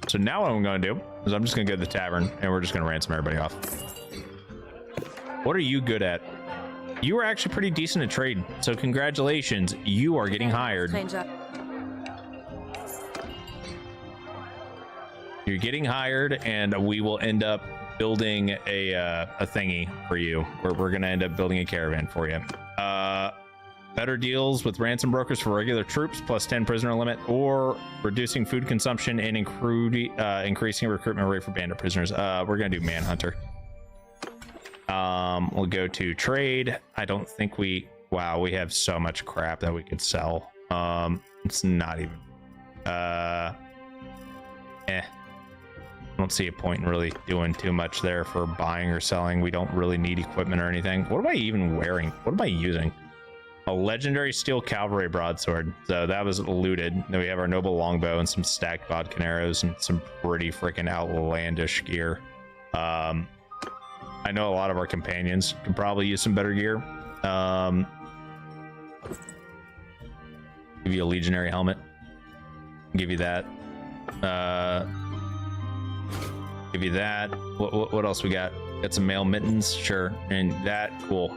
So now what I'm going to do is I'm just going to go to the tavern, and we're just going to ransom everybody off. What are you good at? You were actually pretty decent at trade, so congratulations. You are getting hired. You're getting hired, and we will end up building a thingy for you. We're going to end up building a caravan for you. Better deals with ransom brokers for regular troops, plus 10 prisoner limit, or reducing food consumption and increasing recruitment rate for bandit prisoners. We're going to do manhunter. We'll go to trade. I don't think we have so much crap that we could sell. It's not even I don't see a point in really doing too much there for buying or selling. We don't really need equipment or anything. What am I even wearing? What am I using? A legendary steel cavalry broadsword. So that was looted. Then we have our noble longbow and some stacked vodka arrows and some pretty freaking outlandish gear. I know a lot of our companions could probably use some better gear. Give you a legionary helmet. Give you that. Give you that. What else we got? Got some mail mittens, sure, and that cool.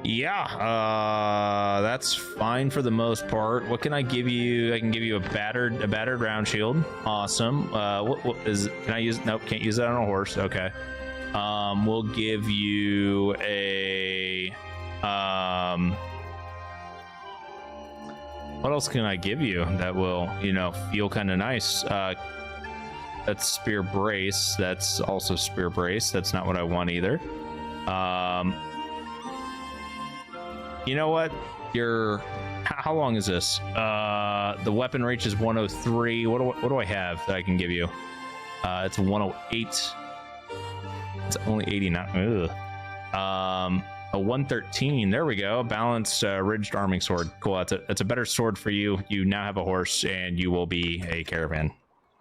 Yeah, that's fine for the most part. What can I give you? I can give you a battered round shield. Awesome. What is? Can I use? Nope, can't use that on a horse. Okay. We'll give you a. What else can I give you that will, feel kind of nice? That's spear brace. That's also spear brace. That's not what I want either. You know what? How long is this? The weapon reach is 103. What do I have that I can give you? It's 108. It's only 89. Ugh. A 113. There we go. Balanced ridged arming sword. Cool. That's a better sword for you. You now have a horse, and you will be a caravan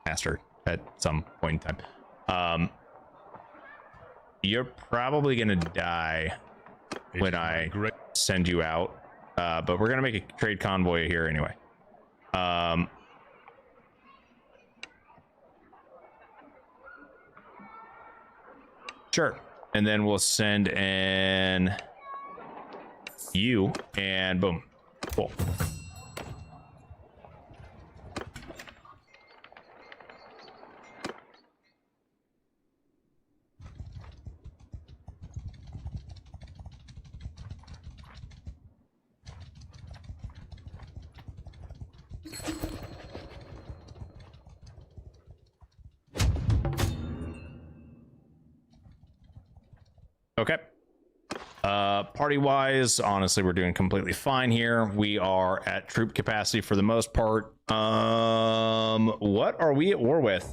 master at some point in time. You're probably gonna die when I send you out, but we're gonna make a trade convoy here anyway. Sure. And then we'll send in you, and boom. Cool. Okay. Party wise, honestly, we're doing completely fine here. We are at troop capacity for the most part. What are we at war with?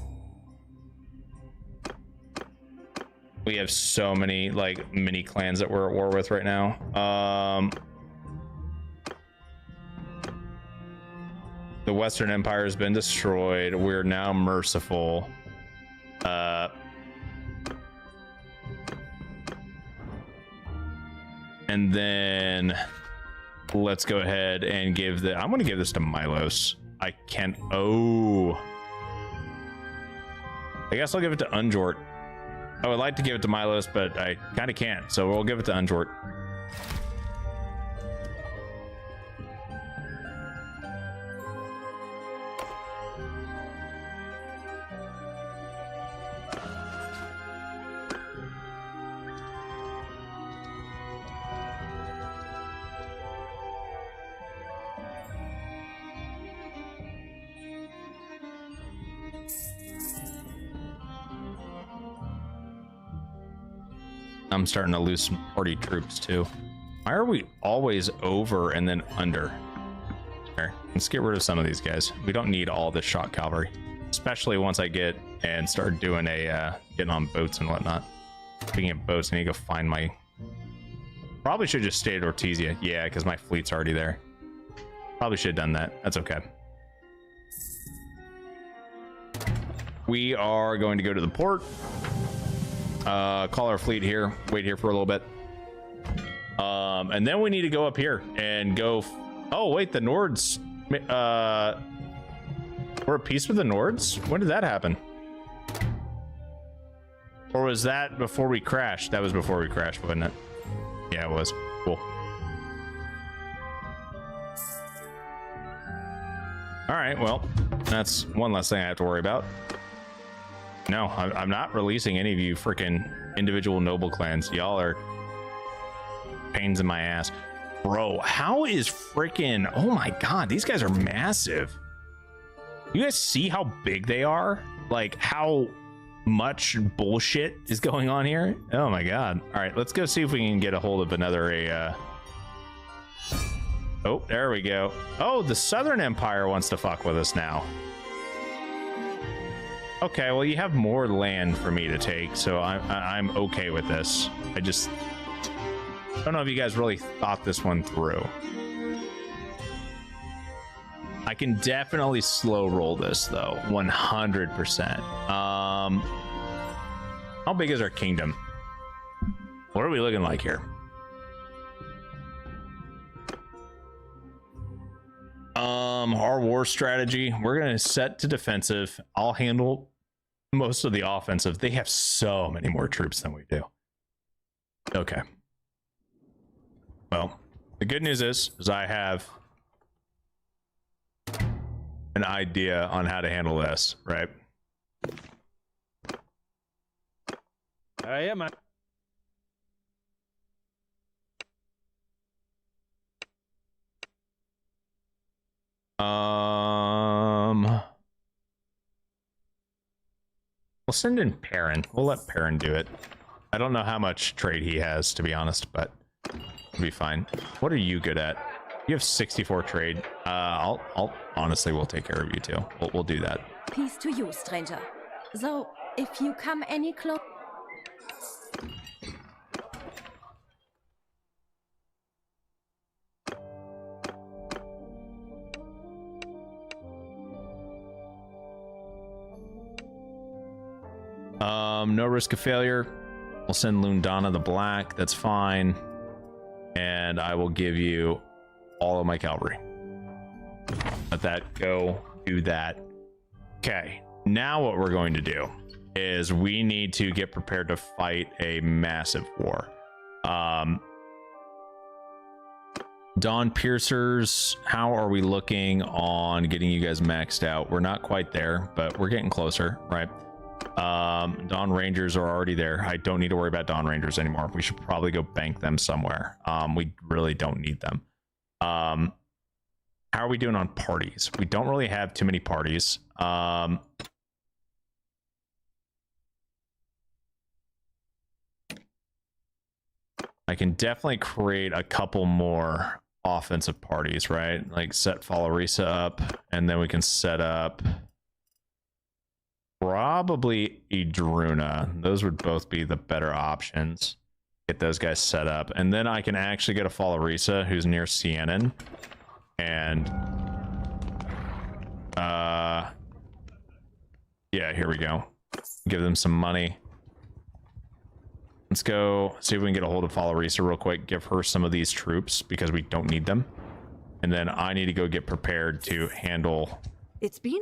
We have so many mini clans that we're at war with right now. The Western Empire has been destroyed. We're now merciful. And then let's go ahead and I'm going to give this to Milos. I guess I'll give it to Unjort. I would like to give it to Milos, but I kind of can't. So we'll give it to Unjort. I'm starting to lose some party troops too. Why are we always over and then under? Here, let's get rid of some of these guys. We don't need all this shock cavalry, especially once I get and start doing getting on boats and whatnot. Speaking of boats, I need to go find probably should just stay at Ortizia. Yeah, because my fleet's already there. Probably should have done that. That's okay. We are going to go to the port. Call our fleet here. Wait here for a little bit. And then we need to go up here and go. Oh wait, the Nords. We're at peace with the Nords. When did that happen? Or was that before we crashed? That was before we crashed, wasn't it? Yeah, it was. Cool. All right, well, that's one less thing I have to worry about. No, I'm not releasing any of you freaking individual noble clans. Y'all are pains in my ass. Bro, how is freaking... Oh my god, these guys are massive. You guys see how big they are? Like, how much bullshit is going on here? Oh my god. All right, let's go see if we can get a hold of another... Oh, there we go. Oh, the Southern Empire wants to fuck with us now. Okay, well, you have more land for me to take, so I'm okay with this. I just don't know if you guys really thought this one through. I can definitely slow roll this, though, 100%. How big is our kingdom? What are we looking like here? Our war strategy, we're gonna set to defensive. I'll handle most of the offensive. They have so many more troops than we do. Okay. Well, the good news is I have an idea on how to handle this, right? Yeah, man. We'll send in Perrin. We'll let Perrin do it. I don't know how much trade he has, to be honest, but it'll be fine. What are you good at? You have 64 trade. I'll honestly, we'll take care of you too. We'll do that. Peace to you, stranger. So, if you come any close... No risk of failure. We'll send Lundana the Black. That's fine. And I will give you all of my cavalry. Let that go. Do that. Okay. Now what we're going to do is we need to get prepared to fight a massive war. Dawn Piercers, how are we looking on getting you guys maxed out? We're not quite there, but we're getting closer, right? Dawn Rangers are already there. I don't need to worry about Dawn Rangers anymore. We should probably go bank them somewhere. We really don't need them. How are we doing on parties? We don't really have too many parties. I can definitely create a couple more offensive parties, right? Like set Falarisa up, and then we can set up probably Idruna. Those would both be the better options. Get those guys set up, and then I can actually go to Falarisa, who's near Siennan, and yeah, here we go. Give them some money. Let's go see if we can get a hold of Falarisa real quick. Give her some of these troops because we don't need them, and then I need to go get prepared to handle It's been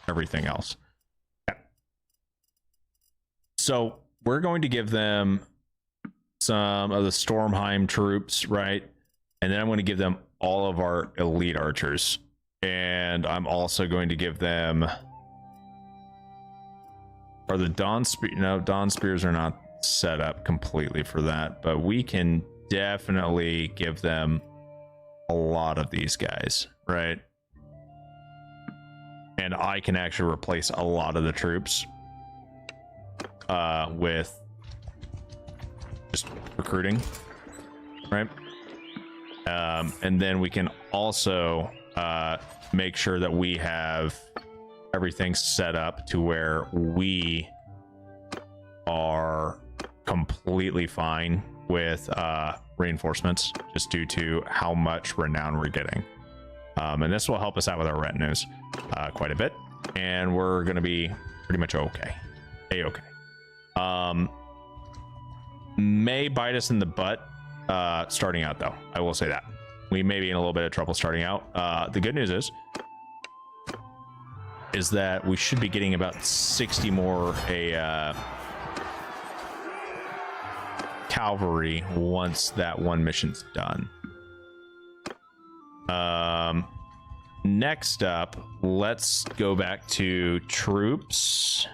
everything else. Yeah. So we're going to give them some of the Stormheim troops, right? And then I'm going to give them all of our elite archers, and I'm also going to give them... Are the Dawn Spears? No, Dawn Spears are not set up completely for that, but we can definitely give them a lot of these guys, right? And I can actually replace a lot of the troops with just recruiting, right? And then we can also make sure that we have everything set up to where we are completely fine with reinforcements, just due to how much renown we're getting. And this will help us out with our retinues quite a bit, and we're going to be pretty much okay. A-okay. May bite us in the butt starting out, though. I will say that. We may be in a little bit of trouble starting out. The good news is that we should be getting about 60 more cavalry once that one mission's done. Next up, let's go back to troops.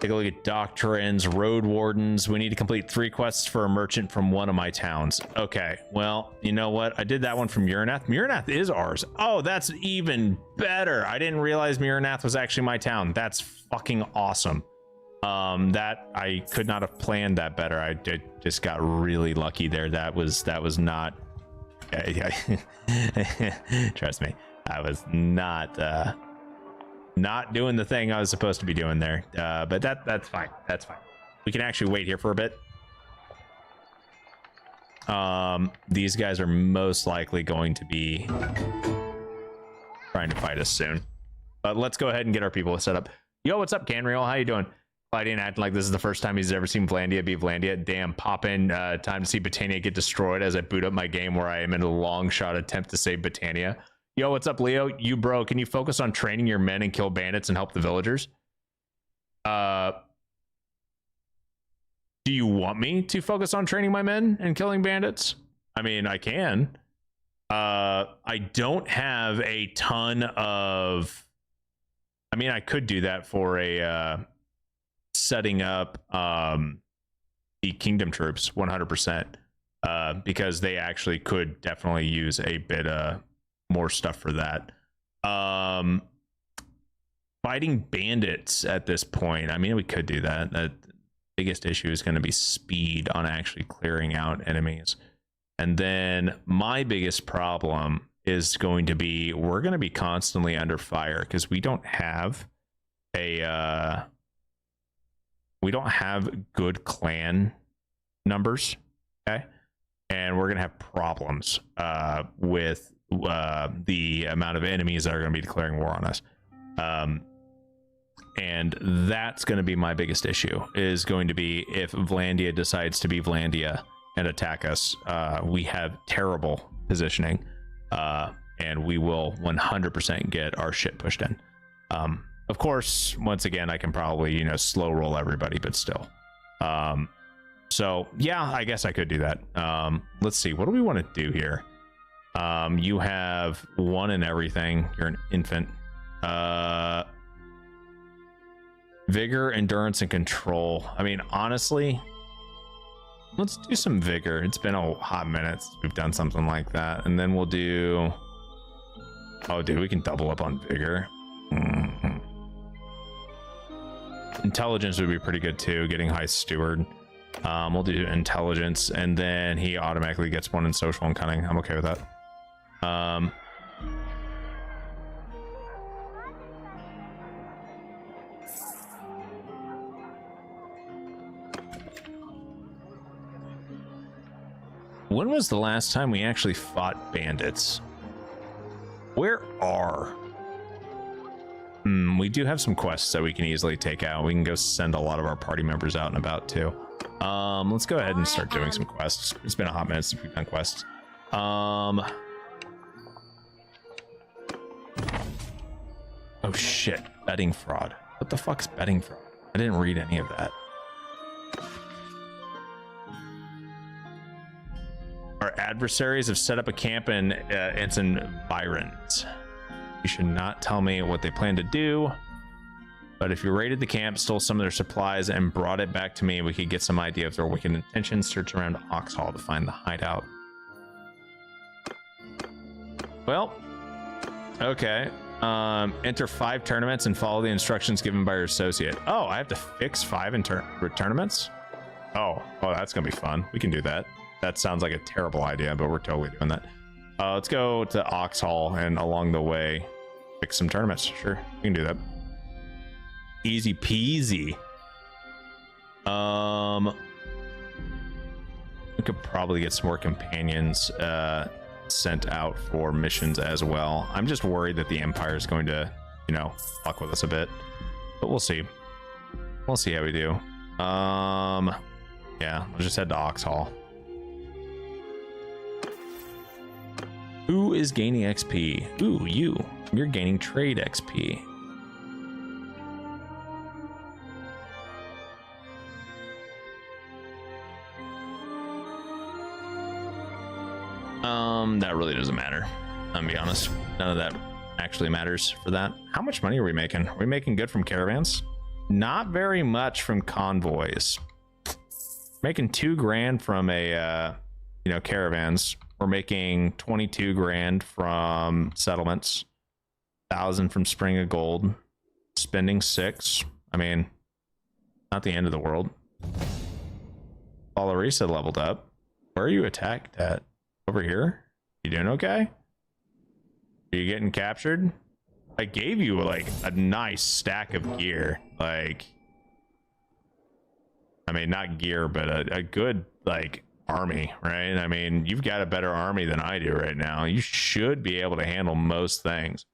Take a look at doctrines, road wardens. We need to complete 3 quests for a merchant from one of my towns. Okay, well, you know what? I did that one from Uranath. Uranath is ours. Oh, that's even better. I didn't realize Uranath was actually my town. That's fucking awesome. That I could not have planned that better. I just got really lucky there. That was not. Trust me, I was not doing the thing I was supposed to be doing there. But that's fine. That's fine. We can actually wait here for a bit. These guys are most likely going to be trying to fight us soon. But let's go ahead and get our people set up. Yo, what's up, Canreal? How you doing? Clydean acting like this is the first time he's ever seen Vlandia be Vlandia. Damn, pop in time to see Britannia get destroyed as I boot up my game where I am in a long shot attempt to save Britannia. Yo, what's up, Leo? You bro, can you focus on training your men and kill bandits and help the villagers? Do you want me to focus on training my men and killing bandits? I mean, I can. I don't have a ton of... I mean, I could do that for a... setting up the kingdom troops 100%, because they actually could definitely use a bit more stuff for that. Fighting bandits at this point, I mean, we could do that. The biggest issue is going to be speed on actually clearing out enemies, and then my biggest problem is going to be we're going to be constantly under fire because we don't have a we don't have good clan numbers, okay? And we're gonna have problems with the amount of enemies that are gonna be declaring war on us. And that's gonna be my biggest issue, is going to be if Vlandia decides to be Vlandia and attack us. We have terrible positioning, and we will 100% get our shit pushed in. Of course, once again, I can probably, you know, slow roll everybody, but still. So yeah, I guess I could do that. Let's see, what do we want to do here? You have 1 in everything. You're an infant. Vigor, endurance, and control. I mean, honestly, let's do some vigor. It's been a hot minute since we've done something like that. And then we'll do... Oh, dude, we can double up on vigor. Mm-hmm. Intelligence would be pretty good too, getting high steward. We'll do intelligence, and then he automatically gets 1 in social and cunning. I'm okay with that. When was the last time we actually fought bandits? Where are... we do have some quests that we can easily take out. We can go send a lot of our party members out and about too. Let's go ahead and start doing some quests. It's been a hot minute since we've done quests. Oh shit, betting fraud. What the fuck's betting fraud? I didn't read any of that. Our adversaries have set up a camp in its environs. You should not tell me what they plan to do, but if you raided the camp, stole some of their supplies, and brought it back to me, we could get some idea of their wicked intentions. Search around Oxhall to find the hideout. Well, okay. Enter 5 tournaments and follow the instructions given by your associate. Oh, I have to fix 5 in tournaments? Oh, that's gonna be fun. We can do that. That sounds like a terrible idea, but we're totally doing that. Let's go to Oxhall and along the way fix some tournaments. Sure, we can do that. Easy peasy. We could probably get some more companions sent out for missions as well. I'm just worried that the Empire is going to, you know, fuck with us a bit, but we'll see. We'll see how we do. Yeah, we'll just head to Oxhall. Who is gaining XP? Ooh, you. You're gaining trade XP. That really doesn't matter. I'll be honest. None of that actually matters for that. How much money are we making? Are we making good from caravans? Not very much from convoys. Making 2 grand from a, you know, caravans. We're making 22 grand from settlements. 1,000 from Spring of Gold. Spending 6. I mean, not the end of the world. Valerisa leveled up. Where are you attacked at? Over here? You doing okay? Are you getting captured? I gave you like a nice stack of gear. Like, I mean, not gear, but a good like army, right? I mean, you've got a better army than I do right now. You should be able to handle most things.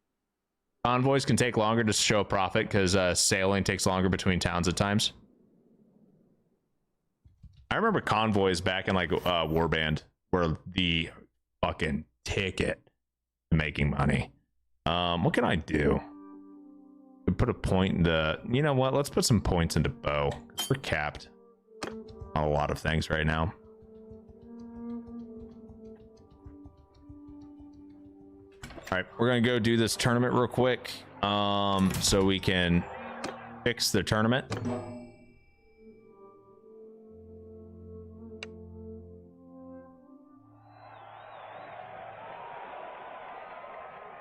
Convoys can take longer to show profit because sailing takes longer between towns at times. I remember convoys back in like Warband were the fucking ticket to making money. What can I do? We put a point into, you know what? Let's put some points into bow. We're capped on a lot of things right now. All right, we're gonna go do this tournament real quick, so we can fix the tournament.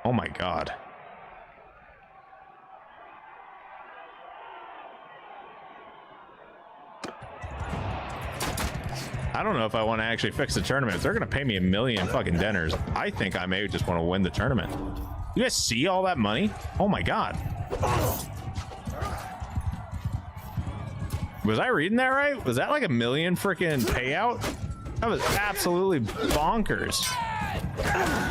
Oh my god. I don't know if I want to actually fix the tournament. If they're going to pay me $1 million fucking dinners, I think I may just want to win the tournament. You guys see all that money? Oh my god. Was I reading that right? Was that like $1 million freaking payout? That was absolutely bonkers.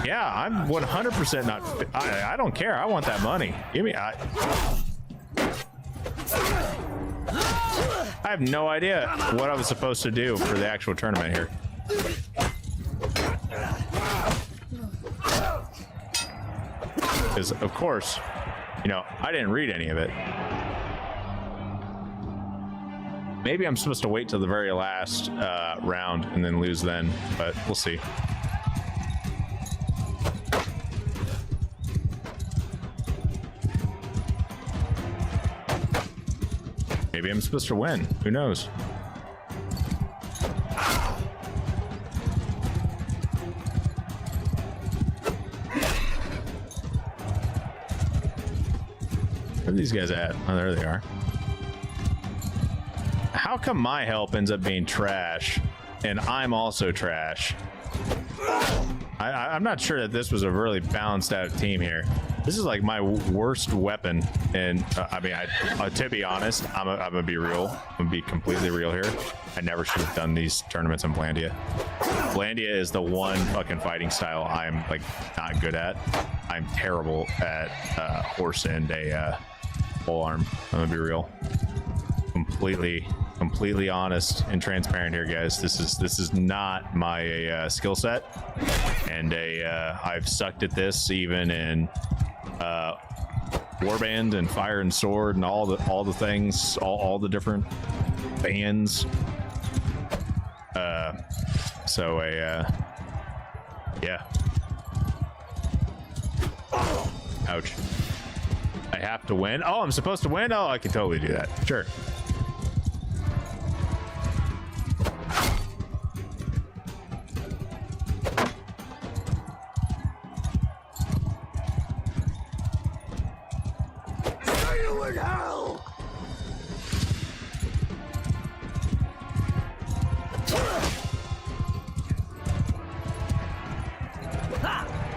Yeah, I'm 100% not. I don't care. I want that money. Give me. I have no idea what I was supposed to do for the actual tournament here. Because of course, you know, I didn't read any of it. Maybe I'm supposed to wait till the very last round and then lose then, but we'll see. Maybe I'm supposed to win. Who knows? Where are these guys at? Oh, there they are. How come my help ends up being trash and I'm also trash? I'm not sure that this was a really balanced out team here. This is like my worst weapon, and I mean, to be honest, I'm gonna be real. I'm gonna be completely real here. I never should have done these tournaments in Blandia. Blandia is the one fucking fighting style I'm like not good at. I'm terrible at horse and a pole arm. I'm gonna be real. Completely honest and transparent here, guys. This is not my skill set, and I've sucked at this even in Warband and Fire and Sword and all the things, all the different bands. Yeah. Ouch. I have to win. Oh, I'm supposed to win. Oh, I can totally do that. Sure.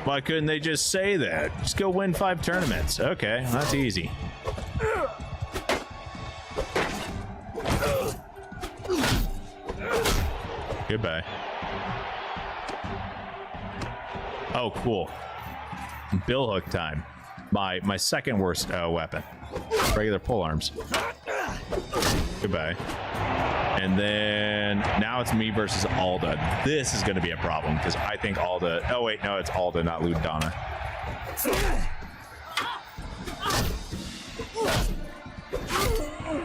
Why couldn't they just say that? Just go win 5 tournaments. Okay, that's easy. Goodbye. Oh, cool. Billhook time. My second worst weapon. Regular pole arms. Goodbye. And then now it's me versus Alda. This is going to be a problem because I think Alda. Oh wait, no, it's Alda, not Ludana.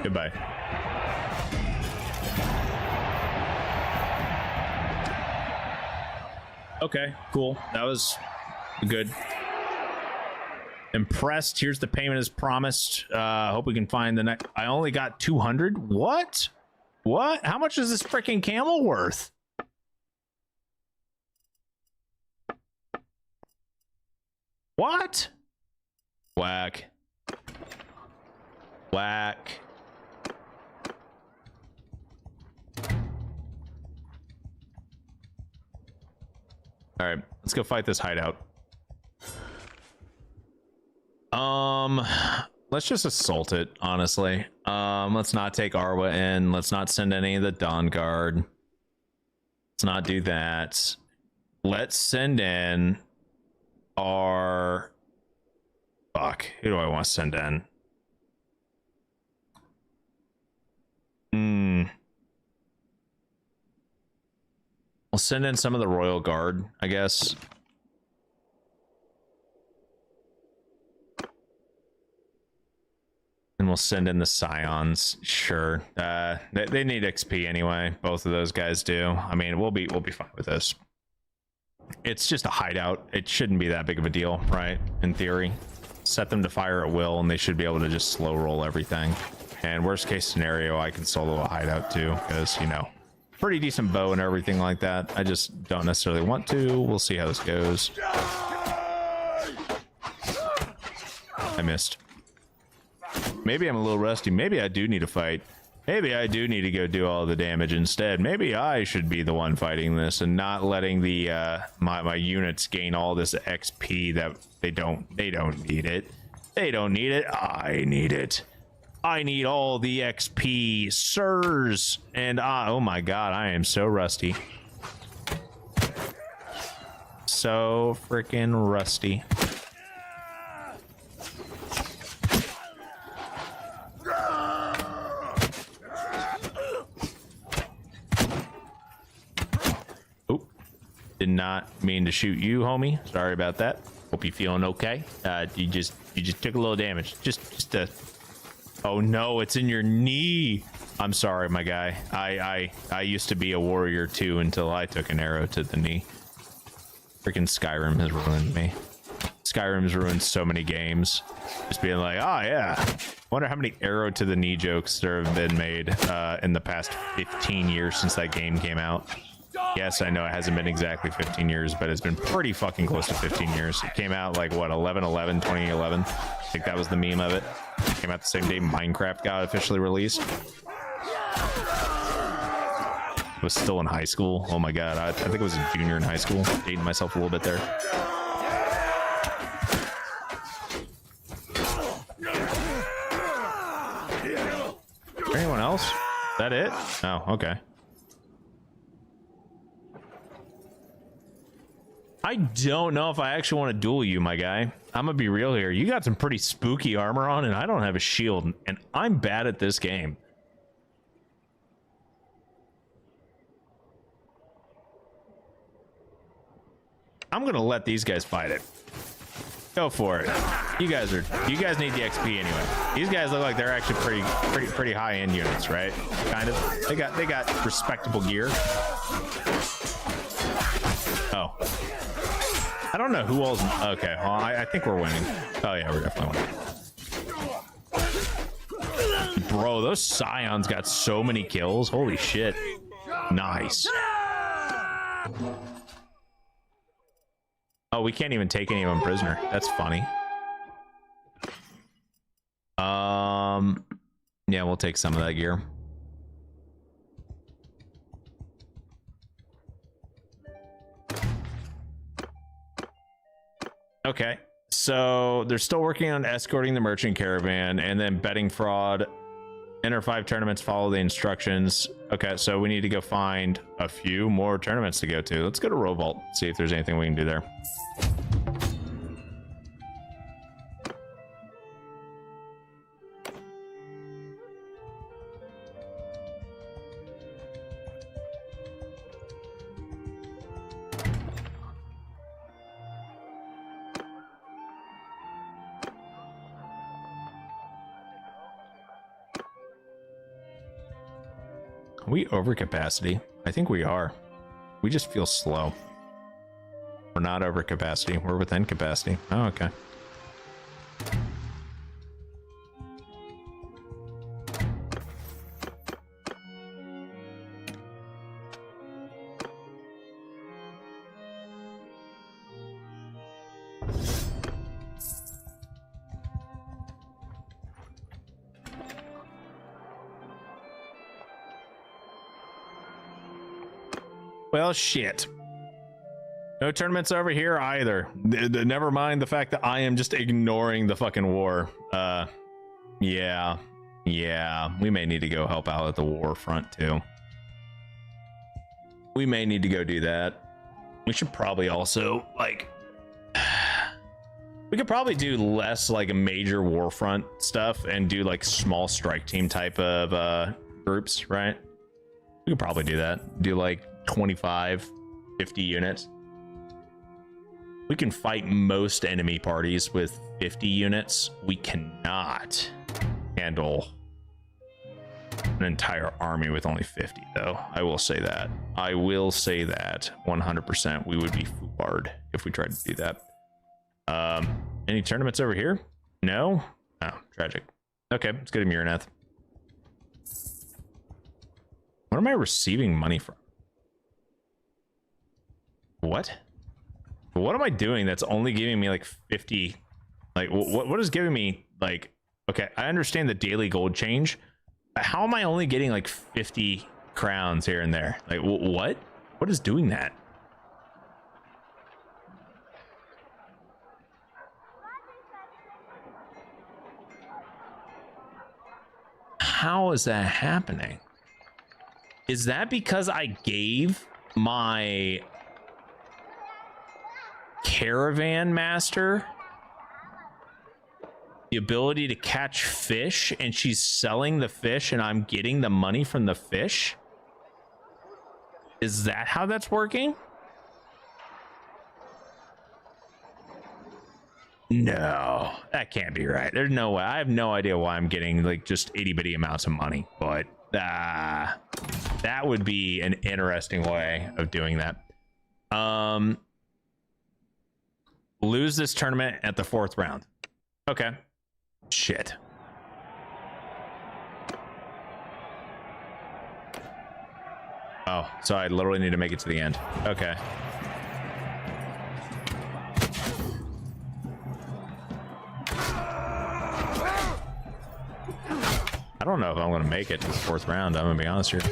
Goodbye. Okay, cool. That was good. Impressed. Here's the payment as promised. Hope we can find the next. I only got 200. What? What? How much is this freaking camel worth? What? Whack. Whack. All right, let's go fight this hideout. Let's just assault it, honestly. Let's not take Arwa in. Let's not send any of the Dawn Guard. Let's not do that. Let's send in our... Fuck, who do I want to send in? We'll send in some of the Royal Guard, I guess. And we'll send in the Scions. Sure. They need XP anyway. Both of those guys do. I mean, we'll be fine with this. It's just a hideout. It shouldn't be that big of a deal, right? In theory. Set them to fire at will, and they should be able to just slow roll everything. And worst case scenario, I can solo a hideout too, because, you know, pretty decent bow and everything like that. I just don't necessarily want to. We'll see how this goes. I missed. Maybe I'm a little rusty. Maybe I do need to fight. Maybe I do need to go do all the damage instead. Maybe I should be the one fighting this and not letting the my units gain all this XP that they don't need it. They don't need it. I need it. I need all the XP, sirs. And oh my god, I am so rusty. So freaking rusty. Oop. Did not mean to shoot you, homie. Sorry about that. Hope you're feeling okay. You just took a little damage. Just a... Oh no, it's in your knee. I'm sorry, my guy. I used to be a warrior too until I took an arrow to the knee. Freaking Skyrim has ruined me. Skyrim's ruined so many games. Just being like, oh yeah. Wonder how many arrow to the knee jokes there have been made in the past 15 years since that game came out. Yes, I know it hasn't been exactly 15 years, but it's been pretty fucking close to 15 years. It came out like, what, 2011? I think that was the meme of it. It came out the same day Minecraft got officially released. I was still in high school. Oh my god, I think I was a junior in high school. Dating myself a little bit there. Is there anyone else? Is that it? Oh, okay. I don't know if I actually want to duel you, my guy. I'm gonna be real here. You got some pretty spooky armor on, and I don't have a shield, and I'm bad at this game. I'm gonna let these guys fight it. Go for it. You guys need the XP anyway. These guys look like they're actually pretty high-end units, right? Kind of. They got respectable gear. Oh. I don't know who all's... Okay, well, I think we're winning. Oh, yeah, we're definitely winning. Bro, those Scions got so many kills. Holy shit. Nice. Oh, we can't even take any of them prisoner. That's funny. Yeah, we'll take some of that gear. Okay, so they're still working on escorting the merchant caravan and then betting fraud Enter 5 tournaments, follow the instructions. Okay, so we need to go find a few more tournaments to go to. Let's go to Rovault, see if there's anything we can do there. Are we over capacity? I think we are. We just feel slow. We're not over capacity. We're within capacity. Oh, okay. Well, shit. No tournaments over here either. Never mind the fact that I am just ignoring the fucking war. Yeah. We may need to go help out at the war front too. We may need to go do that. We should probably also, like... We could probably do less, like, a major war front stuff and do, like, small strike team type of groups, right? We could probably do that. Do, like, 25, 50 units. We can fight most enemy parties with 50 units. We cannot handle an entire army with only 50, though. I will say that. I will say that 100%. We would be fooled if we tried to do that. Any tournaments over here? No? Oh, tragic. Okay, let's go to Muraneth. What am I receiving money from? What am I doing that's only giving me like 50? Like what is giving me, like, okay, I understand the daily gold change, but how am I only getting like 50 crowns here and there? Like what is doing that? How is that happening? Is that because I gave my caravan master the ability to catch fish and she's selling the fish and I'm getting the money from the fish? Is that how that's working? No, that can't be right. There's no way. I have no idea why I'm getting like just itty bitty amounts of money, but that would be an interesting way of doing that. Lose this tournament at the 4th round. Okay. Shit. Oh, so I literally need to make it to the end. Okay. I don't know if I'm going to make it to the 4th round. I'm going to be honest here.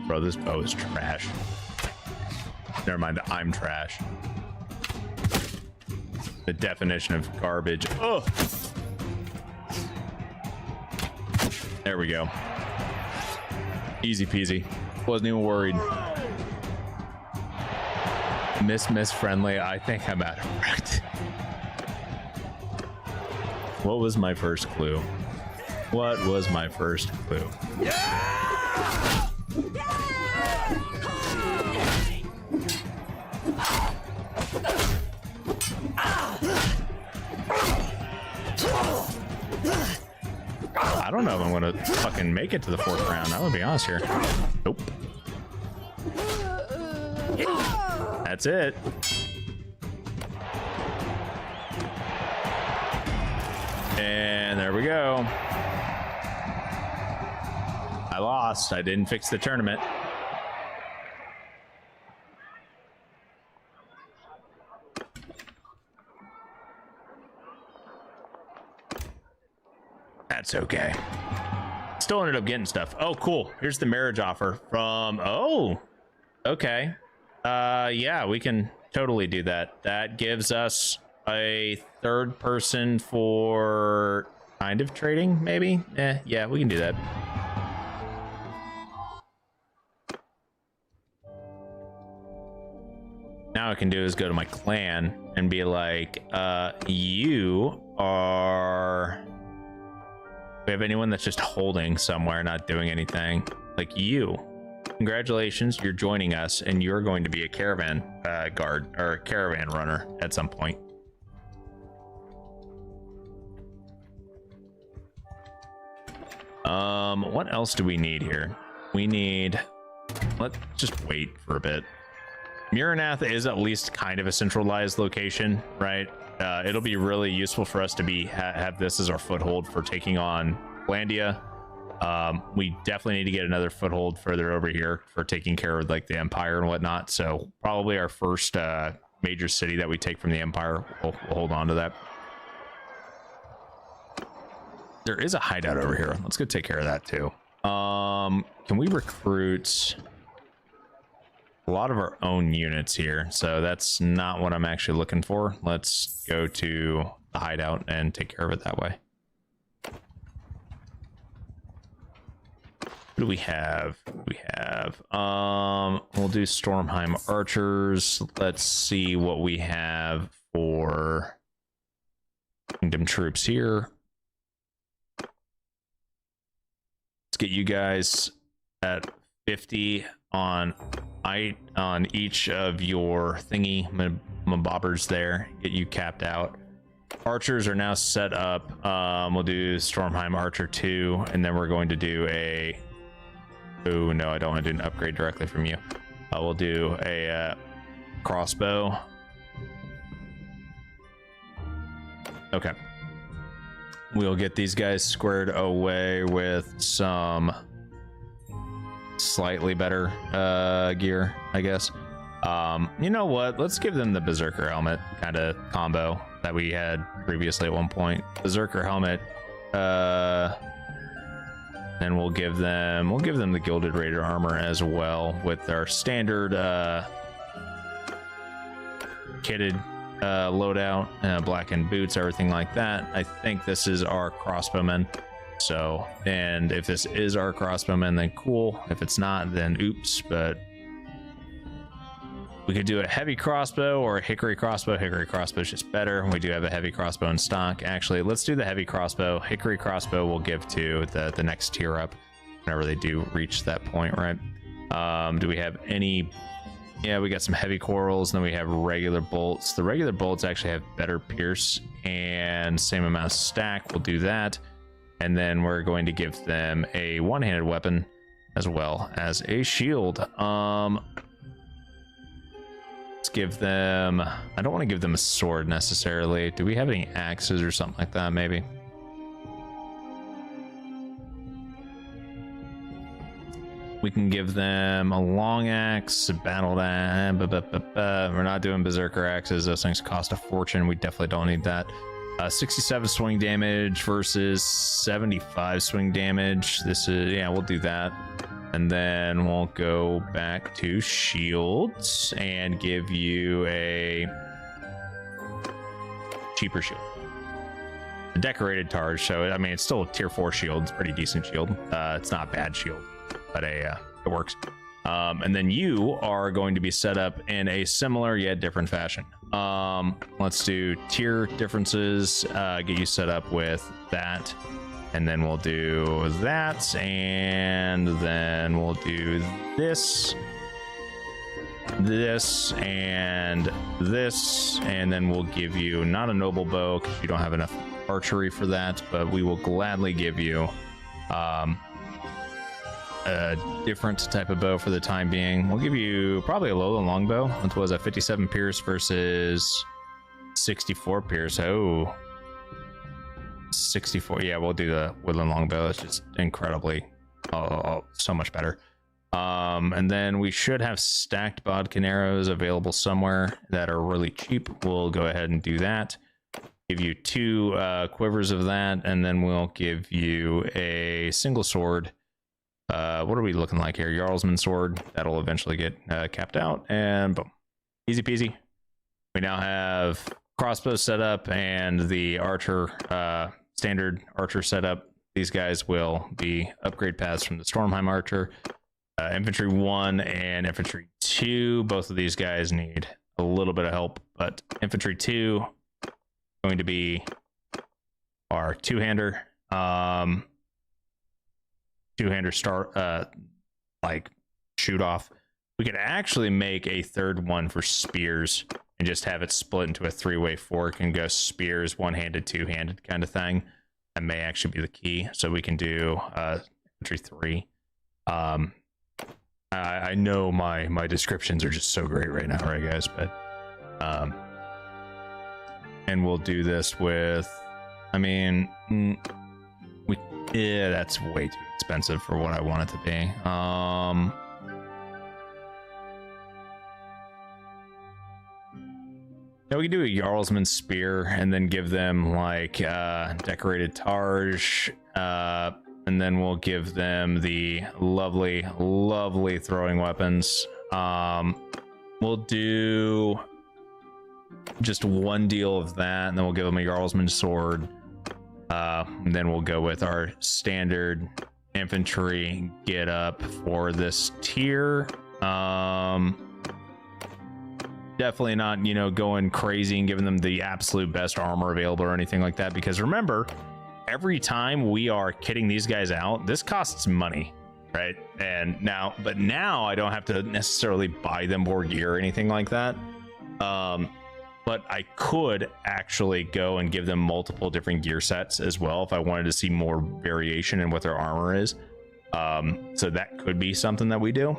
Bro, this bow is trash. Never mind, I'm trash. The definition of garbage. Oh, there we go. Easy peasy. Wasn't even worried. Miss friendly. I think I'm out of breath. What was my first clue? What was my first clue? I don't know if I'm gonna fucking make it to the 4th round. I'm gonna be honest here. Nope. That's it. And there we go. I lost. I didn't fix the tournament. That's okay. Still ended up getting stuff. Oh, cool. Here's the marriage offer from... Oh, okay. Yeah, we can totally do that. That gives us a third person for kind of trading, maybe? Yeah, we can do that. Now what I can do is go to my clan and be like, you are... We have anyone that's just holding somewhere, not doing anything? Like you. Congratulations, you're joining us, and you're going to be a caravan guard or caravan runner at some point. What else do we need here? We need... Let's just wait for a bit. Muranath is at least kind of a centralized location, right? It'll be really useful for us to have this as our foothold for taking on Landia. We definitely need to get another foothold further over here for taking care of like the Empire and whatnot. So probably our first major city that we take from the Empire, we'll hold on to that. There is a hideout over here. Let's go take care of that too. Can we recruit a lot of our own units here? So that's not what I'm actually looking for. Let's go to the hideout and take care of it that way. What do we have? We'll do Stormheim archers. Let's see what we have for kingdom troops here. Let's get you guys at 50 on each of your thingy bobbers there. Get you capped out. Archers are now set up. We'll do Stormheim Archer 2, and then we're going to do a... Oh no, I don't want to do an upgrade directly from you. We'll do a crossbow. Okay. We'll get these guys squared away with some slightly better gear, I guess. You know what? Let's give them the Berserker helmet kind of combo that we had previously at one point. Berserker helmet, and we'll give them the Gilded Raider armor as well with our standard kitted loadout, blackened boots, everything like that. I think this is our crossbowmen. So, and if this is our crossbowmen, then cool. If it's not, then oops. But we could do a heavy crossbow or a hickory crossbow. Hickory crossbow is just better. We do have a heavy crossbow in stock. Actually, let's do the heavy crossbow. Hickory crossbow we'll give to the next tier up whenever they do reach that point, right? Do we have any... Yeah, we got some heavy corals, and then we have regular bolts. The regular bolts actually have better pierce and same amount of stack. We'll do that. And then we're going to give them a one-handed weapon as well as a shield. Let's give them... I don't want to give them a sword necessarily. Do we have any axes or something like that, maybe? We can give them a long axe, a battle axe. We're not doing berserker axes. Those things cost a fortune. We definitely don't need that. 67 swing damage versus 75 swing damage. This is, yeah, we'll do that. And then we'll go back to shields and give you a cheaper shield. A decorated Targe, so I mean, it's still a tier 4 shield. It's a pretty decent shield. It's not a bad shield, but it works. And then you are going to be set up in a similar yet different fashion. Let's do tier differences, get you set up with that, and then we'll do that, and then we'll do this, and this, and then we'll give you not a noble bow because you don't have enough archery for that, but we will gladly give you a different type of bow for the time being. We'll give you probably a Lowland longbow. What was that? 57 pierce versus 64 pierce. Oh, 64. Yeah, we'll do the woodland longbow. It's just incredibly, so much better. And then we should have stacked bodkin arrows available somewhere that are really cheap. We'll go ahead and do that. Give you 2 quivers of that, and then we'll give you a single sword. What are we looking like here? Jarlsman sword. That'll eventually get capped out, and boom. Easy peasy. We now have crossbow set up and the archer, standard archer setup. These guys will be upgrade paths from the Stormheim archer. Infantry 1 and infantry 2. Both of these guys need a little bit of help, but infantry 2 going to be our two-hander. Two-hander start, like shoot off. We could actually make a third one for spears and just have it split into a 3-way fork and go spears, one-handed, two-handed kind of thing. That may actually be the key. So we can do infantry 3. I know my descriptions are just so great right now, right, guys? But and we'll do this with, I mean, yeah, that's way too expensive for what I want it to be. Yeah, we can do a Jarlsman spear and then give them like decorated targe, and then we'll give them the lovely throwing weapons. We'll do just one deal of that, and then we'll give them a Jarlsman sword. And then we'll go with our standard infantry get up for this tier. Definitely not, you know, going crazy and giving them the absolute best armor available or anything like that, because remember, every time we are kitting these guys out, this costs money, right? And now I don't have to necessarily buy them more gear or anything like that. But I could actually go and give them multiple different gear sets as well if I wanted to see more variation in what their armor is. So that could be something that we do.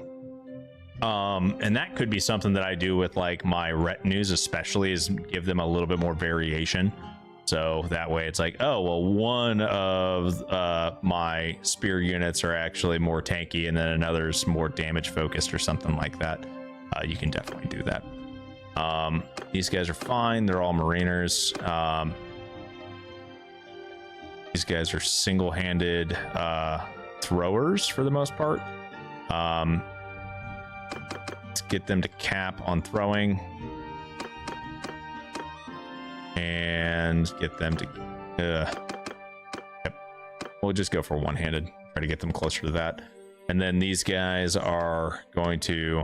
And that could be something that I do with like my retinues, especially, is give them a little bit more variation. So that way it's like, oh, well, one of my spear units are actually more tanky and then another's more damage focused or something like that. You can definitely do that. These guys are fine. They're all mariners. These guys are single-handed throwers for the most part. Let's get them to cap on throwing and get them to yep. We'll just go for one-handed, try to get them closer to that. And then these guys are going to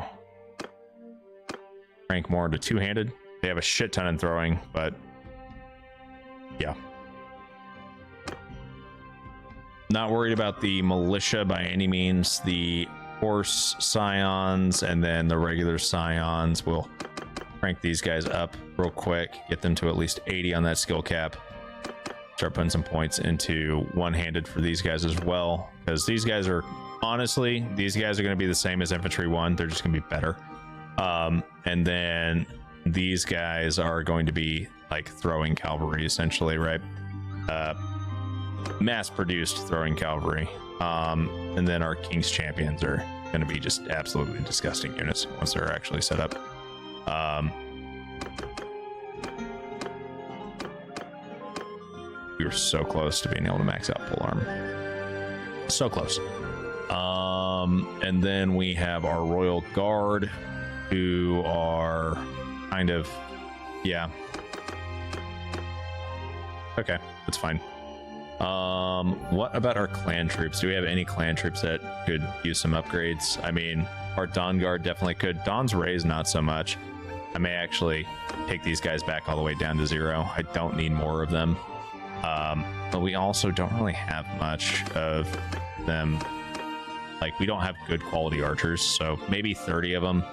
rank more into two-handed. They have a shit ton in throwing, but yeah, not worried about the militia by any means. The horse scions and then the regular scions will crank these guys up real quick, get them to at least 80 on that skill cap, start putting some points into one-handed for these guys as well, because these guys are, honestly, these guys are going to be the same as infantry 1. They're just going to be better. And then these guys are going to be like throwing cavalry, essentially, right? Mass-produced throwing cavalry. And then our King's Champions are going to be just absolutely disgusting units once they're actually set up. We were so close to being able to max out polearm. So close. And then we have our Royal Guard, who are kind of, yeah. Okay, that's fine. What about our clan troops? Do we have any clan troops that could use some upgrades? I mean, our Dawn Guard definitely could. Dawn's Rays, not so much. I may actually take these guys back all the way down to 0. I don't need more of them. But we also don't really have much of them. Like, we don't have good quality archers, so maybe 30 of them,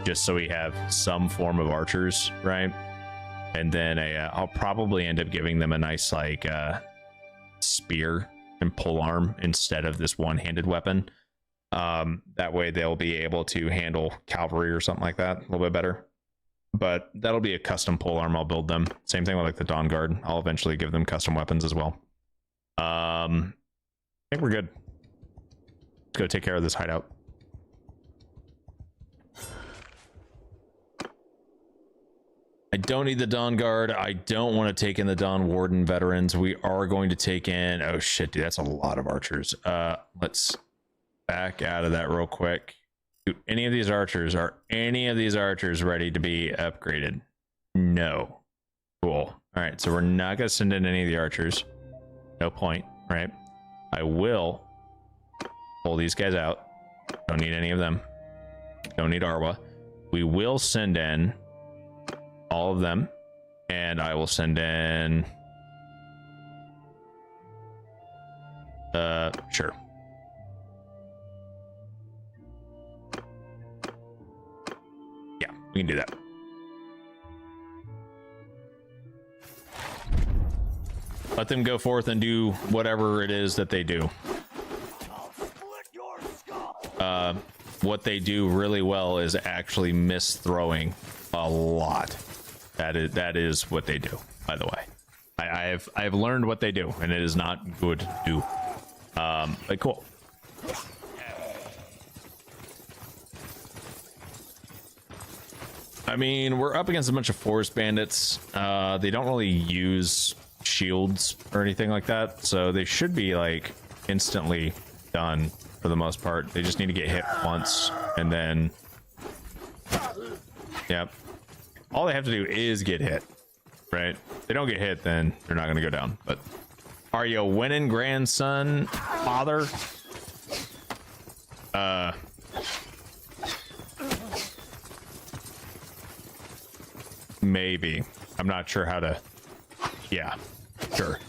just so we have some form of archers, right? And then I'll probably end up giving them a nice, like, spear and polearm instead of this one-handed weapon. That way they'll be able to handle cavalry or something like that a little bit better. but that'll be a custom pole arm. I'll build them. Same thing with like the Dawn Guard. I'll eventually give them custom weapons as well. I think we're good. Let's go take care of this hideout. I don't need the Dawn Guard. I don't want to take in the Dawn Warden veterans. We are going to take in... Oh, shit, dude. That's a lot of archers. Let's back out of that real quick. Do any of these archers... Are any of these archers ready to be upgraded? No. Cool. All right, so we're not going to send in any of the archers. No point, right? I will pull these guys out. Don't need any of them. Don't need Arwa. We will send in... all of them, and I will send in sure. Yeah, we can do that. Let them go forth and do whatever it is that they do. What they do really well is actually miss throwing a lot. That is what they do, by the way. I've learned what they do, and it is not good to do. But cool. I mean, we're up against a bunch of forest bandits. They don't really use shields or anything like that, so they should be like instantly done for the most part. They just need to get hit once, and then yep. All they have to do is get hit, right? If they don't get hit, then they're not going to go down. But are you winning, grandson, father? Maybe. I'm not sure how to. Yeah, sure.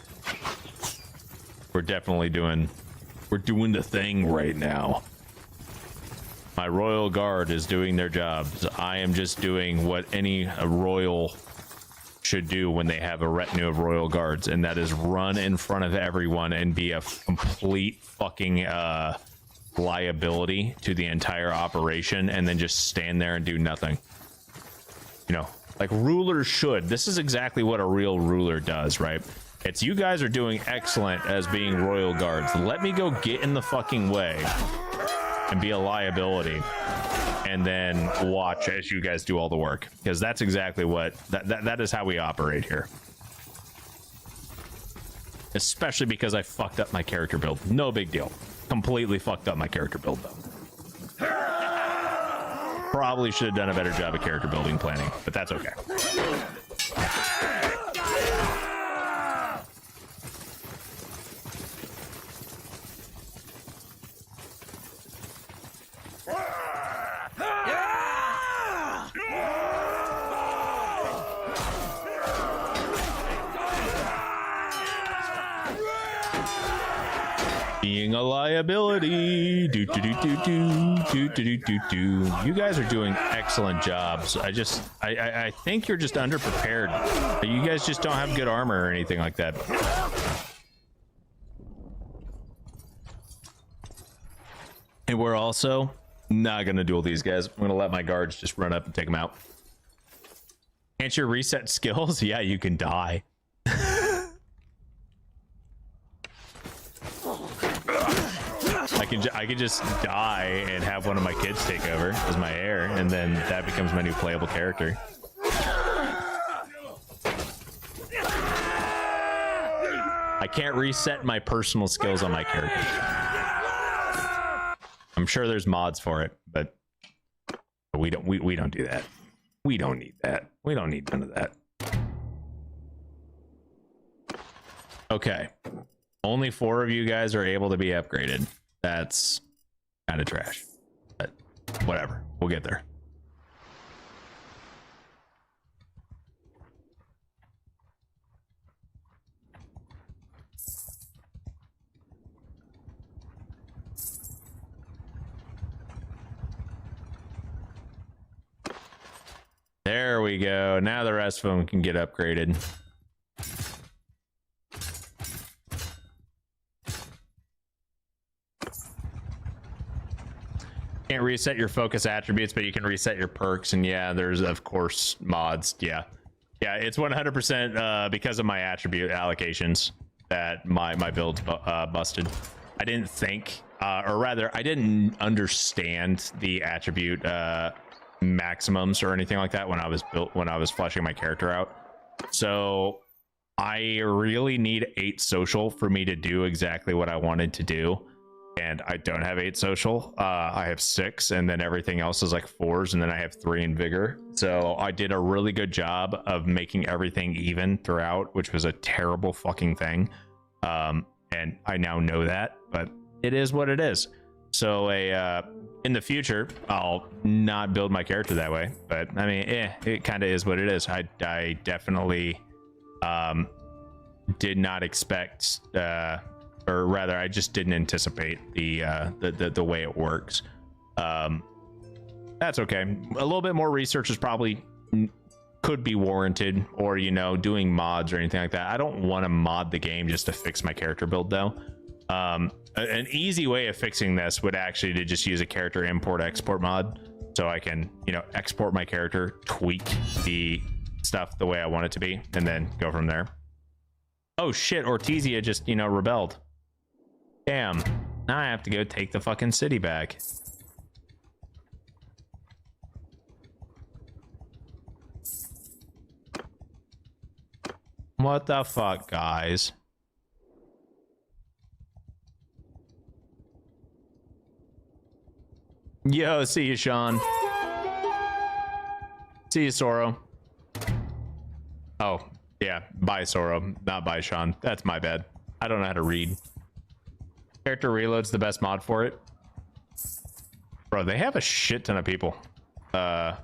We're definitely doing. We're doing the thing right now. My royal guard is doing their jobs. I am just doing what any royal should do when they have a retinue of royal guards, and that is run in front of everyone and be a complete fucking liability to the entire operation, and then just stand there and do nothing. You know, like rulers should. This is exactly what a real ruler does, right? It's you guys are doing excellent as being royal guards. Let me go get in the fucking way and be a liability, and then watch as you guys do all the work, because that's exactly what that is how we operate here. Especially because I fucked up my character build. No big deal. Completely fucked up my character build though. Probably should have done a better job of character building planning, but that's okay. Being a liability. Do do do do do do do do do. You guys are doing excellent jobs. I think you're just underprepared. You guys just don't have good armor or anything like that. And we're also not gonna duel these guys. I'm gonna let my guards just run up and take them out. Can't you reset skills? Yeah, you can die. I could just die and have one of my kids take over as my heir, and then that becomes my new playable character. I can't reset my personal skills on my character. I'm sure there's mods for it, but we don't do that. We don't need that. We don't need none of that. Okay. Only 4 of you guys are able to be upgraded. That's kind of trash, but whatever. We'll get there. There we go. Now the rest of them can get upgraded. Can't reset your focus attributes, but you can reset your perks. And yeah, there's of course mods. Yeah, it's 100% because of my attribute allocations that my build busted. I didn't think, or rather, I didn't understand the attribute maximums or anything like that when I was fleshing my character out. So I really need 8 social for me to do exactly what I wanted to do. And I don't have 8 social. I have 6, and then everything else is like 4s, and then I have 3 in vigor. So I did a really good job of making everything even throughout, which was a terrible fucking thing. And I now know that, but it is what it is. So in the future, I'll not build my character that way. But I mean, it kind of is what it is. I definitely did not expect. Or rather, I just didn't anticipate the way it works. That's okay. A little bit more research is probably could be warranted, or doing mods or anything like that. I don't want to mod the game just to fix my character build though. An easy way of fixing this would actually to just use a character import export mod, so I can export my character, tweak the stuff the way I want it to be, and then go from there. Oh shit, Ortizia just rebelled. Damn, now I have to go take the fucking city back. What the fuck, guys? Yo, see you, Sean. See you, Soro. Oh, yeah, bye, Soro, not bye, Sean. That's my bad. I don't know how to read. Character reload's the best mod for it. Bro, they have a shit ton of people. I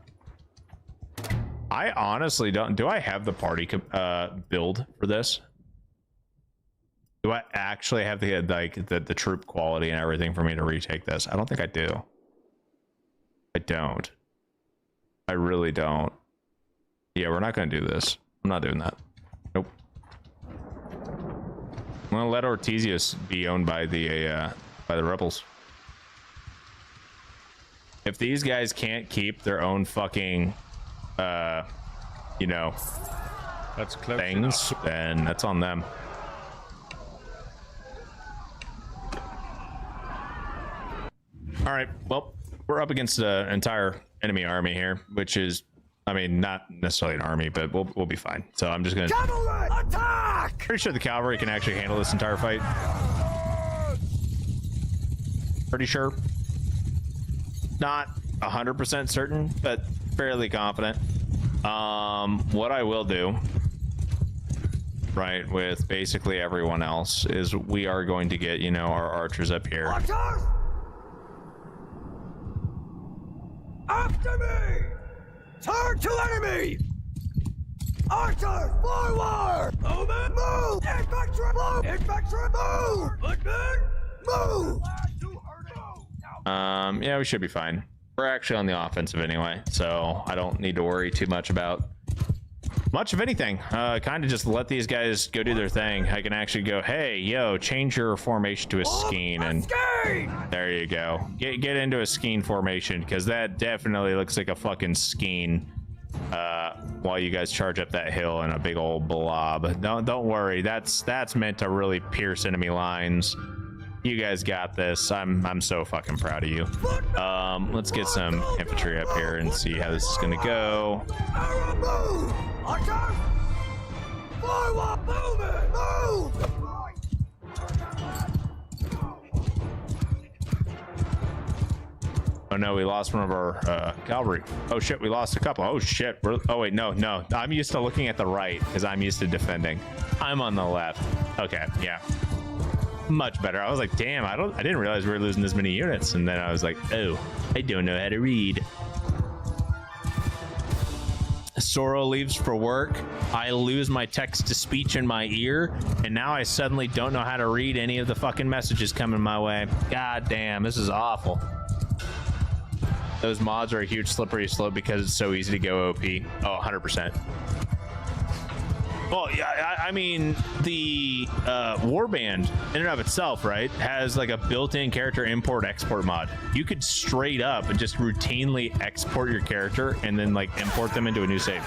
honestly don't. Do I have the party build for this? Do I actually have the troop quality and everything for me to retake this? I don't think I do. I don't. I really don't. Yeah, we're not gonna do this. I'm not doing that. Nope. I'm gonna let Ortizia be owned by the rebels. If these guys can't keep their own fucking that's things, then that's on them. All right, well, we're up against an entire enemy army here, which is, I mean, not necessarily an army, but we'll be fine. So I'm just gonna attack. Pretty sure the cavalry can actually handle this entire fight. Pretty sure. Not 100% certain, but fairly confident. What I will do, right, with basically everyone else, is we are going to get, our archers up here. Archers! After me! Turn to enemy! Archers, forward! Movement, move! Infantry, move! Infantry, move! Footmen, move! Yeah, we should be fine. We're actually on the offensive anyway, so I don't need to worry too much about much of anything. Kind of just let these guys go do their thing. I can actually go, hey, yo, change your formation to a skein, and there you go. Get into a skein formation, because that definitely looks like a fucking skein. While you guys charge up that hill in a big old blob. Don't worry. That's meant to really pierce enemy lines. You guys got this. I'm so fucking proud of you. Let's get some infantry up here and see how this is gonna go. Oh no, we lost one of our cavalry. Oh shit, we lost a couple. Oh shit. Oh wait, no. I'm used to looking at the right because I'm used to defending. I'm on the left. Okay, yeah. Much better. I was like, damn, I didn't realize we were losing this many units, and then I was like, oh, I don't know how to read. Soro leaves for work. I lose my text-to-speech in my ear, and now I suddenly don't know how to read any of the fucking messages coming my way. God damn, this is awful. Those mods are a huge slippery slope because it's so easy to go OP. Oh, 100%. Well, yeah, I mean, the warband in and of itself, right, has like a built-in character import-export mod. You could straight up and just routinely export your character and then like import them into a new save.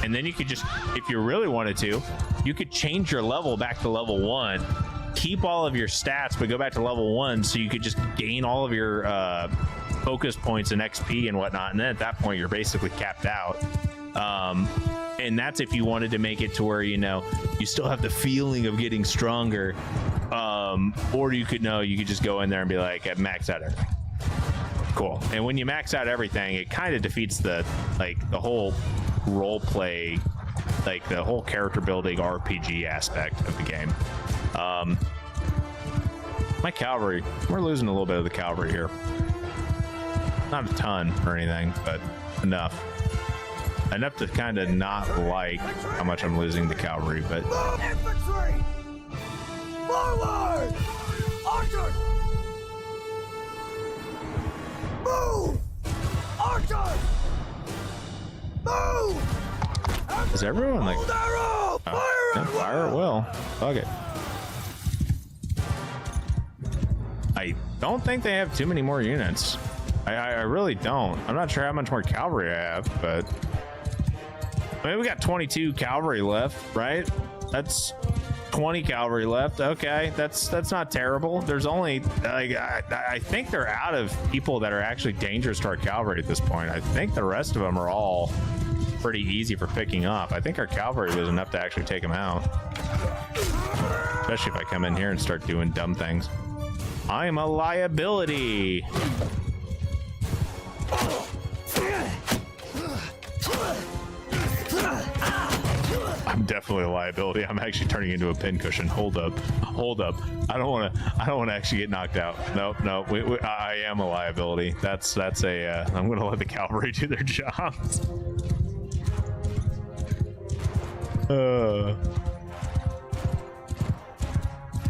And then you could just, if you really wanted to, you could change your level back to level 1, keep all of your stats, but go back to level 1 so you could just gain all of your focus points and XP and whatnot. And then at that point, you're basically capped out. And that's if you wanted to make it to where, you know, you still have the feeling of getting stronger. Or you could just go in there and be like, max out everything. Cool. And when you max out everything, it kind of defeats the whole role play, like the whole character building RPG aspect of the game. My cavalry, we're losing a little bit of the cavalry here. Not a ton or anything, but enough to kind of not like how much I'm losing the cavalry. But Infantry! Forward! Archers! Move! Archers! Move! is everyone like Arrow! fire at will? Fuck it. I don't think they have too many more units. I really don't. I'm not sure how much more cavalry I have, but I mean, we got 22 cavalry left, right? That's 20 cavalry left. Okay, that's not terrible. There's only like I think they're out of people that are actually dangerous to our cavalry at this point. I think the rest of them are all pretty easy for picking up. I think our cavalry was enough to actually take them out, especially if I come in here and start doing dumb things. I'm a liability. I'm definitely a liability. I'm actually turning into a pincushion. Hold up. I don't want to actually get knocked out. No. I am a liability. That's a. I'm gonna let the cavalry do their jobs.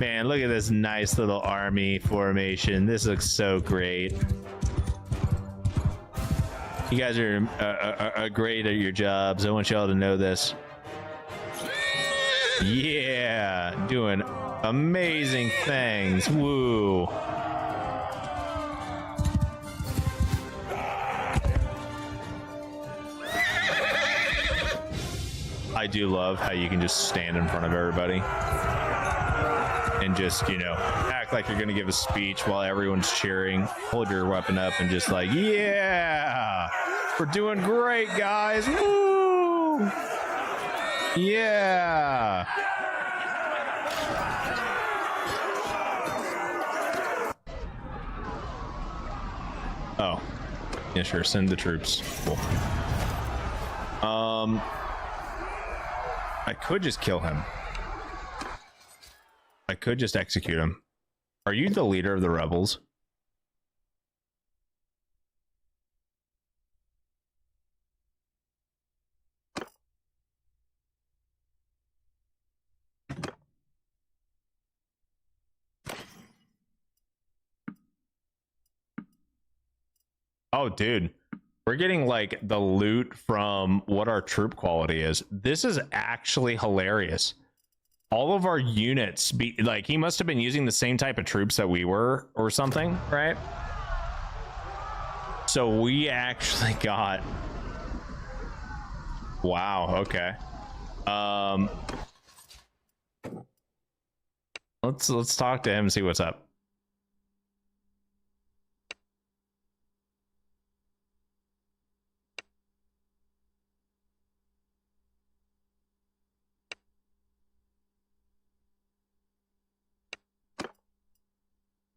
Man, look at this nice little army formation. This looks so great. You guys are great at your jobs. I want y'all to know this. Yeah, doing amazing things. Woo. I do love how you can just stand in front of everybody and just, you know, act like you're gonna give a speech while everyone's cheering. Hold your weapon up and just like, yeah, we're doing great, guys. Woo! Yeah. Oh, yeah, sure. Send the troops. Cool. I could just kill him. I could just execute him. Are you the leader of the rebels? Oh, dude. We're getting like the loot from what our troop quality is. This is actually hilarious. All of our units, like he must have been using the same type of troops that we were or something, right? So we actually got, wow, okay. Let's talk to him and see what's up.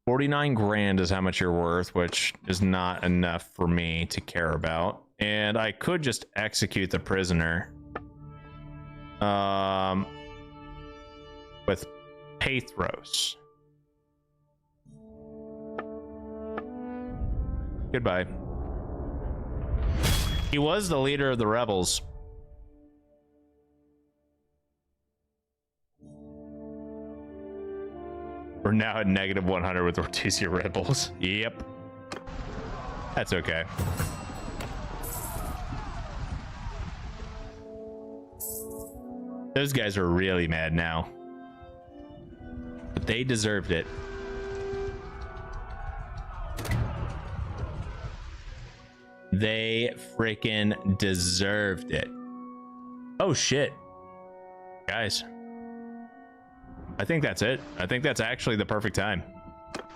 $49 grand is how much you're worth, which is not enough for me to care about. And I could just execute the prisoner. With Pathros. Goodbye. He was the leader of the rebels. We're now at -100 with Ortizia rebels. Yep. That's okay. Those guys are really mad now. But they deserved it. They freaking deserved it. Oh shit. Guys. I think that's it. I think that's actually the perfect time.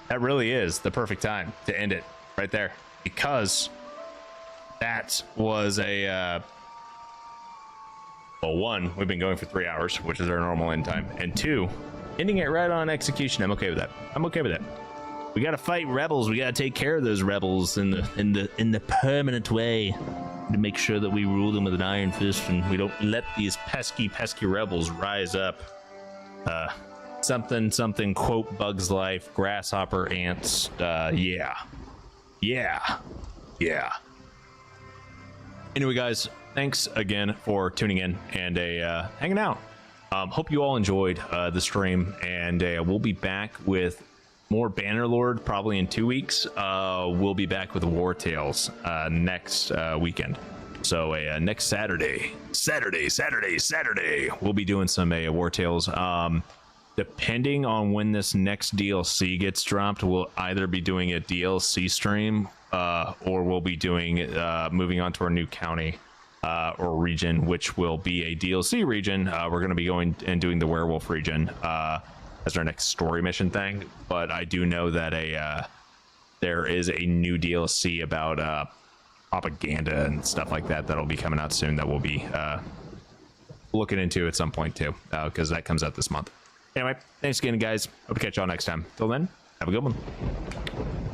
That really is the perfect time to end it right there. Because that was a well, one, we've been going for 3 hours, which is our normal end time, and two, ending it right on execution. I'm okay with that. I'm okay with that. We gotta fight rebels. We gotta take care of those rebels in the permanent way to make sure that we rule them with an iron fist and we don't let these pesky rebels rise up. Something quote Bugs Life, grasshopper ants. Yeah. Anyway, guys, thanks again for tuning in and hanging out. Hope you all enjoyed the stream, and we'll be back with more Bannerlord probably in 2 weeks. We'll be back with War Tales next weekend. So next Saturday, we'll be doing some War Tales. Depending on when this next DLC gets dropped, we'll either be doing a DLC stream or we'll be doing moving on to our new county or region, which will be a DLC region. We're going to be going and doing the werewolf region as our next story mission thing. But I do know that there is a new DLC about propaganda and stuff like that that'll be coming out soon that we'll be looking into at some point too, because that comes out this month. Anyway, thanks again, guys. Hope to catch y'all next time. Till then, have a good one.